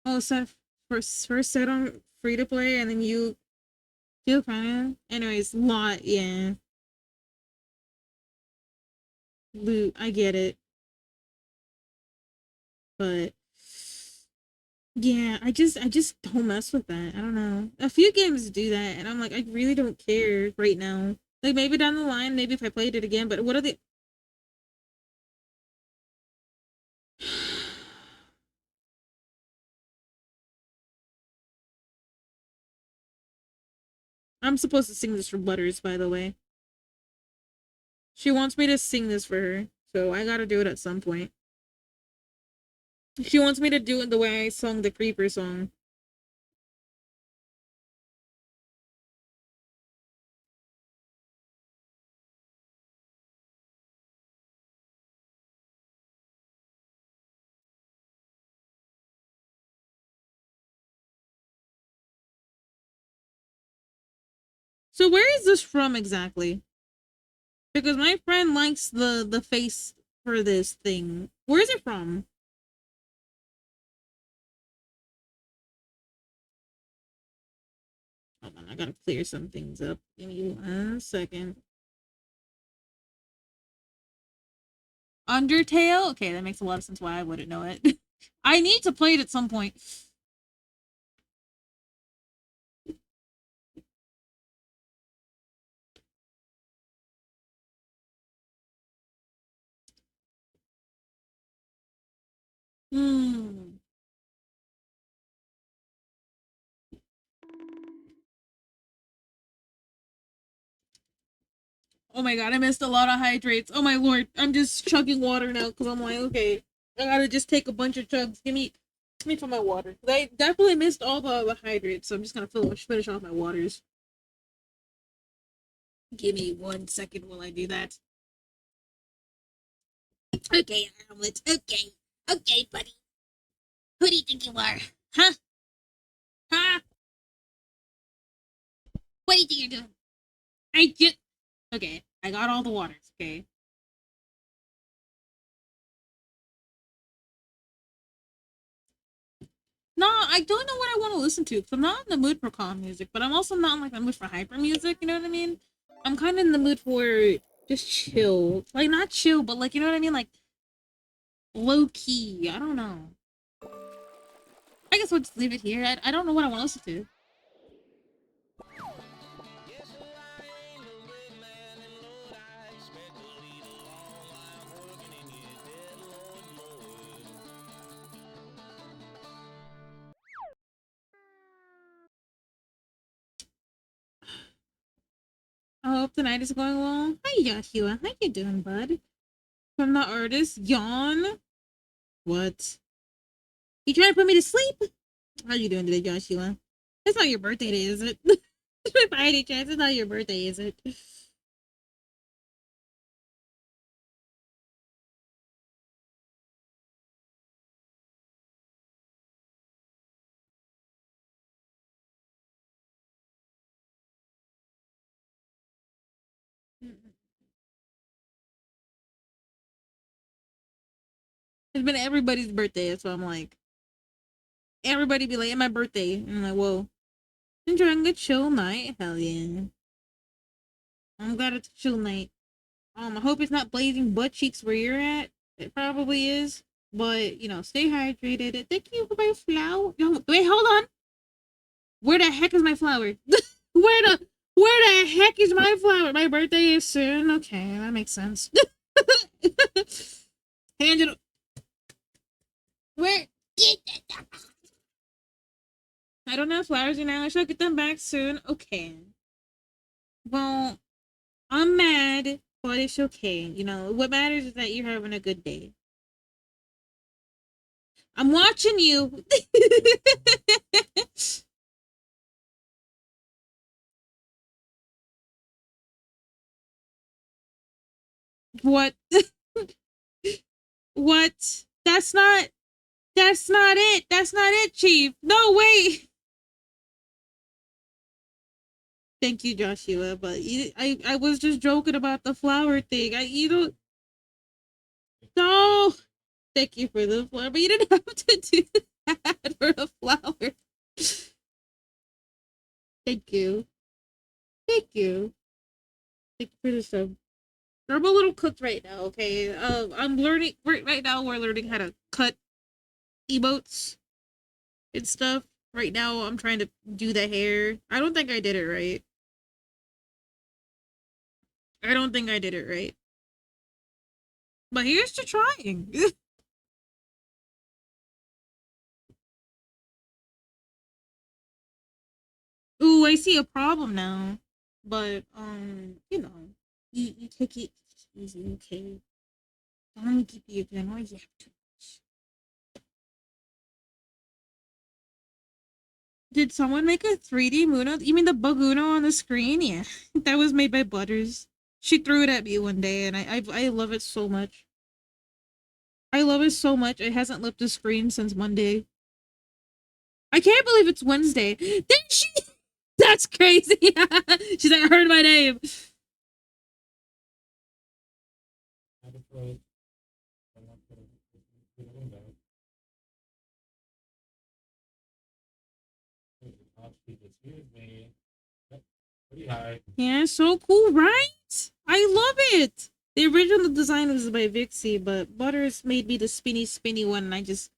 Oh, so first set on free to play, and then you feel kind of. Anyways, lot. Yeah, loot. I get it, but yeah, I just don't mess with that. I don't know. A few games do that, and I'm like, I really don't care right now. Like maybe down the line, maybe if I played it again. But what are the? I'm supposed to sing this for Butters, by the way. She wants me to sing this for her, so I gotta do it at some point. She wants me to do it the way I sung the Creeper song. So where is this from exactly? Because my friend likes the face for this thing. Where is it from? Hold on, I gotta clear some things up. Give me 1 second. Undertale? Okay, that makes a lot of sense why I wouldn't know it. I need to play it at some point. Hmm. Oh my god, I missed a lot of hydrates. Oh my lord, I'm just chugging water now because I'm like, okay, I gotta just take a bunch of chugs. Give me for my water. I definitely missed all the hydrates, so I'm just gonna finish off my waters. Give me 1 second while I do that. Okay, Hamlet. Okay, okay, buddy. Who do you think you are? Huh? Huh? What do you think you're doing? I just. Okay, I got all the waters. Okay. No, I don't know what I want to listen to because I'm not in the mood for calm music, but I'm also not in like the mood for hyper music. You know what I mean? I'm kind of in the mood for just chill, like not chill, but like you know what I mean, like low key. I don't know. I guess we'll just leave it here. I don't know what I want to listen to. I hope the night is going well. Hi, Joshua. How you doing, bud? From the artist, yawn. What? You trying to put me to sleep? How you doing today, Joshua? It's not your birthday today, is it? By any chance, it's not your birthday, is it? It's been everybody's birthday, so I'm like, everybody be like, it's my birthday. And I'm like, whoa. Enjoying a chill night? Hell yeah. I'm glad it's a chill night. I hope it's not blazing butt cheeks where you're at. It probably is. But, you know, stay hydrated. Thank you for my flower. No, wait, hold on. Where the heck is my flower? Where the heck is my flower? My birthday is soon. Okay, that makes sense. Hand it. Where? I don't have flowers right now. I shall get them back soon. Okay. Well, I'm mad, but it's okay. You know, what matters is that you're having a good day. I'm watching you. What? What? That's not it. That's not it, Chief. No, wait. Thank you, Joshua, but I was just joking about the flower thing. You don't. No. Thank you for the flower, but you didn't have to do that for the flower. Thank you. Thank you. Thank you for the sub. I'm a little cooked right now, okay? I'm learning right now. We're learning how to cut emotes and stuff. Right now, I'm trying to do the hair. I don't think I did it right. I don't think I did it right. But here's to trying. Ooh, I see a problem now. But you know, you take it easy, okay? Don't let me keep you again. Why you have too much? Did someone make a 3D Muno? You mean the Baguno on the screen? Yeah, that was made by Butters. She threw it at me one day, and I love it so much. I love it so much. It hasn't left the screen since Monday. I can't believe it's Wednesday. Did she? That's crazy. She's like, I heard my name. Yeah, so cool, right? I love it. The original design was by Vixie, but Butters made me the spinny one, and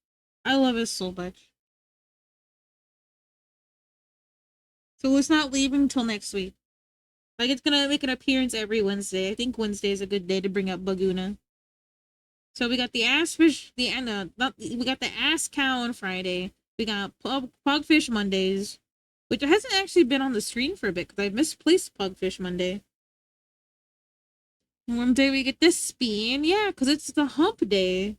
I love it so much. So it's not leaving till next week. Like, it's gonna make an appearance every Wednesday. I think Wednesday is a good day to bring up Baguna. So we got the ass fish, we got the ass cow on Friday. We got pugfish Mondays, which hasn't actually been on the screen for a bit because I misplaced pugfish Monday. One day we get this spin, yeah, because it's the hump day.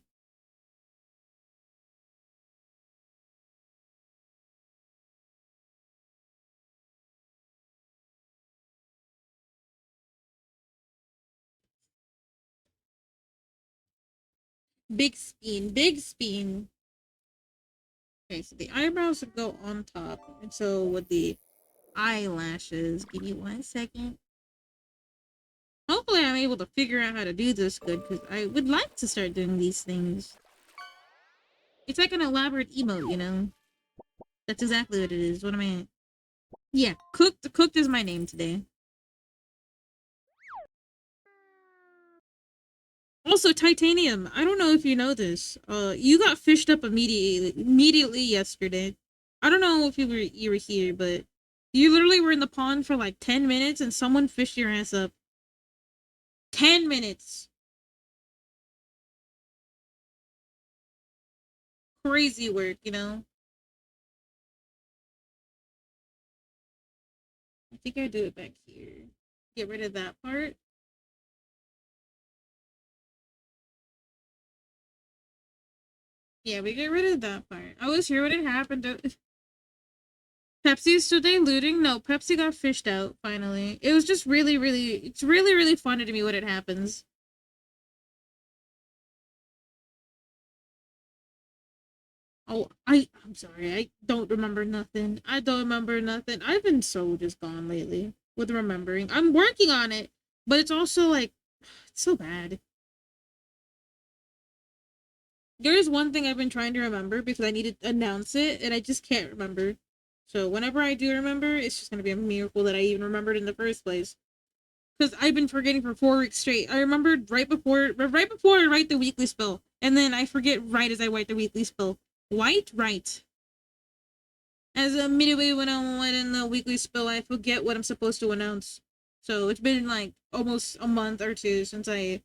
Big spin, big spin. Okay, so the eyebrows would go on top, and so with the eyelashes. Give me 1 second. Hopefully I'm able to figure out how to do this good, because I would like to start doing these things. It's like an elaborate emote, you know? That's exactly what it is. What am I... Yeah, Cooked is my name today. Also, titanium. I don't know if you know this. You got fished up immediately yesterday. I don't know if you were here, but you literally were in the pond for like 10 minutes, and someone fished your ass up. 10 minutes. Crazy work, you know. I think I do it back here. Get rid of that part. Yeah, we get rid of that part. I was here when it happened. Pepsi is still diluting? No, Pepsi got fished out, finally. It was just it's really, really funny to me when it happens. Oh, I'm sorry. I don't remember nothing. I don't remember nothing. I've been so just gone lately with remembering. I'm working on it, but it's also like, it's so bad. There is one thing I've been trying to remember because I need to announce it, and I just can't remember. So whenever I do remember, it's just gonna be a miracle that I even remembered in the first place. Because I've been forgetting for 4 weeks straight. I remembered right before I write the weekly spell, and then I forget right as I write the weekly spell. Right. As immediately when I went in the weekly spell, I forget what I'm supposed to announce. So it's been like almost a month or two since I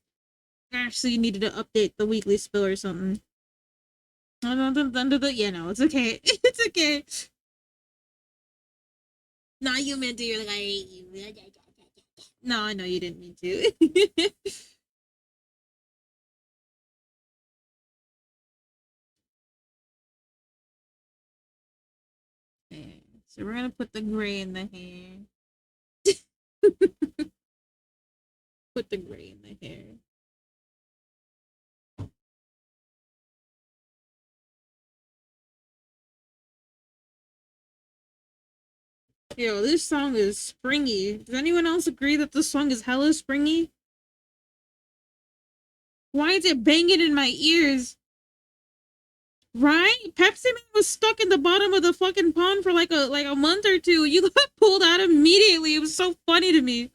actually needed to update the weekly spill or something. Yeah, no, it's okay. It's okay. Not you meant to. You're like, I hate you. No, I know you didn't mean to. Okay, so we're gonna put the gray in the hair. Put the gray in the hair. Yo, this song is springy. Does anyone else agree that this song is hella springy? Why is it banging in my ears? Right? Pepsi Man was stuck in the bottom of the fucking pond for like a month or two. You got pulled out immediately. It was so funny to me.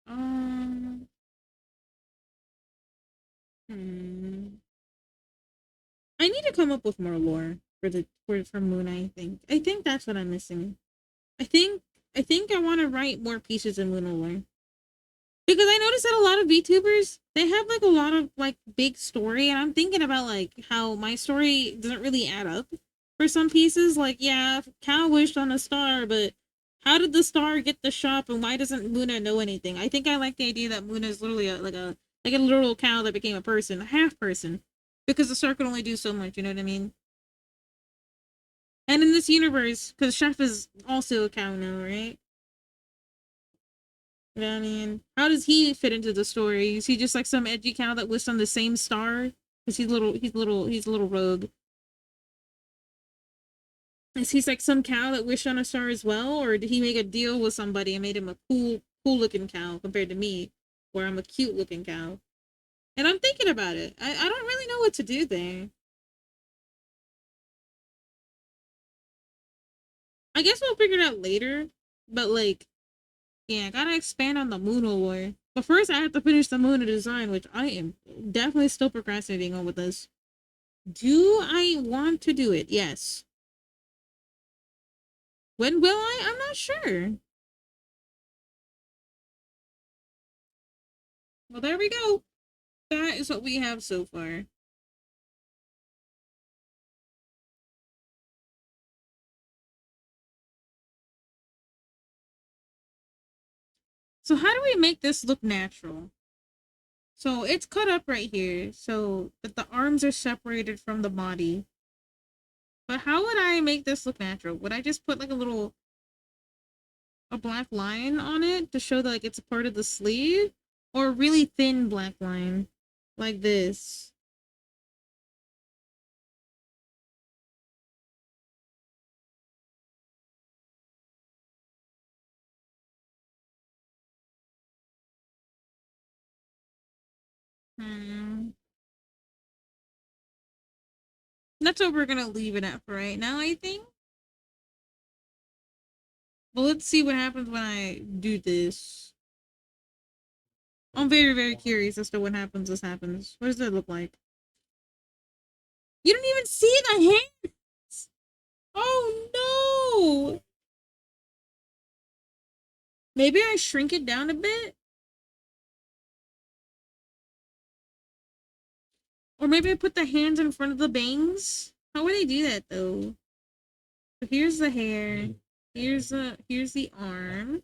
Um, hmm. I need to come up with more lore for Moon. I think that's what I'm missing. I think I think I want to write more pieces in Moon lore. Because I noticed that a lot of VTubers, they have like a lot of like big story, and I'm thinking about like how my story doesn't really add up for some pieces. Like, yeah, Cal wished on a star, but how did the star get the shop, and why doesn't Luna know anything? I think I like the idea that Luna is literally like a literal cow that became a person, a half person, because the star could only do so much. You know what I mean? And in this universe, because Chef is also a cow now, right? Yeah, I mean, how does he fit into the story? Is he just like some edgy cow that wished on the same star? Because he's a little rogue. Is he like some cow that wished on a star as well, or did he make a deal with somebody and made him a cool looking cow compared to me, where I'm a cute looking cow? And I'm thinking about it. I don't really know what to do there. I guess we'll figure it out later. But like, yeah, I gotta expand on the Moon lore. But first, I have to finish the Moon design, which I am definitely still procrastinating on with this. Do I want to do it? Yes. When will I? I'm not sure. Well, there we go. That is what we have so far. So how do we make this look natural? So it's cut up right here so that the arms are separated from the body. But how would I make this look natural? Would I just put like a black line on it to show that like it's a part of the sleeve? Or a really thin black line like this? Hmm. That's what we're gonna leave it at for right now, I think. But let's see what happens when I do this. I'm very, very curious as to what happens. This happens. What does that look like? You don't even see the hands. Oh no! Maybe I shrink it down a bit, or maybe I put the hands in front of the bangs. How would I do that though? So here's the hair. Here's the arm.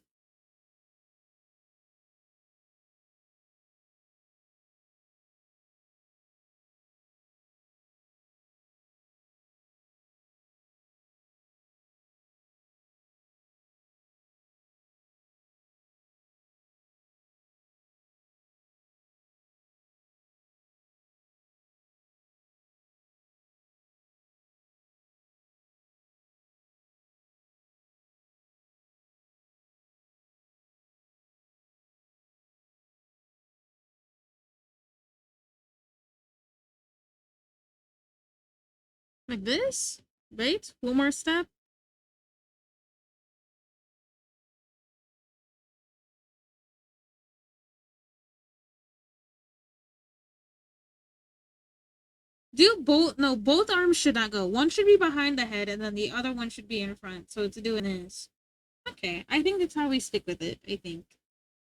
Like this? Wait, one more step. Do both, no, both arms should not go. One should be behind the head and then the other one should be in front. So to do it is. Okay, I think that's how we stick with it, I think.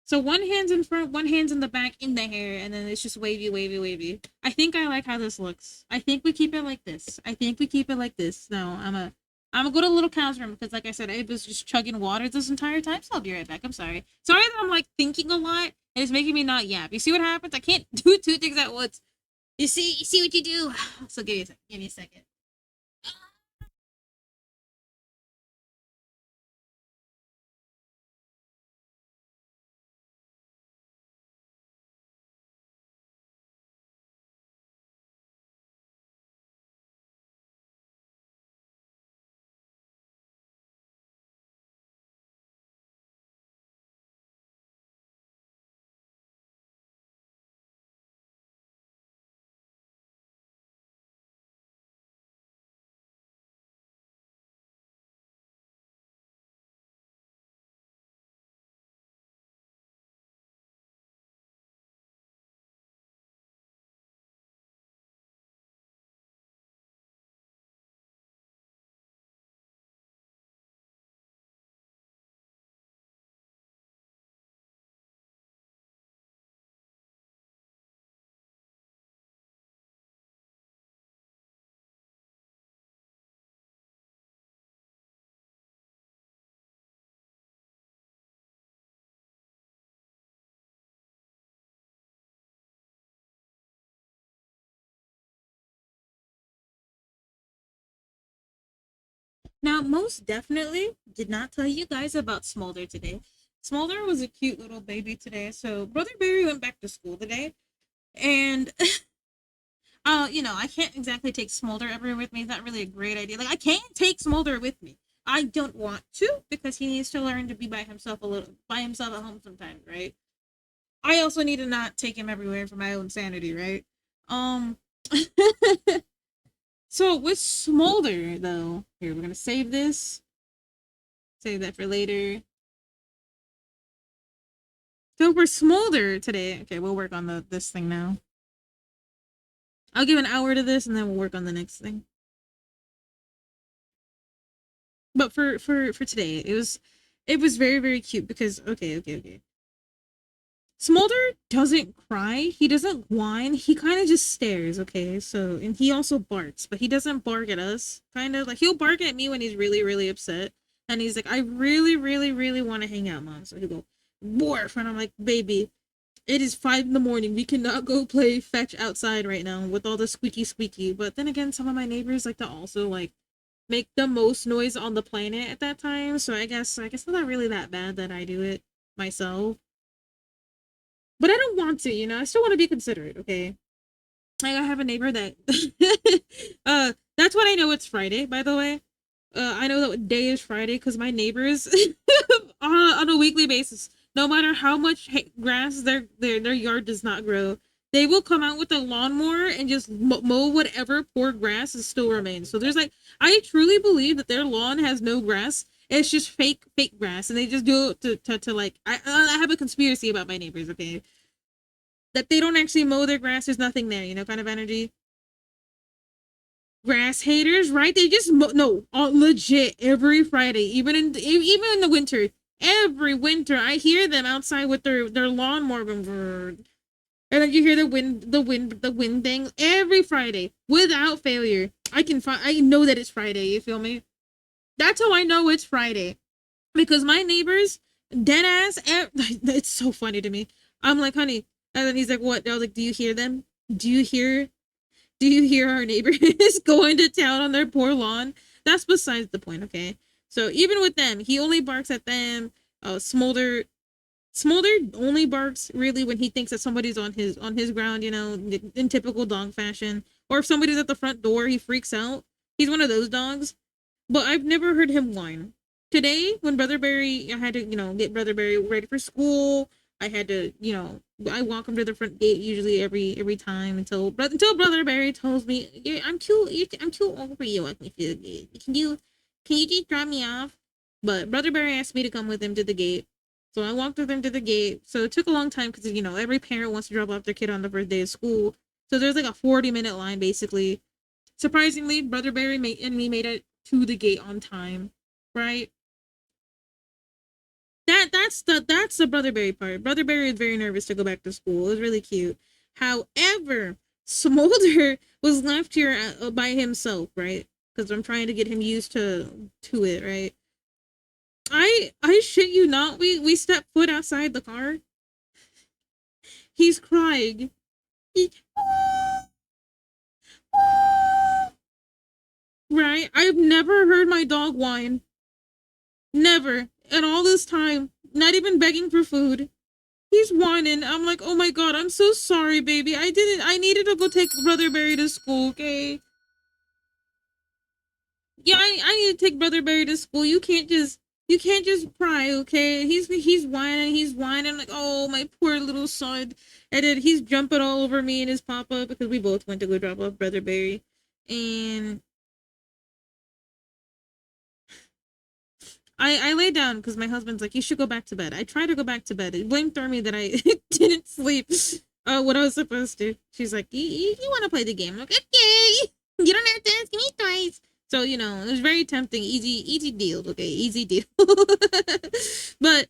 So one hand's in front, one hand's in the back in the hair, and then it's just wavy, wavy, wavy. I think I like how this looks. I think we keep it like this. I think we keep it like this. No, I'm gonna go to a little cow's room because, like I said, I was just chugging water this entire time. So I'll be right back. I'm sorry. Sorry that I'm like thinking a lot and it's making me not yap. You see what happens? I can't do two things at once. You see what you do. So give me a second. Give me a second. Now, most definitely did not tell you guys about Smolder today. Smolder was a cute little baby today. So Brother Barry went back to school today, and I can't exactly take Smolder everywhere with me. It's not really a great idea. Like I can take Smolder with me. I don't want to because he needs to learn to be by himself at home sometimes, right? I also need to not take him everywhere for my own sanity, right? Um so with Smolder though, here we're gonna save this. Save that for later. So for Smolder today, okay, we'll work on this thing now. I'll give an hour to this and then we'll work on the next thing. But for today, it was very, very cute because okay. Smolder doesn't cry, he doesn't whine, he kind of just stares, okay? So, and he also barks, but he doesn't bark at us. Kind of like he'll bark at me when he's really, really upset. And he's like, I really, really, really want to hang out, mom. So he'll go, Borf, and I'm like, baby, it is 5 in the morning. We cannot go play fetch outside right now with all the squeaky squeaky. But then again, some of my neighbors like to also like make the most noise on the planet at that time. So I guess it's not really that bad that I do it myself. But I don't want to. I still want to be considerate, okay? Like I have a neighbor that that's when I know it's Friday, by the way. I know that day is Friday because my neighbors on a weekly basis, no matter how much grass their yard does not grow, they will come out with a lawnmower and just mow whatever poor grass is still remains. So there's like, I truly believe that their lawn has no grass. It's just fake grass, and they just do it to like. I have a conspiracy about my neighbors. Okay, that they don't actually mow their grass. There's nothing there, kind of energy. Grass haters, right? They just no, legit every Friday, even in the winter. Every winter, I hear them outside with their lawnmower, and then you hear the wind thing every Friday without failure. I know that it's Friday. You feel me? That's how I know it's Friday, because my neighbors, dead ass. It's so funny to me. I'm like, honey, and then he's like, what? I was like, do you hear them? Do you hear our neighbors going to town on their poor lawn? That's besides the point, okay? So even with them, he only barks at them. Smolder only barks really when he thinks that somebody's on his ground, in typical dog fashion. Or if somebody's at the front door, he freaks out. He's one of those dogs. But I've never heard him whine. Today, when Brother Barry, I had to, get Brother Barry ready for school. I had to, I walk him to the front gate usually every time until Brother Barry tells me, yeah, I'm too old for you. Can you just drop me off? But Brother Barry asked me to come with him to the gate. So I walked with him to the gate. So it took a long time because, every parent wants to drop off their kid on the first day of school. So there's like a 40-minute line basically. Surprisingly, Brother Barry and me made it to the gate on time, right? That's the Brother Barry part. Brother Barry is very nervous to go back to school. It was really cute. However, Smolder was left here by himself, right? Because I'm trying to get him used to it, right? I shit you not. We step foot outside the car. He's crying. Right? I've never heard my dog whine. Never. And all this time, not even begging for food. He's whining. I'm like, oh my god, I'm so sorry, baby. I needed to go take Brother Barry to school, okay? Yeah, I need to take Brother Barry to school. You can't just cry, okay? He's whining like, oh, my poor little son. And then he's jumping all over me and his papa because we both went to go drop off Brother Barry. And I lay down because my husband's like, you should go back to bed. I tried to go back to bed. It blamed me that I didn't sleep what I was supposed to. She's like, you want to play the game? I'm like, okay. You don't have to ask me twice. So, it was very tempting. Easy deal. Okay, easy deal. But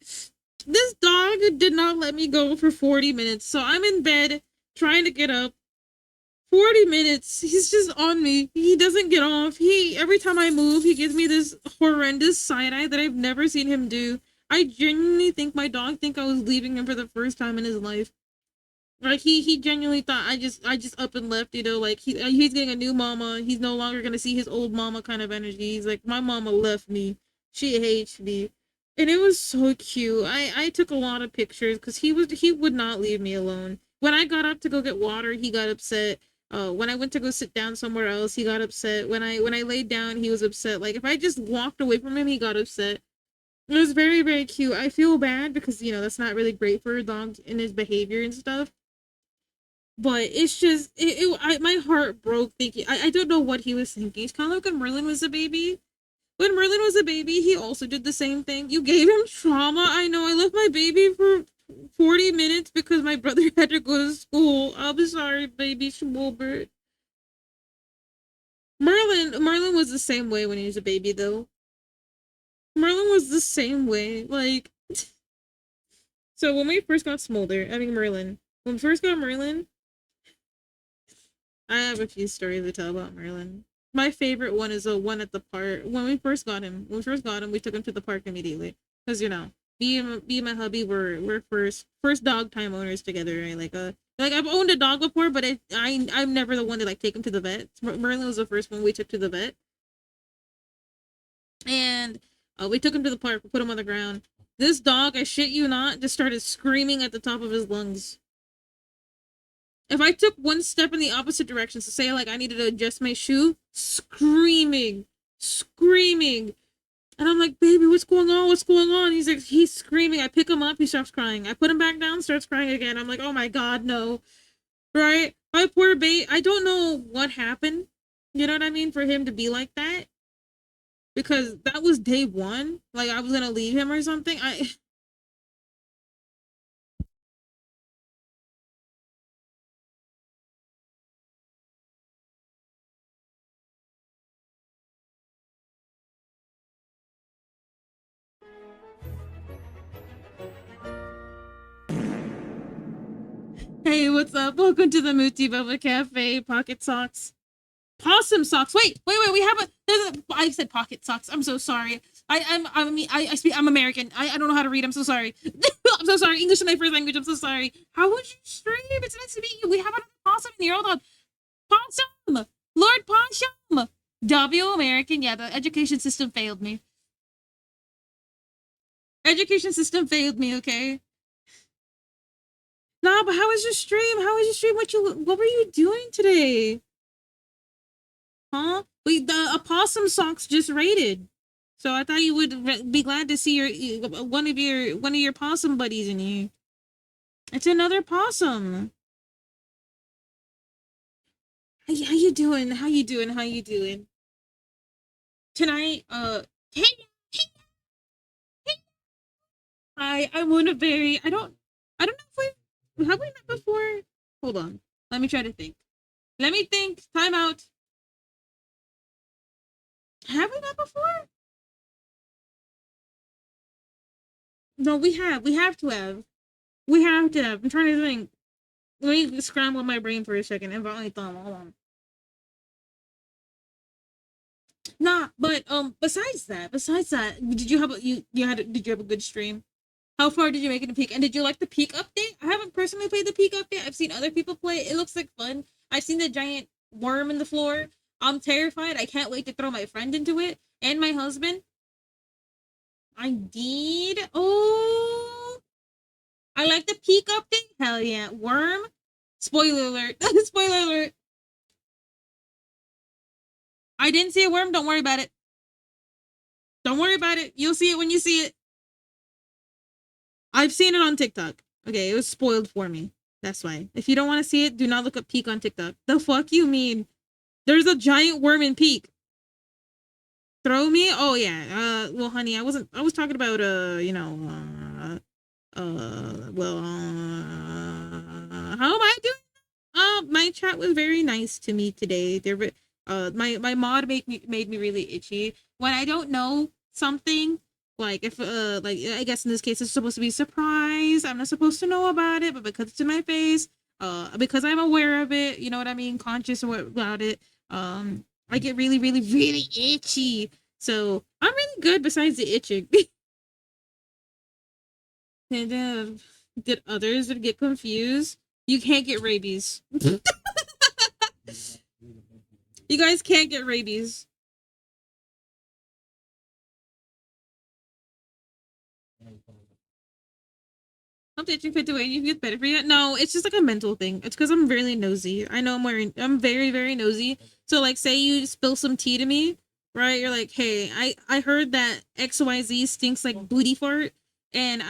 this dog did not let me go for 40 minutes. So I'm in bed trying to get up. 40 minutes. He's just on me. He doesn't get off. Every time I move, he gives me this horrendous side eye that I've never seen him do. I genuinely think my dog think I was leaving him for the first time in his life. Like he genuinely thought I just up and left, like he's getting a new mama. He's no longer gonna see his old mama kind of energy. He's like, my mama left me. She hates me. And it was so cute. I took a lot of pictures because he would not leave me alone. When I got up to go get water, he got upset. When I went to go sit down somewhere else, he got upset. When I laid down, he was upset. Like if I just walked away from him, he got upset. It was very, very cute. I feel bad because that's not really great for a dog in his behavior and stuff. But it's just my heart broke thinking. I don't know what he was thinking. It's kind of like when Merlin was a baby. When Merlin was a baby, he also did the same thing. You gave him trauma. I know. I left my baby for 40 minutes because my brother had to go to school. I'm sorry, baby Schmolbert. Merlin was the same way when he was a baby, though. Merlin was the same way. Like, so when we first got Merlin. When we first got Merlin, I have a few stories to tell about Merlin. My favorite one is the one at the park. When we first got him, we took him to the park immediately. Because, me and my hubby were first dog time owners together, right? Like I've owned a dog before, but I'm never the one to take him to the vet. Merlin was the first one we took to the vet. And we took him to the park, we put him on the ground. This dog, I shit you not, just started screaming at the top of his lungs. If I took one step in the opposite direction, so say I needed to adjust my shoe, screaming. And I'm like, baby, what's going on? He's screaming. I pick him up, he starts crying. I put him back down, starts crying again. I'm like, oh my god, no. Right? My poor babe. I don't know what happened. You know what I mean? For him to be like that. Because that was day one. Like I was gonna leave him or something. Hey, what's up? Welcome to the Muti Bubba Cafe. Pocket socks. Possum socks. Wait. We have a. I said pocket socks. I'm so sorry. I speak. I'm American. I don't know how to read. I'm so sorry. I'm so sorry. English is my first language. I'm so sorry. How would you stream? It's nice to meet you. We have another possum in here. Hold on. Possum. Lord Possum. W American. Yeah, the education system failed me. Education system failed me. Okay. Nah, but how was your stream? How was your stream? What were you doing today? Huh? Wait, the opossum socks just raided. So I thought you would be glad to see one of your possum buddies in here. It's another possum. How you doing? How you doing? How you doing? Tonight, hey, I'm one of very. I don't know if we have we met before. Hold on. Let me try to think. Let me think. Time out. Have we met before? No, we have. We have to have. We have to have. I'm trying to think. Let me scramble my brain for a second. And only thumb. Hold on. Nah, but besides that, did you have did you have a good stream? How far did you make it to peak? And did you like the peak update? I haven't personally played the peak update. I've seen other people play it. It looks like fun. I've seen the giant worm in the floor. I'm terrified. I can't wait to throw my friend into it and my husband. I did. Oh, I like the peak update. Hell yeah, worm. Spoiler alert. Spoiler alert. I didn't see a worm. Don't worry about it. Don't worry about it. You'll see it when you see it. I've seen it on TikTok. Okay, it was spoiled for me. That's why. If you don't want to see it, do not look up Peak on TikTok. The fuck you mean? There's a giant worm in Peak. Throw me? Oh yeah. Well, honey, I was talking about how am I doing? My chat was very nice to me today. My mod made me really itchy when I don't know something. Like if like I guess in this case it's supposed to be a surprise. I'm not supposed to know about it, but because it's in my face, because I'm aware of it, you know what I mean, conscious about it. I get really, really, really itchy. So I'm really good besides the itching. And did others get confused? You can't get rabies. You guys can't get rabies. I'm teaching fit to wait. You get better for you. No, it's just like a mental thing. It's because I'm really nosy. I know I'm very, very nosy. So like, say you spill some tea to me, right? You're like, hey, I heard that XYZ stinks like booty fart, and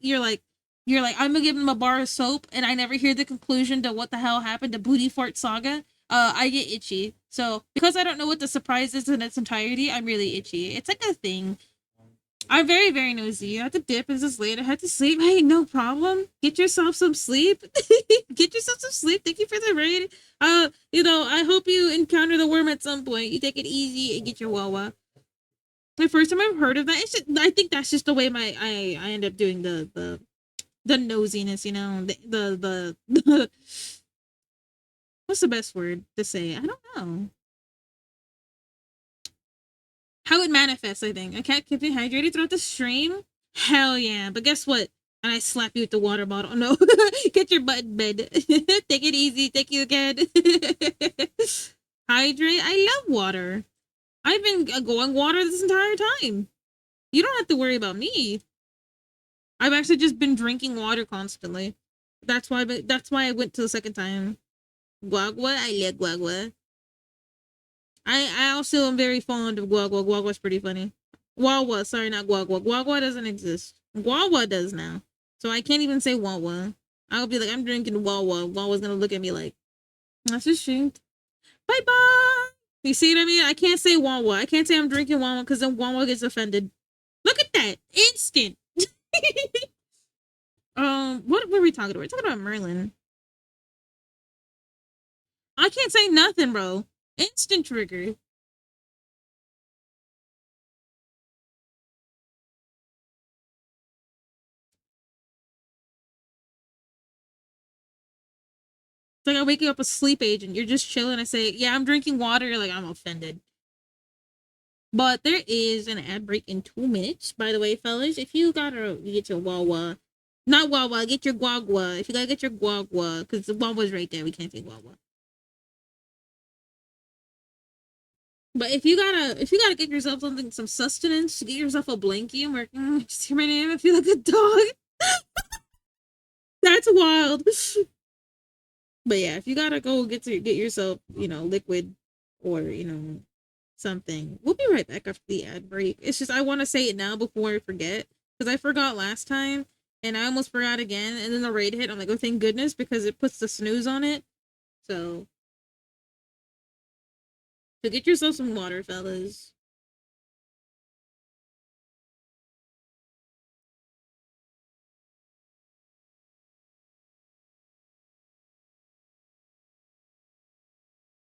you're like, I'm gonna give him a bar of soap, and I never hear the conclusion to what the hell happened to booty fart saga. I get itchy. So because I don't know what the surprise is in its entirety, I'm really itchy. It's like a thing. I'm very, very nosy. I had to dip. It's just late. I had to sleep. Hey, no problem. Get yourself some sleep. Get yourself some sleep. Thank you for the raid. I hope you encounter the worm at some point. You take it easy and get your wawa. The first time I've heard of that, I think that's just the way I end up doing the nosiness, you know, the what's the best word to say? I don't know. How it manifests, I think. I can't keep me hydrated throughout the stream. Hell yeah. But guess what? And I slap you with the water bottle. No. Get your butt in bed. Take it easy. Thank you again. Hydrate. I love water. I've been going water this entire time. You don't have to worry about me. I've actually just been drinking water constantly. That's why I went to the second time. Guagua. I like guagua. I also am very fond of guagua. Guagua's pretty funny. Wawa, sorry, not guagua. Guagua doesn't exist. Guagua does now. So I can't even say wawa. I'll be like, I'm drinking Wawa. Wawa's gonna look at me like, that's a shame. Bye bye. You see what I mean? I can't say Wawa. I can't say I'm drinking Wawa because then Wawa gets offended. Look at that. Instant. What were we talking about? We're talking about Merlin. I can't say nothing, bro. Instant trigger. It's like I wake you up a sleep agent. You're just chilling. I say, yeah, I'm drinking water. You're like, I'm offended. But there is an ad break in 2 minutes. By the way, fellas, if you gotta get your Wawa, not Wawa, get your Guagua. If you gotta get your Guagua, because the Wawa's right there. We can't say Wawa. But if you gotta get yourself something, some sustenance, get yourself a blankie and work. Just hear my name. I feel like a dog. That's wild. But yeah, if you gotta go get yourself, liquid or something. We'll be right back after the ad break. It's just I want to say it now before I forget because I forgot last time and I almost forgot again. And then the raid hit. I'm like, oh, thank goodness because it puts the snooze on it. So get yourself some water, fellas.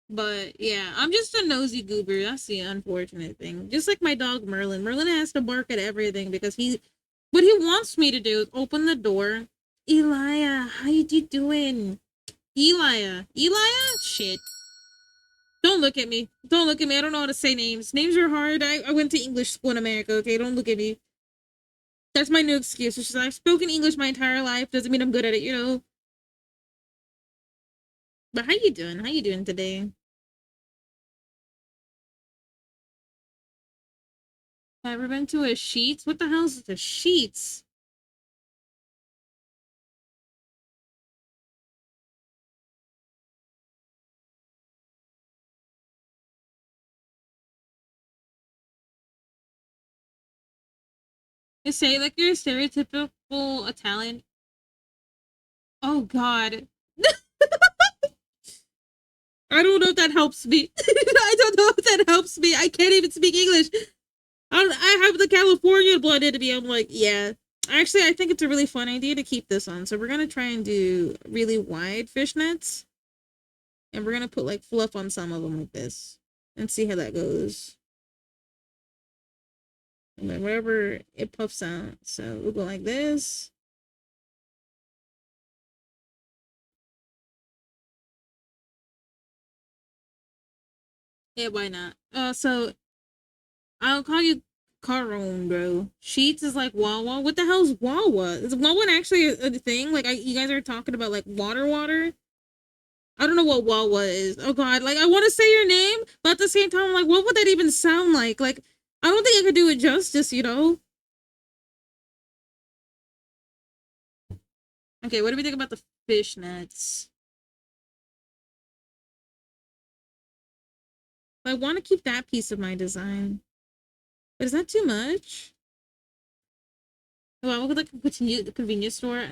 But yeah, I'm just a nosy goober. That's the unfortunate thing. Just like my dog Merlin. Merlin has to bark at everything because what he wants me to do is open the door. Elia, how you doing? Elia. Shit. Don't look at me. Don't look at me. I don't know how to say names. Names are hard. I went to English school in America, okay? Don't look at me. That's my new excuse. It's just I've spoken English my entire life. Doesn't mean I'm good at it. But how you doing? How you doing today? Have ever been to a Sheets? What the hell is the Sheets? They say like you're a stereotypical Italian. Oh God. I don't know if that helps me. I don't know if that helps me. I can't even speak English. I have the California blood in me. I'm like, yeah. Actually, I think it's a really fun idea to keep this on. So we're gonna try and do really wide fishnets, and we're gonna put like fluff on some of them like this, and see how that goes. And then wherever it puffs out, so we'll go like this. Yeah, why not? So I'll call you Caron, bro. Sheets is like Wawa. What the hell's Wawa? Is Wawa actually a thing? Like, you guys are talking about like water. I don't know what Wawa is. Oh God, like I want to say your name, but at the same time, I'm like, what would that even sound like? Like, I don't think I could do it justice. Okay, what do we think about the fishnets? I want to keep that piece of my design. But is that too much? Oh, I would like a convenience store.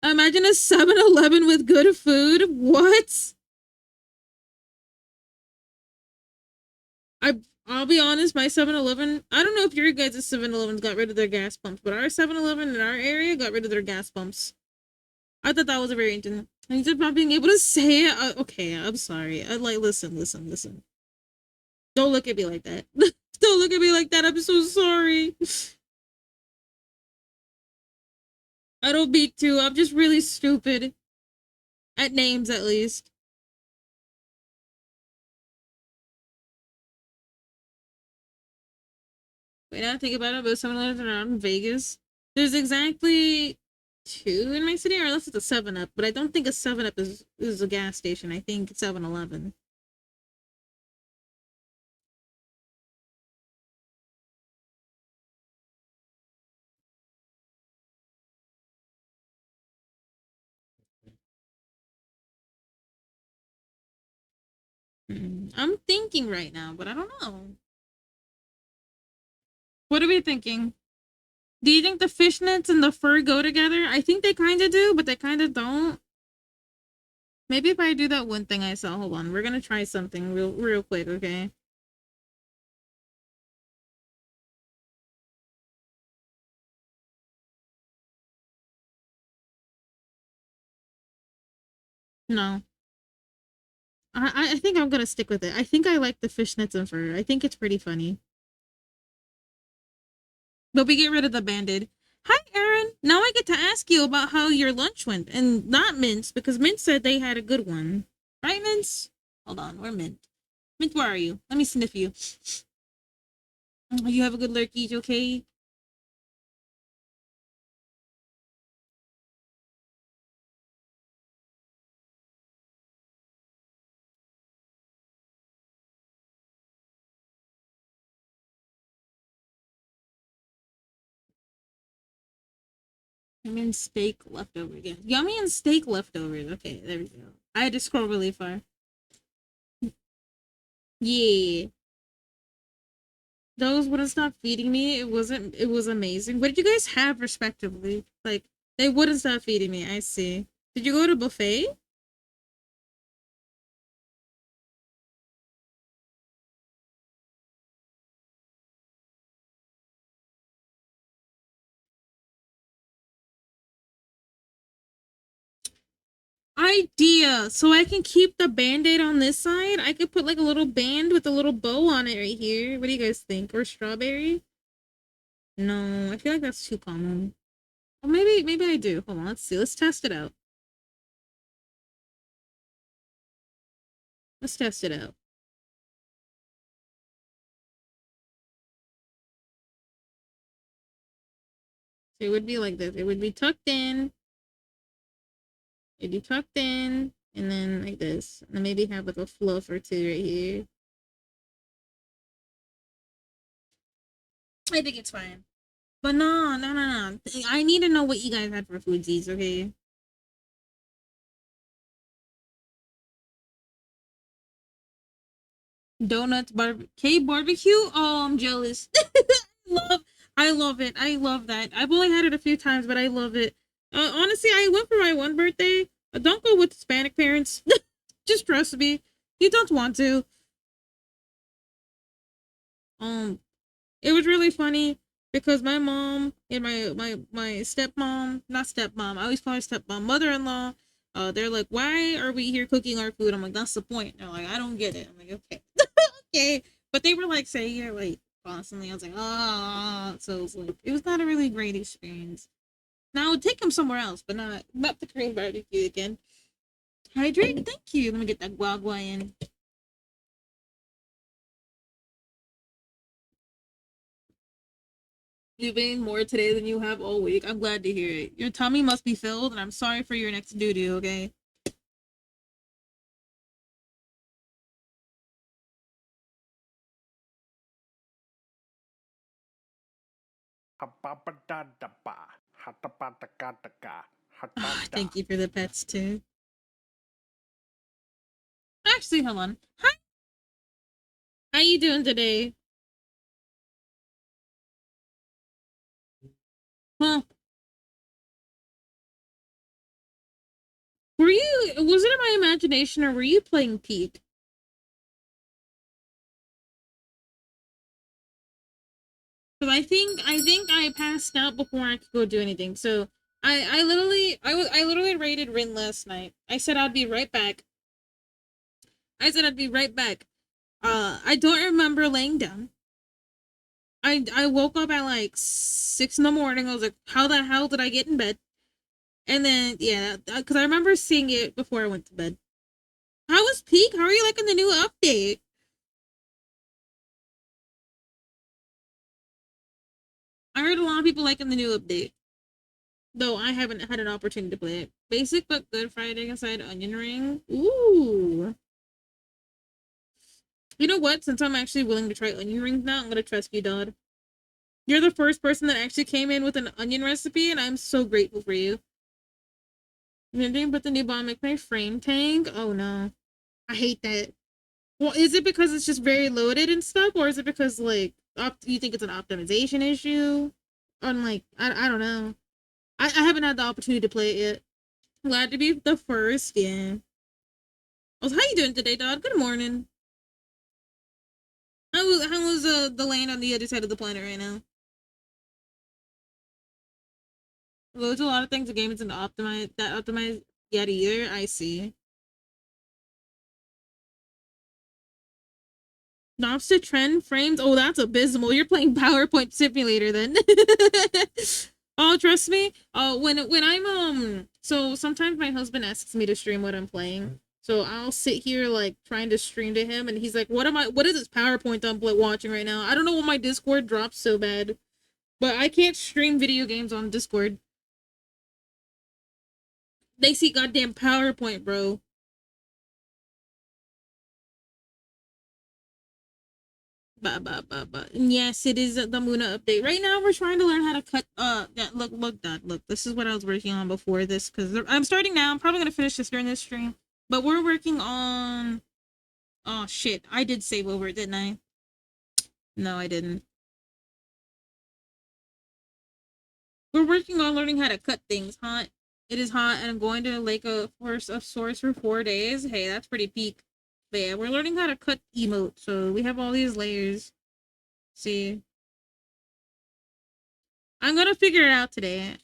Imagine a 7-Eleven with good food. What? I'll be honest, my 7-Eleven, I don't know if your guys' 7-Elevens got rid of their gas pumps, but our 7-Eleven in our area got rid of their gas pumps. I thought that was a very interesting. And just not being able to say it. Okay, I'm sorry. I like listen. Don't look at me like that. Don't look at me like that. I'm so sorry. I don't mean to. I'm just really stupid. At names, at least. Wait, now I think about it, but 7-Elevens around in Vegas. There's exactly 2 in my city, or unless it's a 7-Up. But I don't think a 7-Up is a gas station. I think 7-Eleven. I'm thinking right now, but I don't know. What are we thinking? Do you think the fishnets and the fur go together? I think they kind of do, but they kind of don't. Maybe if I do that one thing I saw, hold on, we're gonna try something real quick, okay? No. I think I'm gonna stick with it. I think I like the fishnets and fur. I think it's pretty funny. But we get rid of the banded. Hi, Aaron. Now I get to ask you about how your lunch went. And not Mince, because Mince said they had a good one. Right, Mince? Hold on, where Mint? Mint, where are you? Let me sniff you. You have a good lurkey, okay? I'm in steak leftover again. Yummy and steak leftovers. Okay, there we go. I had to scroll really far. Yeah. Those wouldn't stop feeding me. It was amazing. What did you guys have respectively? Like, they wouldn't stop feeding me. I see. Did you go to buffet? Idea. So I can keep the band-aid on this side. I could put like a little band with a little bow on it right here. What do you guys think? Or strawberry? No, I feel like that's too common. Well, maybe I do. Hold on, let's see. Let's test it out. Let's test it out. So it would be like this. It would be tucked in. It'd be tucked in. And then like this. And then maybe have like a fluff or two right here. I think it's fine. But no. I need to know what you guys had for foodsies, okay? Donuts, barbecue. Oh, I'm jealous. love I love it. I love that. I've only had it a few times, but I love it. Honestly, I went for my one birthday. Don't go with Hispanic parents. Just trust me. You don't want to. It was really funny because my mom and my stepmom, not stepmom, I always call her stepmom, mother-in-law, they're like, why are we here cooking our food? I'm like, that's the point. They're like, I don't get it. I'm like, okay. Okay. But they were like saying it like constantly. I was like, ah. So it was like, it was not a really great experience. Now I would take them somewhere else, but not the Korean barbecue again. Hydrate, thank you. Let me get that guagua in. You've been more today than you have all week. I'm glad to hear it. Your tummy must be filled, and I'm sorry for your next doo-doo, okay? Thank you for the pets, too. Actually, hold on. Hi. How you doing today? Huh. Was it in my imagination, or were you playing Peak? Because I think I passed out before I could go do anything. So I literally raided Rin last night. I said I'd be right back. I don't remember laying down. I woke up at like 6 in the morning. I was like, how the hell did I get in bed? And then yeah, because I remember seeing it before I went to bed. How was Peak? How are you liking the new update? I heard a lot of people liking the new update. Though I haven't had an opportunity to play it. Basic but good fried egg inside onion ring. Ooh. You know what? Since I'm actually willing to try onion rings now, I'm gonna trust you, Dodd. You're the first person that actually came in with an onion recipe, and I'm so grateful for you. You didn't put the new bomb make my frame tank? Oh no. I hate that. Well, is it because it's just very loaded and stuff, or is it because like you think it's an optimization issue? on like I don't know. I haven't had the opportunity to play it yet. Glad to be the first. Yeah. Oh, how you doing today, Dodd? Good morning. How was the land on the other side of the planet right now? Well, there's a lot of things the game isn't optimize yet either. I see. Knobs to trend frames. Oh, that's abysmal. You're playing PowerPoint Simulator then. Oh, trust me. When I'm so sometimes my husband asks me to stream what I'm playing. So I'll sit here like trying to stream to him, and he's like, what is this PowerPoint I'm watching right now? I don't know why my Discord drops so bad, but I can't stream video games on Discord. They see goddamn PowerPoint, bro. Yes, it is the Muna update. Right now, we're trying to learn how to cut. Look. This is what I was working on before this because I'm starting now. I'm probably gonna finish this during this stream, but we're working on. Oh shit! I did save over it, didn't I? No, I didn't. We're working on learning how to cut things. Hot. It is hot, and I'm going to Lake of Force of Source for 4 days. Hey, that's pretty peak. But yeah, we're learning how to cut emote, so we have all these layers. See. I'm gonna figure it out today.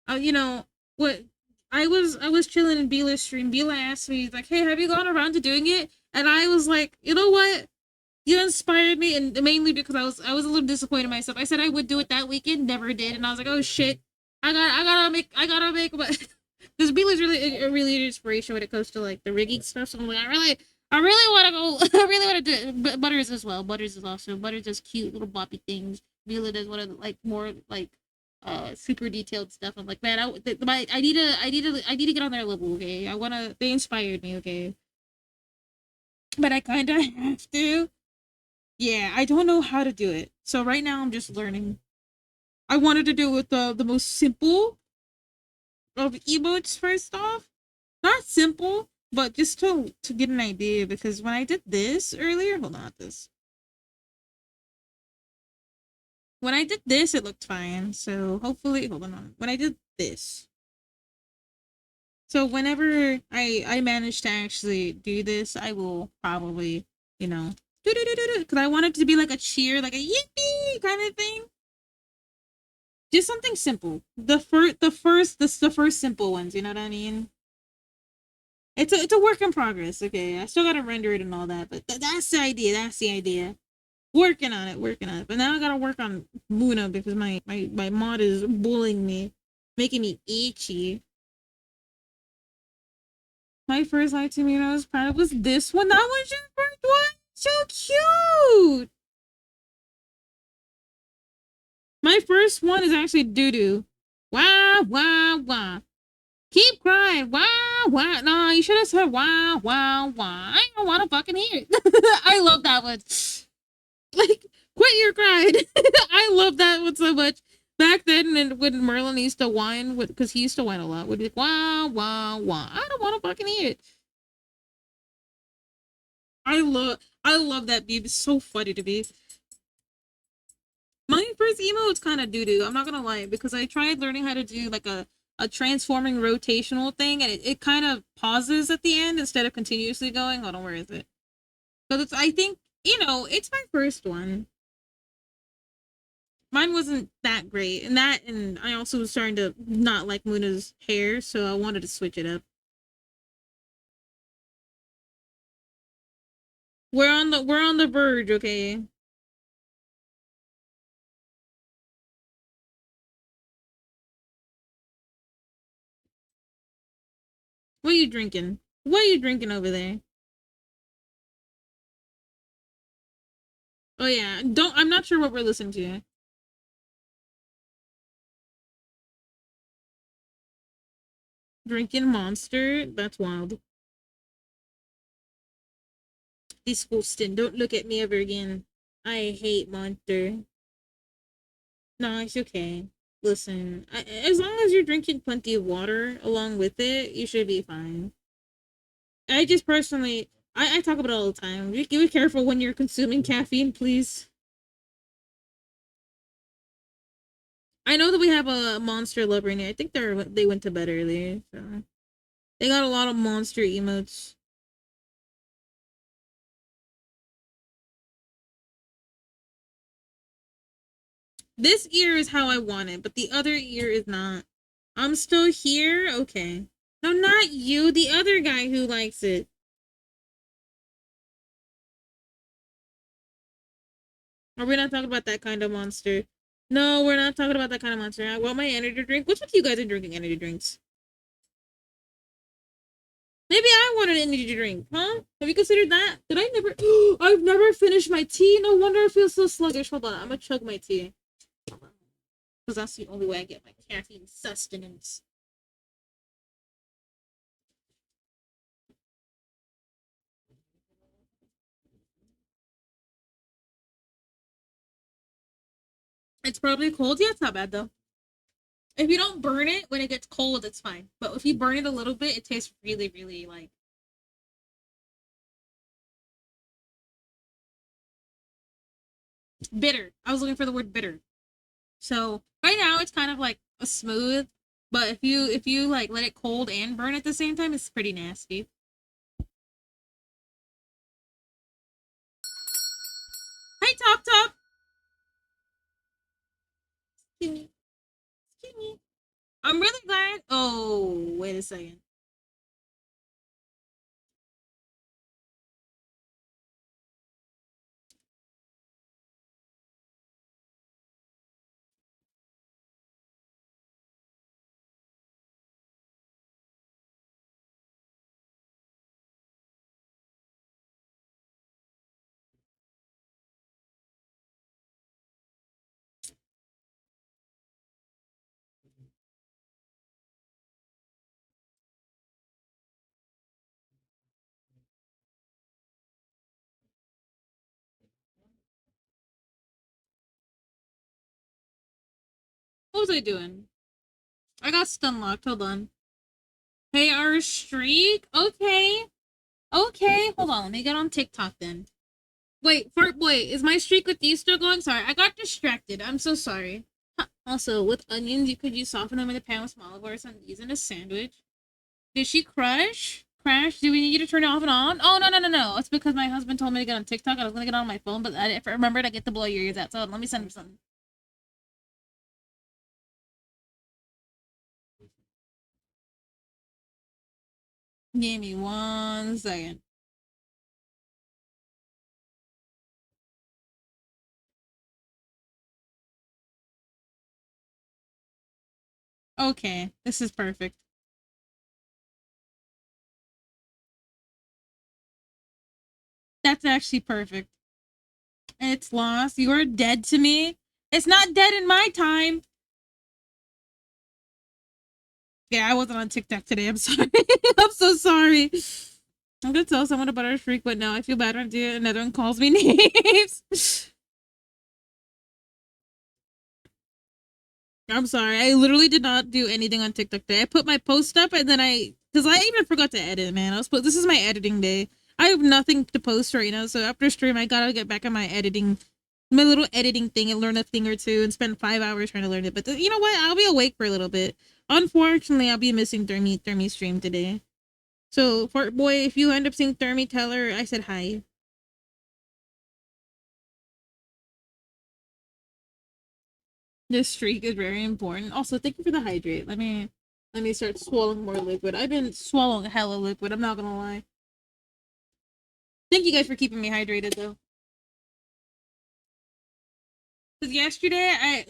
You know what? I was chilling in Bila's stream. Bila asked me like, "Hey, have you gone around to doing it?" And I was like, "You know what? You inspired me," and mainly because I was a little disappointed in myself. I said I would do it that weekend, never did, and I was like, "Oh shit, I gotta make," but because Bila's really a really inspiration when it comes to like the rigging stuff. So I'm like, I really want to go. I really want to do it. But Butters as well. Butters is also Butters does cute little boppy things. Bila does one of the, like more like super detailed stuff. I'm like, man, I need to get on their level. Okay, they inspired me. Okay, but I kind of have to. Yeah, I don't know how to do it. So right now I'm just learning. I wanted to do it with the most simple of emotes first off. Not simple, but just to get an idea because when I did this earlier, hold on, not this. When I did this, it looked fine. So hopefully, hold on. When I did this, so whenever I manage to actually do this, I will probably, you know, because I want it to be like a cheer, like a yippee kind of thing. Just something simple. The first simple ones. You know what I mean? It's a work in progress. Okay, I still gotta render it and all that, but that's the idea. That's the idea. Working on it, working on it. But now I gotta work on Muna because my mod is bullying me, making me itchy. My first item I was proud of was this one. That was your first one? So cute! My first one is actually doo-doo. Wah, wah, wah. Keep crying. Wah, wah. No, you should have said wah, wah, wah. I don't want to fucking hear it. I love that one. Like, quit your crying. I love that one so much. Back then, and when Merlin used to whine, because he used to whine a lot, would be like, wah, wah, wah. I don't want to fucking hear it. I love that beat. It's so funny to me. My first emote's kind of doo-doo. I'm not gonna lie, because I tried learning how to do like a transforming rotational thing, and it kind of pauses at the end instead of continuously going. Hold on, where is it? Because I think, it's my first one. Mine wasn't that great, and I also was starting to not like Muna's hair, so I wanted to switch it up. We're on the verge, okay? What are you drinking? What are you drinking over there? Oh yeah, I'm not sure what we're listening to. Drinking Monster? That's wild. Disgusting. Don't look at me ever again. I hate Monster. No, it's okay. Listen, as long as you're drinking plenty of water along with it, you should be fine. I just personally, I talk about it all the time. Be careful when you're consuming caffeine, please. I know that we have a monster lover in here. I think they went to bed earlier, so they got a lot of monster emotes. This ear is how I want it, but the other ear is not. I'm still here? Okay. No, not you. The other guy who likes it. Are we not talking about that kind of monster? No, we're not talking about that kind of monster. I want my energy drink. What's with you guys are drinking energy drinks? Maybe I want an energy drink, huh? Have you considered that? Did I never? I've never finished my tea. No wonder I feel so sluggish. Hold on, I'm gonna chug my tea. Because that's the only way I get my caffeine sustenance. It's probably cold. Yeah, it's not bad though. If you don't burn it when it gets cold, it's fine. But if you burn it a little bit, it tastes really, really like bitter. I was looking for the word bitter. So right now it's kind of like a smooth, but if you like let it cold and burn at the same time, it's pretty nasty. Hi, Top Top. Excuse me. Excuse me. I'm really glad. Oh, wait a second. What was I doing? I got stun locked. Hold on. Hey, our streak. Okay. Okay. Hold on. Let me get on TikTok then. Wait, Fart Boy, is my streak with you still going? Sorry, I got distracted. I'm so sorry. Huh. Also, with onions, you could use soften them in the pan with small or some these in a sandwich. Did she crush? Crash? Do we need you to turn it off and on? Oh, no, no, no, no. It's because my husband told me to get on TikTok. I was going to get on my phone, but I remembered I get to blow your ears out. So let me send him something. Give me 1 second. Okay, this is perfect. That's actually perfect. It's lost. You are dead to me. It's not dead in my time. Yeah, I wasn't on TikTok today. I'm sorry. I'm so sorry. I'm gonna tell someone about our streak, but no, I feel bad when another one calls me names. I'm sorry. I literally did not do anything on TikTok today. I put my post up and then because I even forgot to edit, man. This is my editing day. I have nothing to post right now, so after stream, I gotta get back on my little editing thing and learn a thing or two and spend 5 hours trying to learn it. But you know what? I'll be awake for a little bit. Unfortunately, I'll be missing Thermy stream today. So, Fort Boy, if you end up seeing Thermy, tell her I said hi. This streak is very important. Also, thank you for the hydrate. Let me start swallowing more liquid. I've been swallowing hella liquid. I'm not gonna lie. Thank you guys for keeping me hydrated though. Because yesterday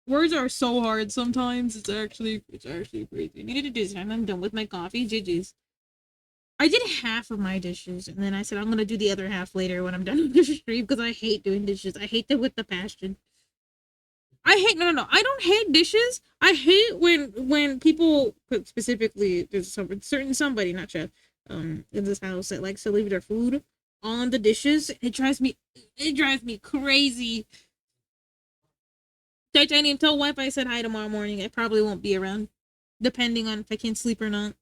words are so hard sometimes. It's actually crazy. I needed to do this and I'm done with my coffee. GG's. I did half of my dishes and then I said I'm gonna do the other half later when I'm done with the stream because I hate doing dishes. I hate them with the passion. I hate no. I don't hate dishes. I hate when people specifically there's some certain somebody not chef in this house that likes to leave their food on the dishes. It drives me crazy. Titanium, tell wife I said hi tomorrow morning. I probably won't be around, depending on if I can sleep or not.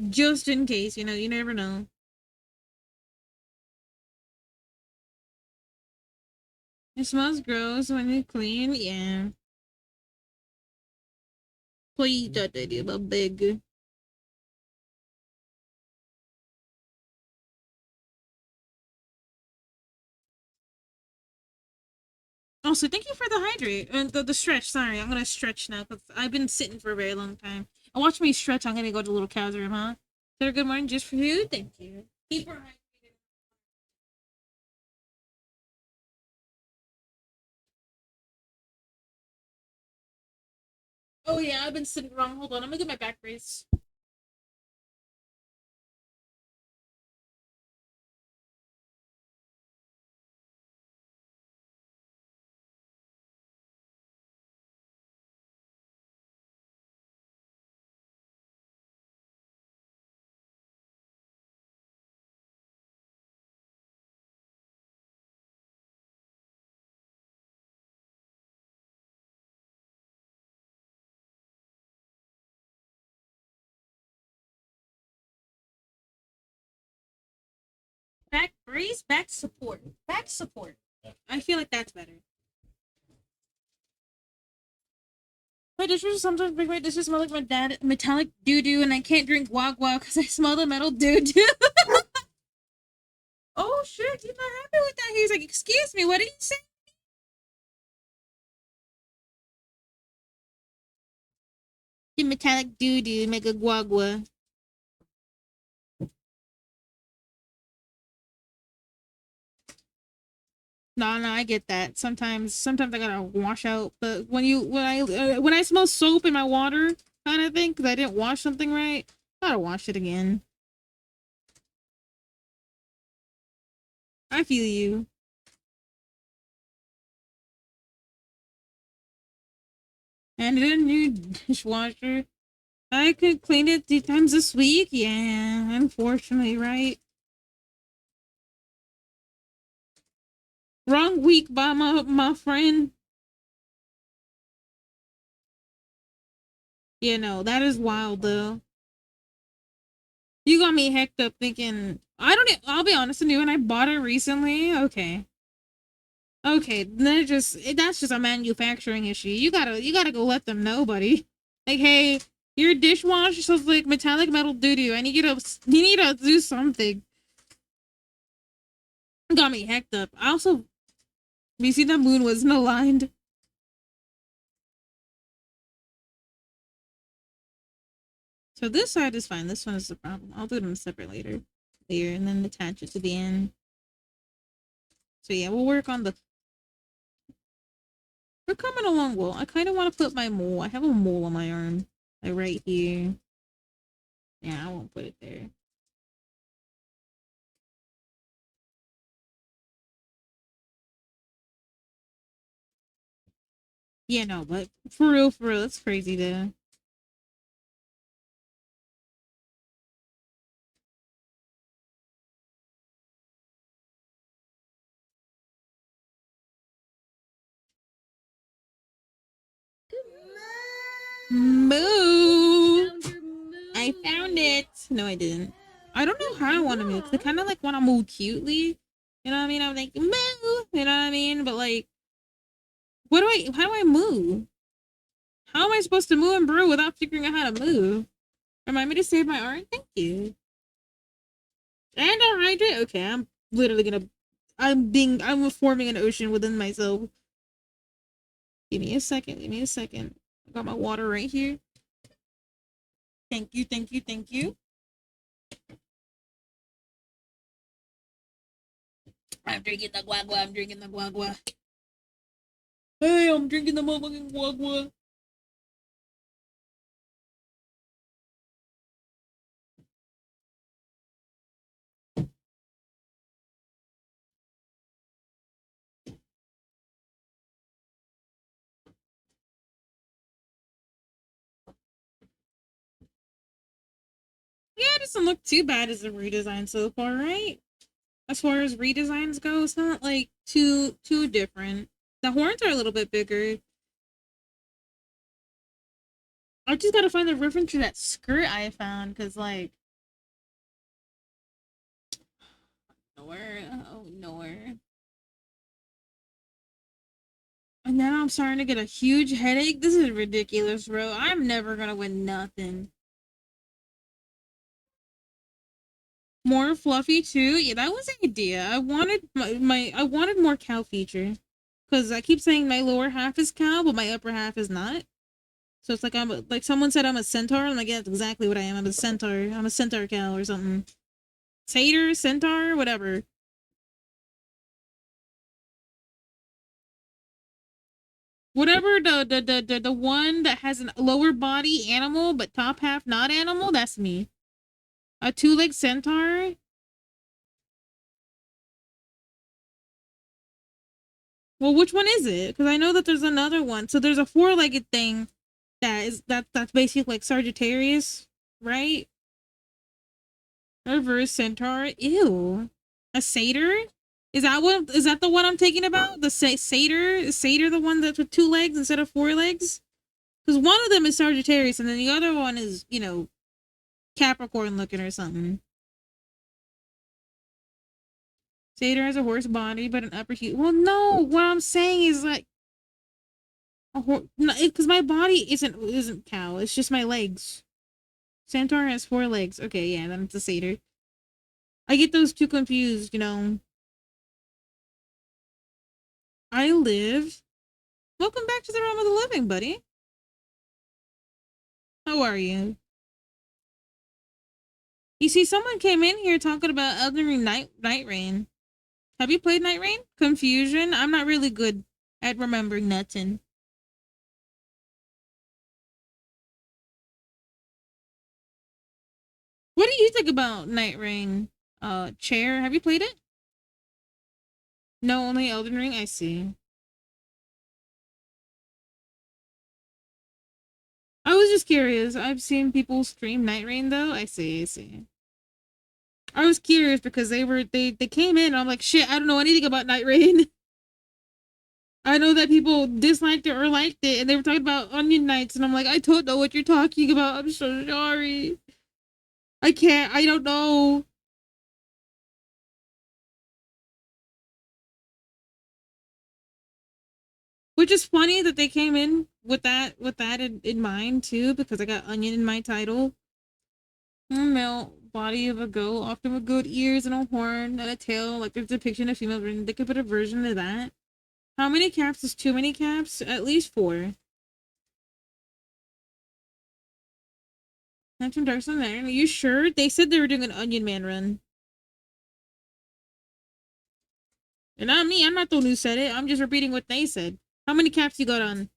Just in case, you never know. It smells gross when you clean. Yeah. Please don't do my big. Also, thank you for the hydrate and the stretch. Sorry, I'm gonna stretch now because I've been sitting for a very long time. And watch me stretch. I'm gonna go to the little cow's room, huh? Is good morning just for you? Thank you. Keep her hydrated. Oh yeah, I've been sitting wrong. Hold on, I'm gonna get my back brace. Back brace, back support, back support. I feel like that's better. My dishes sometimes make my dishes smell like my dad metallic doo doo, and I can't drink guac guac because I smell the metal doo doo. Oh shit, he's not happy with that. He's like, "Excuse me, what did you say?" The metallic doo doo make a guac guac. No, no, I get that. Sometimes I gotta wash out. But when I smell soap in my water, kind of thing, because I didn't wash something right, gotta wash it again. I feel you. And then a new dishwasher. I could clean it 3 times this week. Yeah, unfortunately, right? Wrong week by my friend. Yeah, no, that is wild though. You got me hecked up thinking I'll be honest with you, when I bought it recently, okay. Okay, then that's just a manufacturing issue. You gotta go let them know, buddy. Like, hey, your dishwasher smells like metallic metal doo doo. You need to do something. Got me hecked up. I also, you see the moon wasn't aligned. So this side is fine. This one is the problem. I'll do them separate later, and then attach it to the end. So yeah, we'll work on the. We're coming along well. I kind of want to put my mole. I have a mole on my arm, like right here. Yeah, I won't put it there. Yeah, no, but for real, it's crazy though. Moo! I found it. No, I didn't. I don't know how I want to move. 'Cause I kind of like want to move cutely. You know what I mean? I'm like moo. You know what I mean? But like, How do I move? How am I supposed to move and brew without figuring out how to move? Remind me to save my art. Thank you. And I'll hydrate. Okay, I'm literally gonna. I'm forming an ocean within myself. Give me a second. Give me a second. I got my water right here. Thank you. Thank you. Thank you. I'm drinking the guagua. I'm drinking the guagua. Hey, I'm drinking the motherfucking guagua. Yeah, it doesn't look too bad as a redesign so far, right? As far as redesigns go, it's not like too different. The horns are a little bit bigger. I just gotta find the reference to that skirt I found, cause like nowhere. Oh nowhere. And now I'm starting to get a huge headache. This is ridiculous, bro. I'm never gonna win nothing. More fluffy too. Yeah, that was the idea. I wanted I wanted more cow feature, because I keep saying my lower half is cow, but my upper half is not. So it's like like someone said I'm a centaur. I'm like, yeah, that's exactly what I am. I'm a centaur. I'm a centaur cow or something. Satyr, centaur, whatever. Whatever the one that has a lower body animal but top half not animal, that's me. A two-legged centaur. Well, which one is it? Because I know that there's another one. So there's a four-legged thing that's basically like Sagittarius, right? Reverse centaur. Ew. A satyr? Is that the one I'm thinking about? The satyr? Is satyr the one that's with two legs instead of four legs? Because one of them is Sagittarius and then the other one is, Capricorn looking or something. Satyr has a horse body, but an upper human. Well, no. What I'm saying is like a horse. No, because my body isn't cow. It's just my legs. Centaur has four legs. Okay, yeah, then it's a satyr. I get those two confused. I live. Welcome back to the realm of the living, buddy. How are you? You see, someone came in here talking about Elden Ring Night Rain. Have you played Night Rain? Confusion? I'm not really good at remembering nothing. What do you think about Night Rain? Chair, have you played it? No, only Elden Ring? I see. I was just curious. I've seen people stream Night Rain though. I see. I was curious because they came in and I'm like, shit, I don't know anything about Night Rain. I know that people disliked it or liked it, and they were talking about Onion Knights, and I'm like, I don't know what you're talking about. I'm so sorry. I can't. I don't know. Which is funny that they came in with that in mind too, because I got onion in my title. Male body of a goat, often with goat ears and a horn and a tail, like there's a depiction of female. They could put a version of that. How many caps is too many caps? At least 4. That's from Dark Sun there. Are you sure? They said they were doing an Onion Man run. And not me. I'm not the one who said it. I'm just repeating what they said. How many caps you got on?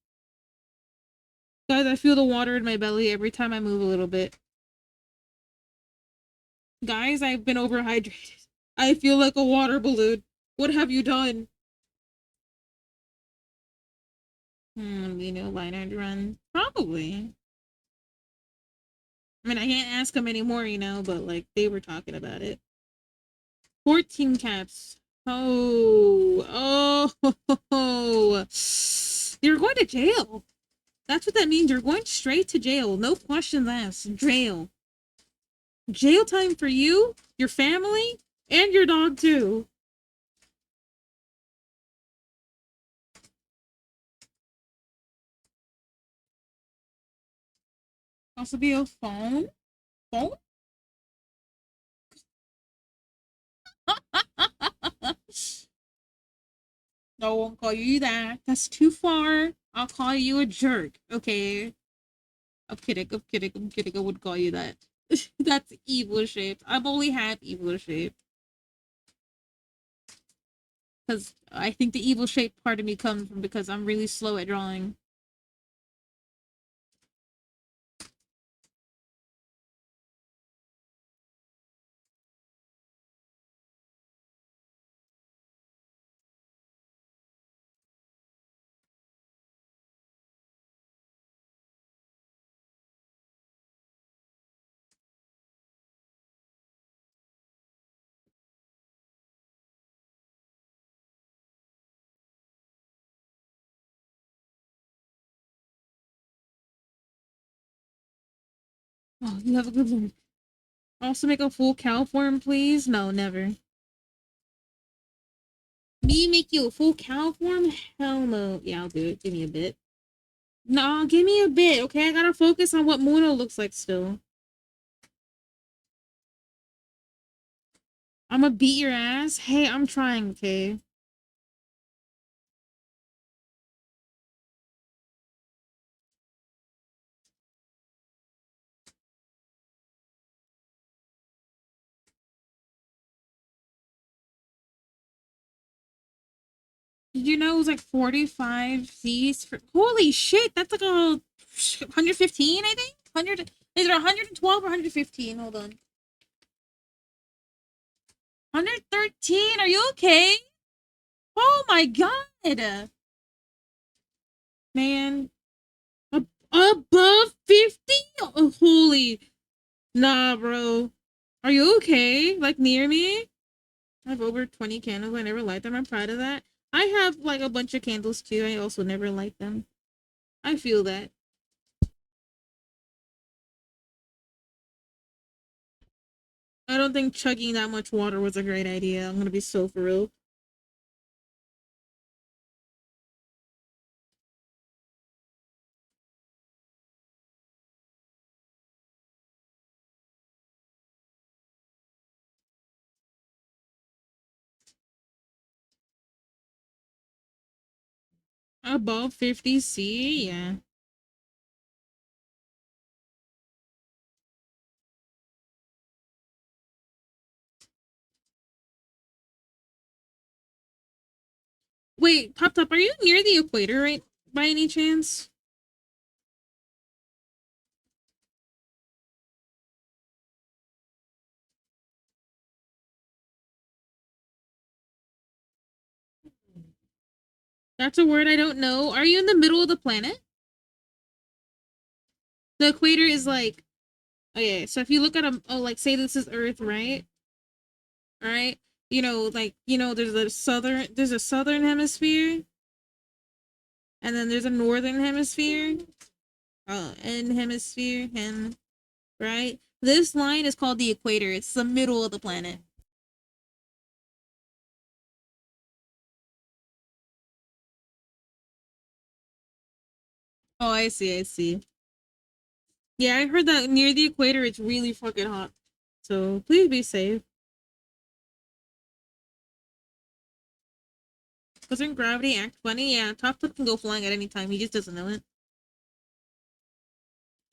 Guys, I feel the water in my belly every time I move a little bit. Guys, I've been overhydrated. I feel like a water balloon. What have you done? Line run. Probably. I mean, I can't ask them anymore, but like they were talking about it. 14 caps. Oh. You're going to jail. That's what that means. You're going straight to jail. No questions asked. Jail. Jail time for you, your family, and your dog too. Also be a phone. Phone? No, I won't call you that. That's too far. I'll call you a jerk. Okay. I'm kidding. I wouldn't call you that. That's evil shaped. I'm only half evil shaped. Because I think the evil shaped part of me comes from because I'm really slow at drawing. Oh, you have a good one. Also make a full cow form, please? No, never. Me make you a full cow form? Hell no. Yeah, I'll do it. Give me a bit. No, give me a bit, okay? I gotta focus on what Muno looks like still. I'm gonna beat your ass? Hey, I'm trying, okay? Did you know it was like 45 Cs for holy shit, that's like a 115, I think? 100 is it 112 or 115? Hold on. 113, are you okay? Oh my god. Man. Above 50? Oh, holy. Nah, bro. Are you okay? Like near me? I have over 20 candles. I never light them. I'm proud of that. I have like a bunch of candles too. I also never light them. I feel that. I don't think chugging that much water was a great idea. I'm gonna be so for real. Above 50 C, yeah. Wait, Top, are you near the equator right by any chance? That's a word I don't know. Are you in the middle of the planet? The equator is like okay, so if you look at a oh like say this is Earth, right? All right. Like, there's a southern hemisphere and then there's a northern hemisphere. And hemisphere, right? This line is called the equator. It's the middle of the planet. Oh, I see, I see. Yeah, I heard that near the equator it's really fucking hot. So please be safe. Doesn't gravity act funny? Yeah, Top can go flying at any time. He just doesn't know it.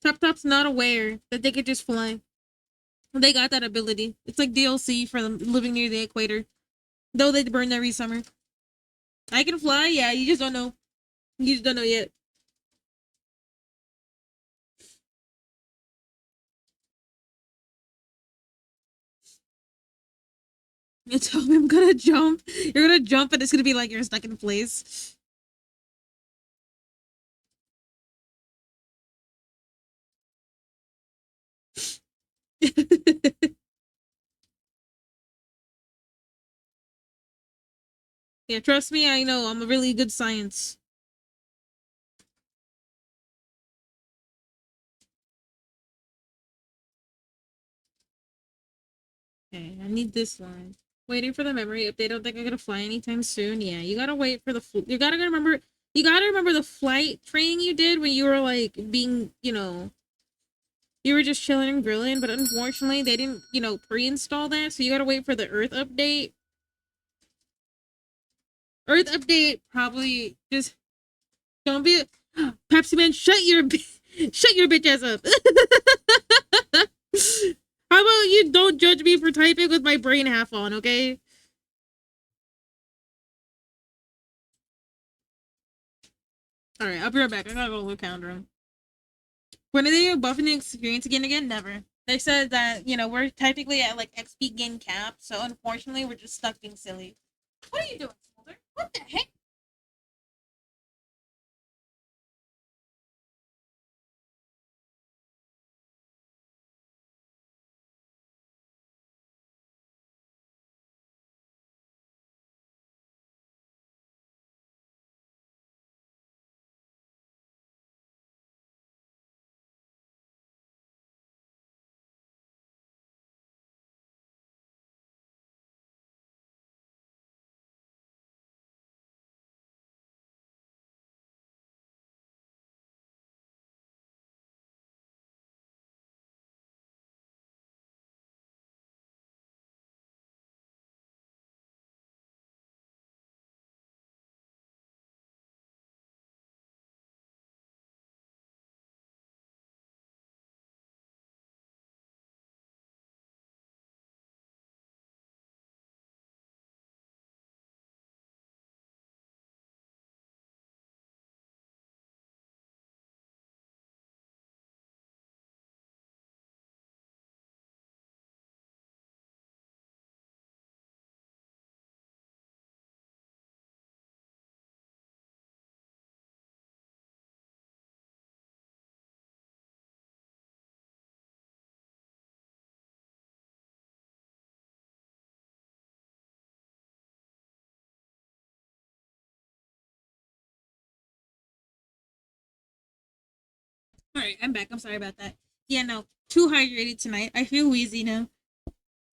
Top's not aware that they could just fly. They got that ability. It's like DLC for them living near the equator. Though they burn every summer. I can fly, yeah, you just don't know. You just don't know yet. You tell me I'm gonna jump. You're gonna jump and it's gonna be like you're stuck in place. Yeah, trust me, I know. I'm a really good science. Okay, I need this line. Waiting for the memory update. I don't think I'm gonna fly anytime soon. Yeah, you gotta wait for the you gotta remember the flight training you did when you were like being, you were just chilling and grilling, but unfortunately they didn't, pre-install that, so you gotta wait for the Earth update. Earth update probably just don't be Pepsi Man, shut your bitch ass up. How about you don't judge me for typing with my brain half on, okay? Alright, I'll be right back. I gotta go to the calendar room. When are they buffing the experience again? Never. They said that, we're technically at like XP gain cap, so unfortunately we're just stuck being silly. What are you doing, Smolder? What the heck? All right, I'm back. I'm sorry about that. Yeah, no, too hydrated tonight. I feel wheezy now.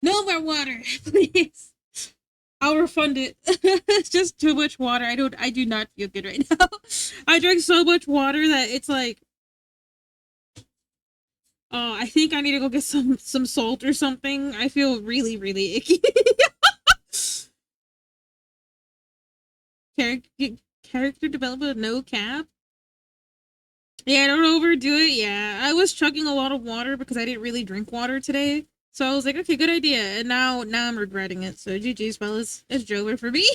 No more water, please. I'll refund it. It's just too much water. I do not feel good right now. I drank so much water that it's like, oh, I think I need to go get some salt or something. I feel really, really icky. Character development, no cap. Yeah, don't overdo it. Yeah, I was chugging a lot of water because I didn't really drink water today. So I was like, okay, good idea. And now I'm regretting it. So GG's, fellas. It's Jover for me.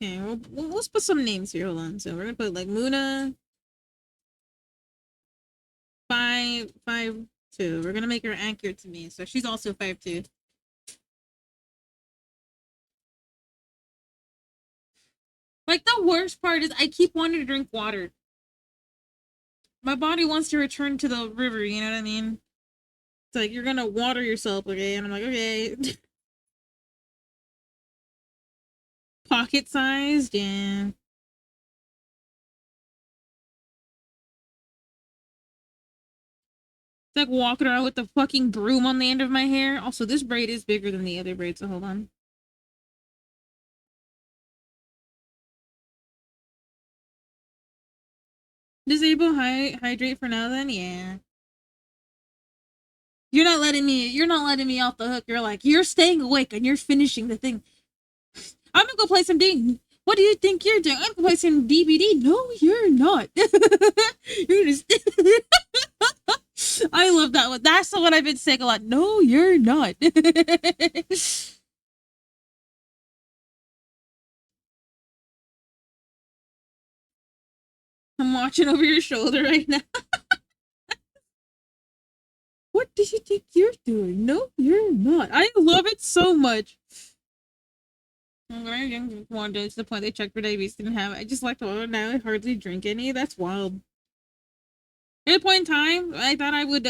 Okay, let's put some names here. Hold on. So we're gonna put like Muna 5'2". We're gonna make her anchored to me. So she's also 5'2". Like the worst part is I keep wanting to drink water. My body wants to return to the river, you know what I mean? It's like you're gonna water yourself, okay? And I'm like, okay. Pocket sized, yeah. It's like walking around with the fucking broom on the end of my hair. Also, this braid is bigger than the other braid, so hold on. Disable hydrate for now then? Yeah. You're not letting me off the hook. You're like, you're staying awake and you're finishing the thing. I'm gonna go play some ding. What do you think you're doing? I'm gonna play some DBD. No, you're not. You're just I love that one. That's the one I've been saying a lot. No, you're not. I'm watching over your shoulder right now. What do you think you're doing? No, you're not. I love it so much. I'm very young. One day to the point they checked for diabetes, didn't have it. I just like to now I hardly drink any. That's wild. At a point in time, I thought I would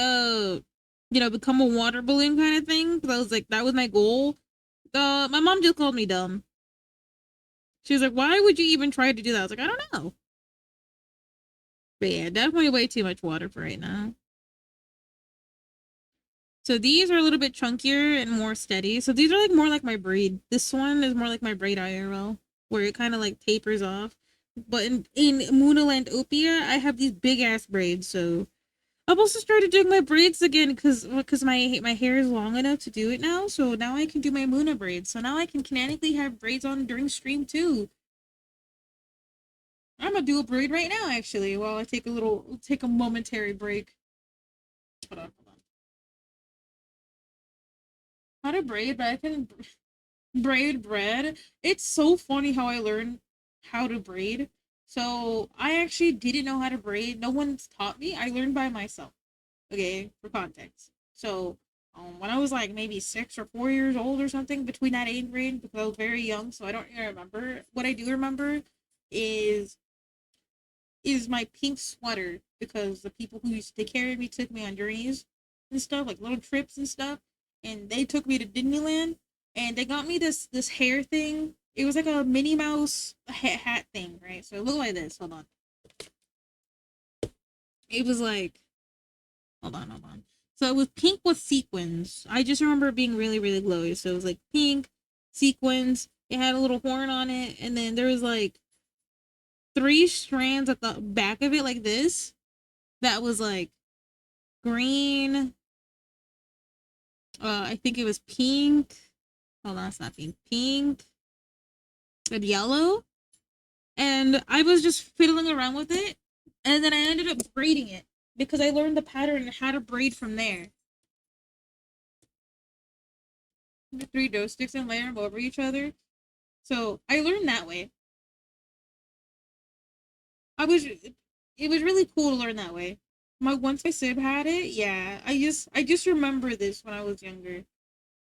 become a water balloon kind of thing. Because I was like, that was my goal. My mom just called me dumb. She was like, why would you even try to do that? I was like, I don't know. But yeah, definitely way too much water for right now. So these are a little bit chunkier and more steady. So these are like more like my braid. This one is more like my braid IRL, where it kind of like tapers off. But in Moonaland Opia, I have these big ass braids. So I've also started doing my braids again because my hair is long enough to do it now. So now I can do my Moona braids. So now I can canonically have braids on during stream too. I'm gonna do a braid right now actually while I take a momentary break. Hold on. How to braid, but I can braid bread. It's so funny how I learned how to braid. So I actually didn't know how to braid. No one's taught me. I learned by myself. Okay, for context. So when I was like maybe 6 or 4 years old or something, between that age range, because I was very young, so I don't really remember. What I do remember is my pink sweater because the people who used to take care of me took me on journeys and stuff, like little trips and stuff. And they took me to Disneyland and they got me this hair thing. It was like a Minnie Mouse hat thing, right? So it looked like this. Hold on. It was like, hold on. So it was pink with sequins. I just remember it being really, really glowy. So it was like pink, sequins. It had a little horn on it. And then there was like 3 strands at the back of it like this. That was like green. I think it was pink. Hold on, it's not pink. Pink and yellow. And I was just fiddling around with it. And then I ended up braiding it because I learned the pattern and how to braid from there. The 3 dough sticks and layer them over each other. So I learned that way. It was really cool to learn that way. Once my sib had it, yeah. I just remember this when I was younger.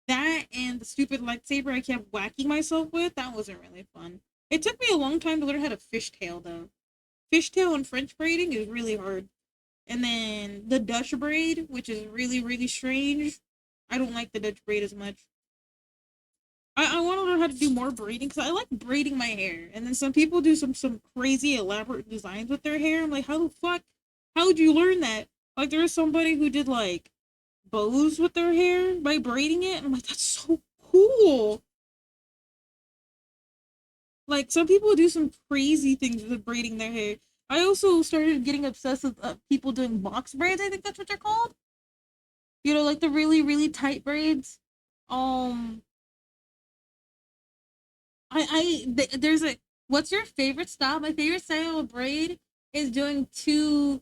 That and the stupid lightsaber I kept whacking myself with, that wasn't really fun. It took me a long time to learn how to fishtail though. Fishtail and French braiding is really hard. And then the Dutch braid, which is really, really strange. I don't like the Dutch braid as much. I want to learn how to do more braiding because I like braiding my hair. And then some people do some crazy elaborate designs with their hair. I'm like, how the fuck? How would you learn that? Like, there was somebody who did like bows with their hair by braiding it. And I'm like, that's so cool. Like, some people do some crazy things with braiding their hair. I also started getting obsessed with people doing box braids. I think that's what they're called. You know, like the really, really tight braids. Um, there's a, what's your favorite style? My favorite style of braid is doing two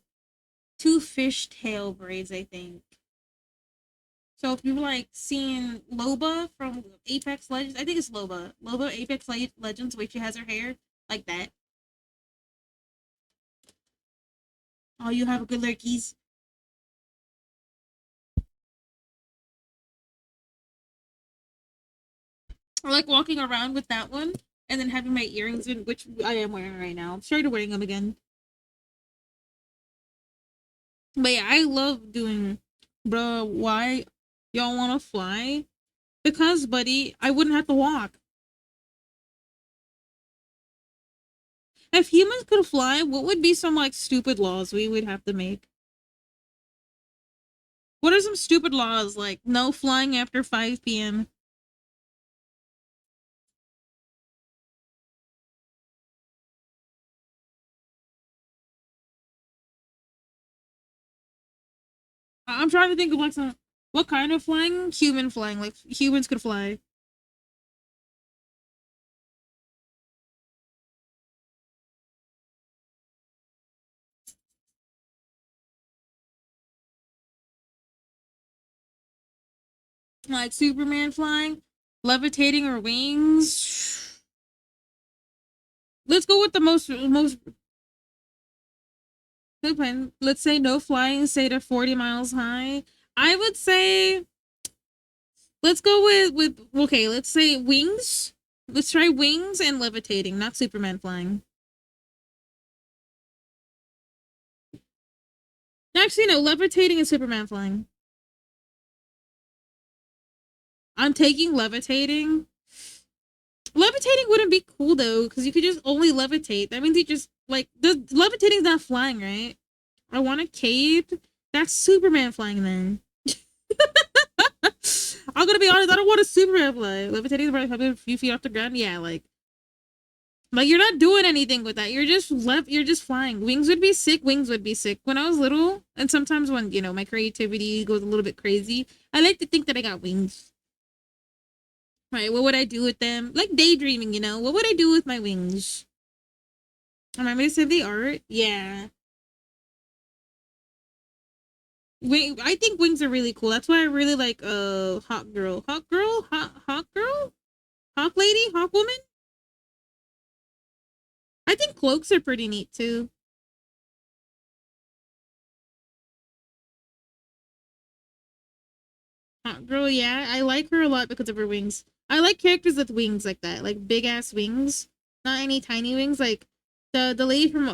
fishtail braids, I think. So if you've like seen Loba from Apex Legends, I think it's Loba. Loba Apex Legends, where she has her hair like that. Oh, you have a good lurkies. I like walking around with that one and then having my earrings in, which I am wearing right now. I'm started wearing them again. But yeah, I love doing, bruh, why y'all want to fly? Because, buddy, I wouldn't have to walk. If humans could fly, what would be some, like, stupid laws we would have to make? What are some stupid laws, like, no flying after 5 p.m.? I'm trying to think of, like, some, what kind of flying? Human flying, like, humans could fly. Like, Superman flying, levitating, or wings. Let's go with the most depend. Let's say no flying, say to 40 miles high. I would say let's go with okay, let's say wings. Let's try wings and levitating, not Superman flying. Actually, no, levitating and Superman flying. I'm taking levitating. Levitating wouldn't be cool though, because you could just only levitate. That means you just like the levitating's not flying, right? I want a cape. That's Superman flying then. I'm gonna be honest, I don't want a Superman fly. Levitating is probably a few feet off the ground. Yeah, like you're not doing anything with that. You're just flying. Wings would be sick. Wings would be sick. When I was little, and sometimes when, you know, my creativity goes a little bit crazy, I like to think that I got wings. Right, what would I do with them? Like daydreaming, you know? What would I do with my wings? Am I going to say the art? Yeah. I think wings are really cool. That's why I really like Hawk Girl. Hawk Girl? Hawk Girl? Hawk Lady? Hawk Woman? I think cloaks are pretty neat too. Hawk Girl, yeah. I like her a lot because of her wings. I like characters with wings like that. Like big ass wings. Not any tiny wings. Like the lady from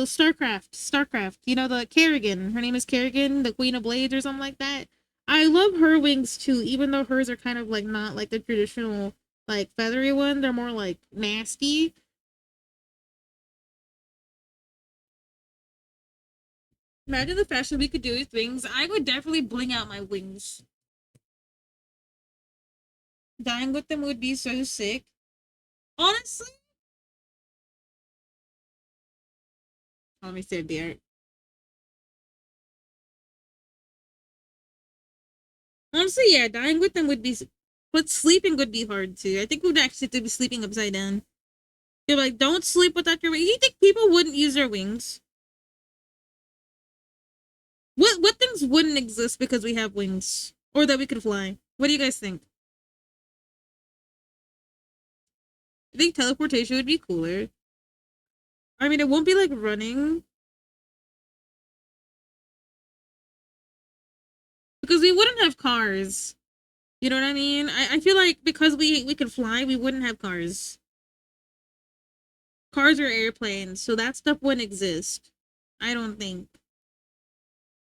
Starcraft. You know, the Kerrigan. Her name is Kerrigan, the Queen of Blades or something like that. I love her wings too, even though hers are kind of like not like the traditional like feathery one. They're more like nasty. Imagine the fashion we could do with wings. I would definitely bling out my wings. Dying with them would be so sick. Honestly, let me save the art. Honestly, yeah, dying with them would be, but sleeping would be hard too. I think we'd actually have to be sleeping upside down. You're like, don't sleep without your wings. You think people wouldn't use their wings? What things wouldn't exist because we have wings or that we could fly? What do you guys think? I think teleportation would be cooler. I mean, it won't be like running because we wouldn't have cars. You know what I mean? I feel like because we could fly, we wouldn't have cars. Cars or airplanes, so that stuff wouldn't exist. I don't think.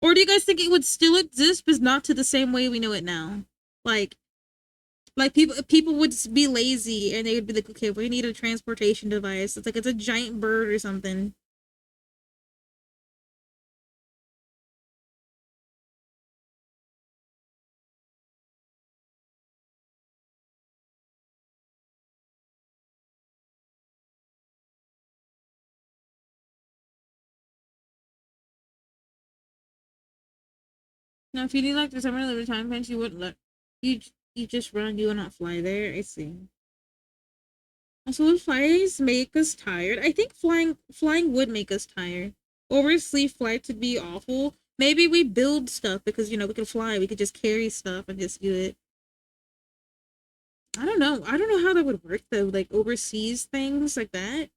Or do you guys think it would still exist, but not to the same way we know it now? Like people would be lazy and they would be like, okay, we need a transportation device. It's like it's a giant bird or something. Now, if you need like the summer limited time fence, you wouldn't let you you just run. You would not fly there. I see. Also, would flights make us tired? I think flying would make us tired. Oversea flights would be awful. Maybe we build stuff because we can fly. We could just carry stuff and just do it. I don't know. I don't know how that would work though. Like overseas things like that.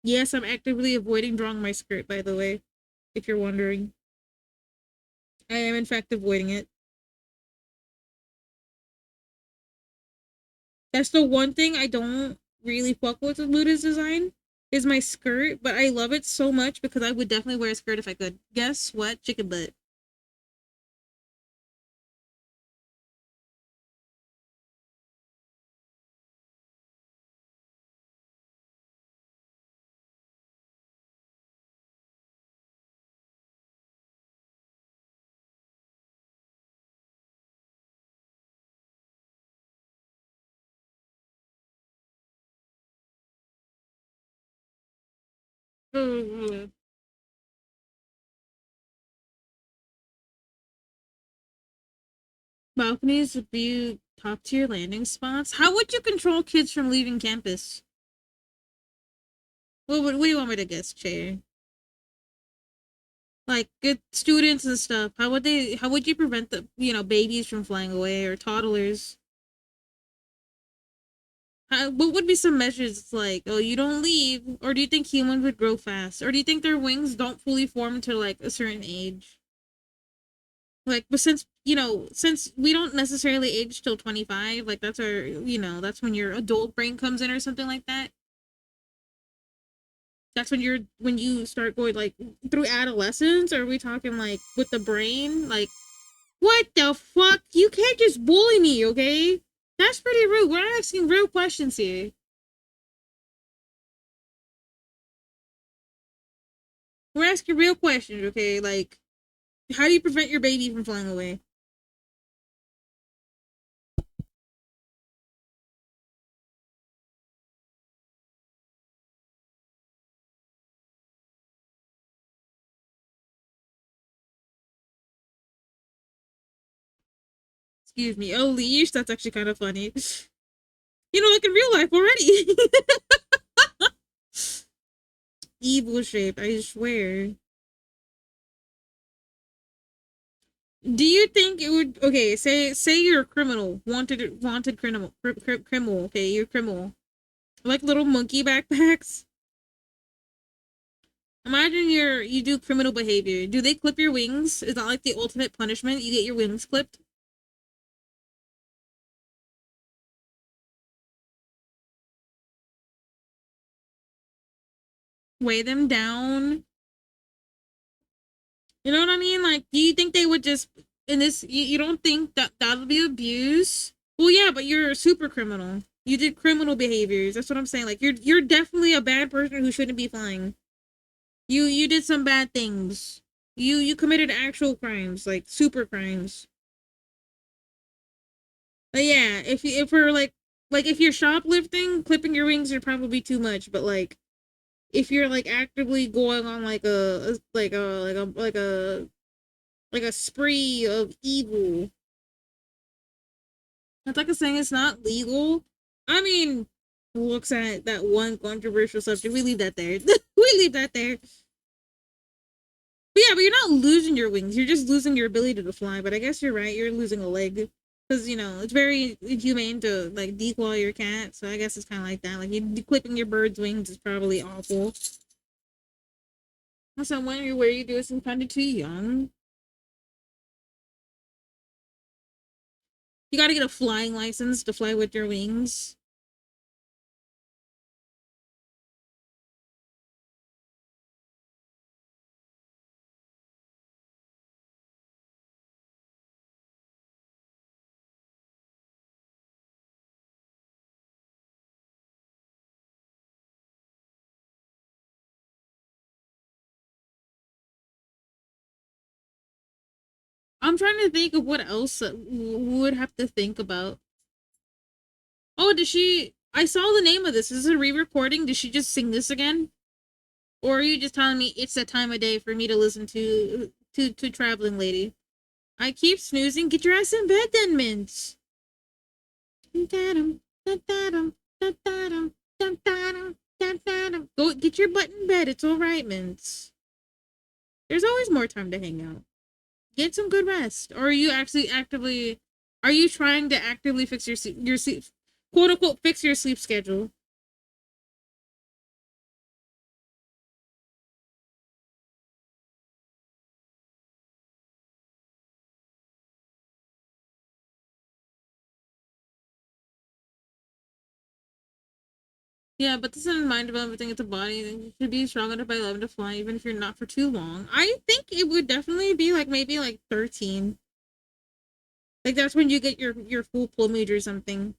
Yes, I'm actively avoiding drawing my skirt. By the way, if you're wondering, I am in fact avoiding it. That's the one thing I don't really fuck with Luda's design is my skirt, but I love it so much because I would definitely wear a skirt if I could. Guess what? Chicken butt. Balconies would be top tier landing spots. How would you control kids from leaving campus? What do you want me to guess, Chair? Like good students and stuff. How would you prevent the babies from flying away or toddlers? What would be some measures? It's like, oh, you don't leave, or do you think humans would grow fast, or do you think their wings don't fully form until like a certain age? Like, but since we don't necessarily age till 25, like that's our, that's when your adult brain comes in or something like that. That's when you start going like through adolescence. Or are we talking like with the brain? Like, what the fuck? You can't just bully me, okay? That's pretty rude. We're asking real questions here. We're asking real questions, okay? Like, how do you prevent your baby from flying away? Excuse me. Oh, leash. That's actually kind of funny. Like in real life already. Evil shape. I swear. Do you think it would? Okay, say you're a criminal, wanted criminal. Okay, you're a criminal. Like little monkey backpacks. Imagine you do criminal behavior. Do they clip your wings? Is that like the ultimate punishment? You get your wings clipped? Weigh them down? You know what I mean? Like, do you think they would just in this? You don't think that would be abuse? Well, yeah, but you're a super criminal. You did criminal behaviors. That's what I'm saying. Like, you're definitely a bad person who shouldn't be flying. You did some bad things. You committed actual crimes, like super crimes. But yeah, if we're like if you're shoplifting, clipping your wings are probably too much. But like if you're like actively going on like a spree of evil, that's like a saying it's not legal. I mean, looks at that one controversial subject. We leave that there. We leave that there. But yeah, but you're not losing your wings. You're just losing your ability to fly. But I guess you're right. You're losing a leg. Because, it's very inhumane to, like, declaw your cat. So I guess it's kind of like that. Like, you clipping your bird's wings is probably awful. Also, when you're where you do it, kind of too young. You gotta get a flying license to fly with your wings. I'm trying to think of what else would have to think about. Oh, did she? I saw the name of this. Is this a re-recording? Did she just sing this again? Or are you just telling me it's that time of day for me to listen to Traveling Lady? I keep snoozing. Get your ass in bed then, Mints. Go get your butt in bed. It's all right, Mints. There's always more time to hang out. Get some good rest. Or are you actually actively? Are you trying to actively fix your sleep, quote unquote, fix your sleep schedule? Yeah, but this is mind development thing. It's a body. You should be strong enough by 11 to fly, even if you're not for too long. I think it would definitely be like maybe like 13. Like that's when you get your full plumage or something.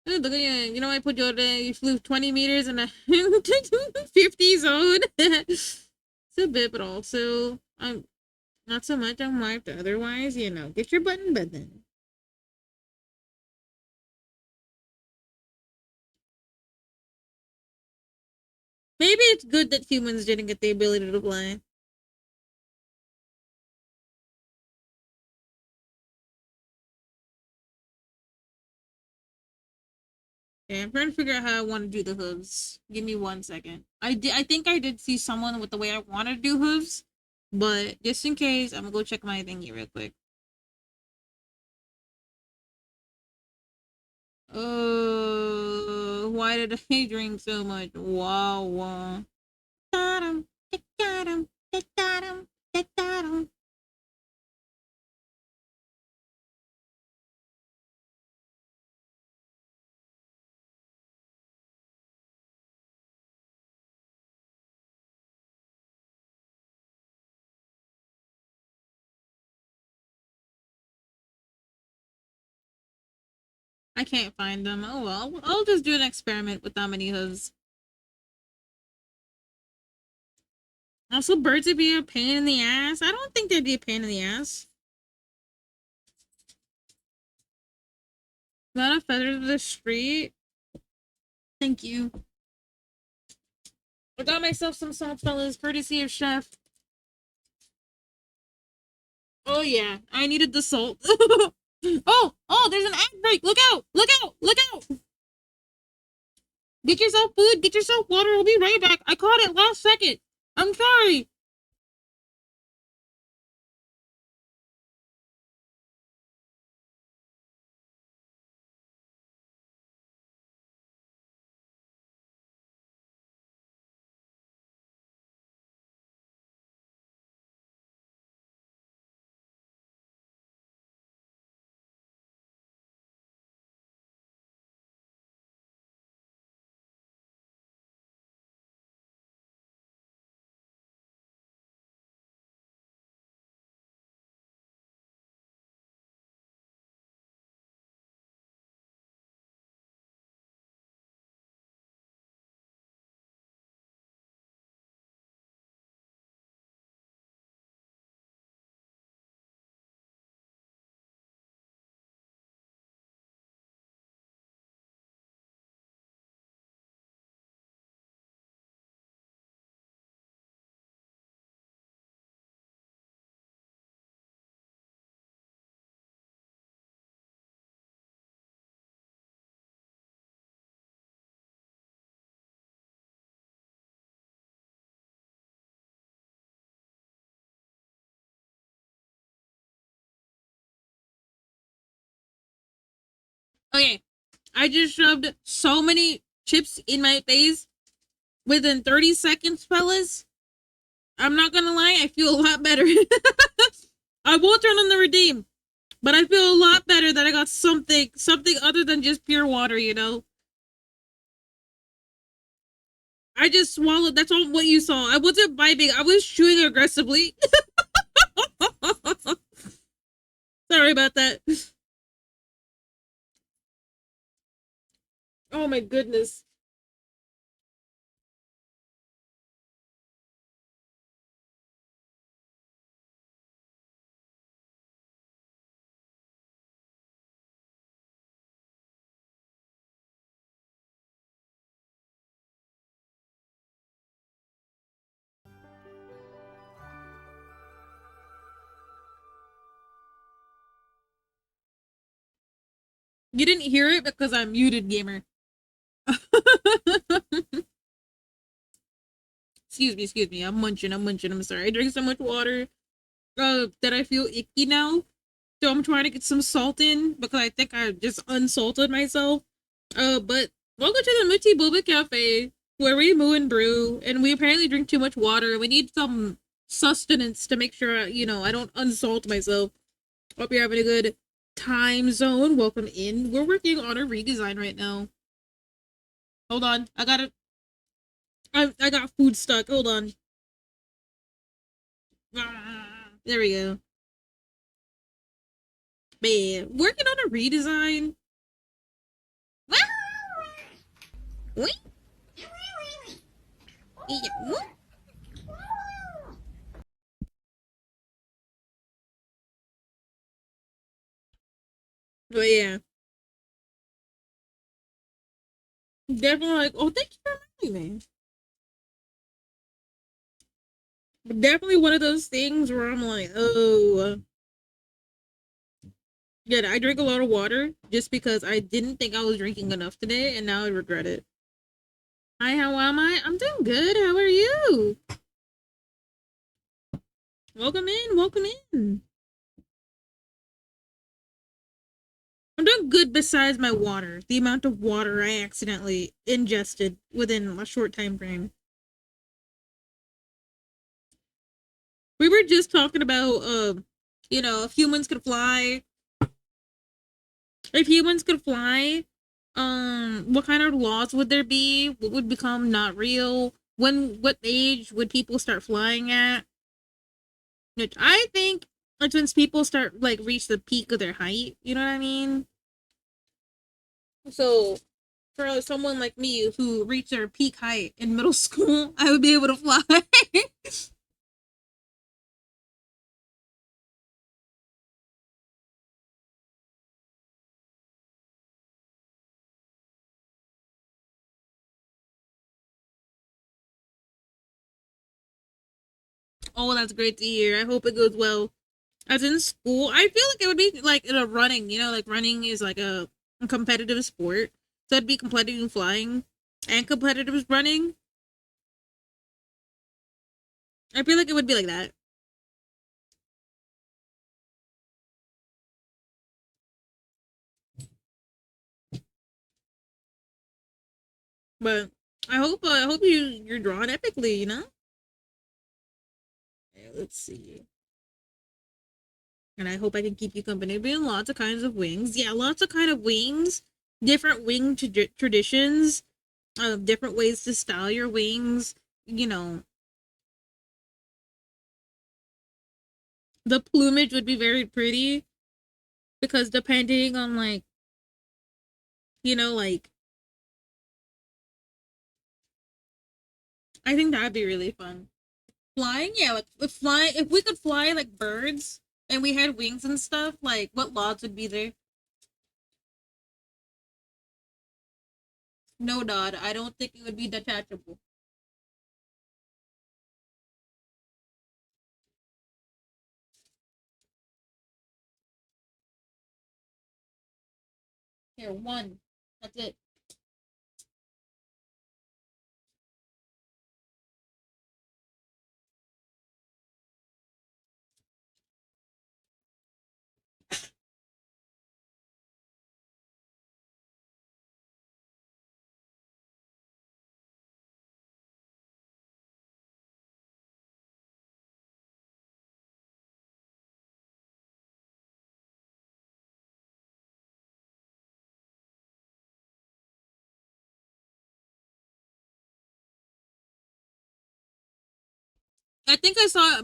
Oh, look at you. You know, I put you flew 20 meters in a 50 zone. It's a bit, but also I'm not so much on wiped. Otherwise, you know, get your butt in bed then. Maybe it's good that humans didn't get the ability to fly. Okay, I'm trying to figure out how I want to do the hooves. Give me 1 second. I think I did see someone with the way I want to do hooves, but just in case, I'm gonna go check my thingy real quick. Oh, why did I drink so much? Wow, wow. Da-dum, da-dum, da-dum, da-dum. I can't find them. Oh well, I'll just do an experiment with that many hooves. Also, birds would be a pain in the ass. I don't think they'd be a pain in the ass. Not a feather to the street. Thank you. I got myself some salt, fellas, courtesy of Chef. Oh yeah, I needed the salt. Oh, there's an ad break. Look out! Look out! Look out! Get yourself food. Get yourself water. I'll be right back. I caught it last second. I'm sorry. Okay, I just shoved so many chips in my face within 30 seconds, fellas. I'm not gonna lie, I feel a lot better. I won't turn on the redeem, but I feel a lot better that I got something other than just pure water, you know? I just swallowed. That's all what you saw. I wasn't vibing. I was chewing aggressively. Sorry about that. Oh my goodness. You didn't hear it because I'm muted, gamer. Excuse me. I'm munching. I'm sorry. I drink so much water that I feel icky now. So I'm trying to get some salt in because I think I just unsalted myself. But welcome to the Muchi Boba Cafe, where we moo and brew, and we apparently drink too much water. We need some sustenance to make sure, I don't unsalt myself. Hope you're having a good time zone. Welcome in. We're working on a redesign right now. Hold on. I got food stuck. Hold on. There we go. Man, working on a redesign. But yeah, definitely like, oh, thank you for reminding me. But definitely one of those things where I'm like, oh, yeah, I drink a lot of water just because I didn't think I was drinking enough today, and now I regret it. Hi, how am I? I'm doing good. How are you? Welcome in. Welcome in. I'm doing good besides my water. The amount of water I accidentally ingested within a short time frame. We were just talking about, if humans could fly. If humans could fly, what kind of laws would there be? What would become not real? What age would people start flying at? Which I think like once people start like reach the peak of their height, you know what I mean? So for someone like me who reached their peak height in middle school, I would be able to fly. Oh, that's great to hear. I hope it goes well. As in school, I feel like it would be like in a running, like running is like a competitive sport. So it'd be competitive flying and competitive running. I feel like it would be like that. But I hope you're drawn epically. Yeah, let's see. And I hope I can keep you company. Being lots of kinds of wings. Yeah, lots of kind of wings. Different wing traditions. Different ways to style your wings. You know, the plumage would be very pretty because depending on like I think that'd be really fun. Flying, yeah, like if we could fly like birds and we had wings and stuff, like what laws would be there? No, Dodd. I don't think it would be detachable. Here, one. That's it. I think I saw